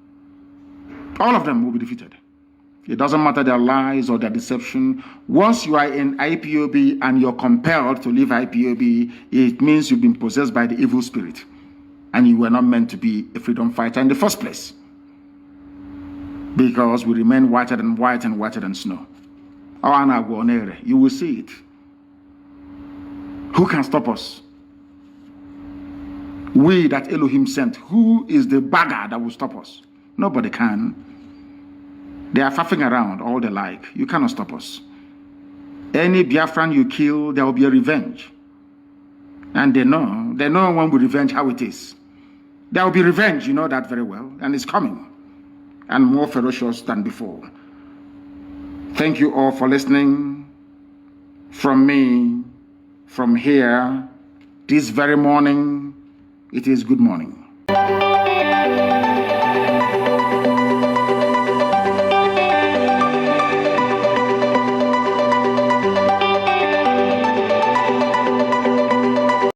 All of them will be defeated. It doesn't matter their lies or their deception. Once you are in IPOB and you're compelled to leave IPOB, it means you've been possessed by the evil spirit. And you were not meant to be a freedom fighter in the first place. Because we remain whiter than white and whiter than snow. You will see it. Who can stop us? We that Elohim sent, who is the bagger that will stop us? Nobody can. They are faffing around all they like. You cannot stop us. Any Biafran you kill, there will be a revenge. And they know when we revenge how it is. There will be revenge, you know that very well, and it's coming. And more ferocious than before. Thank you all for listening. From me, from here, this very morning, it is good morning.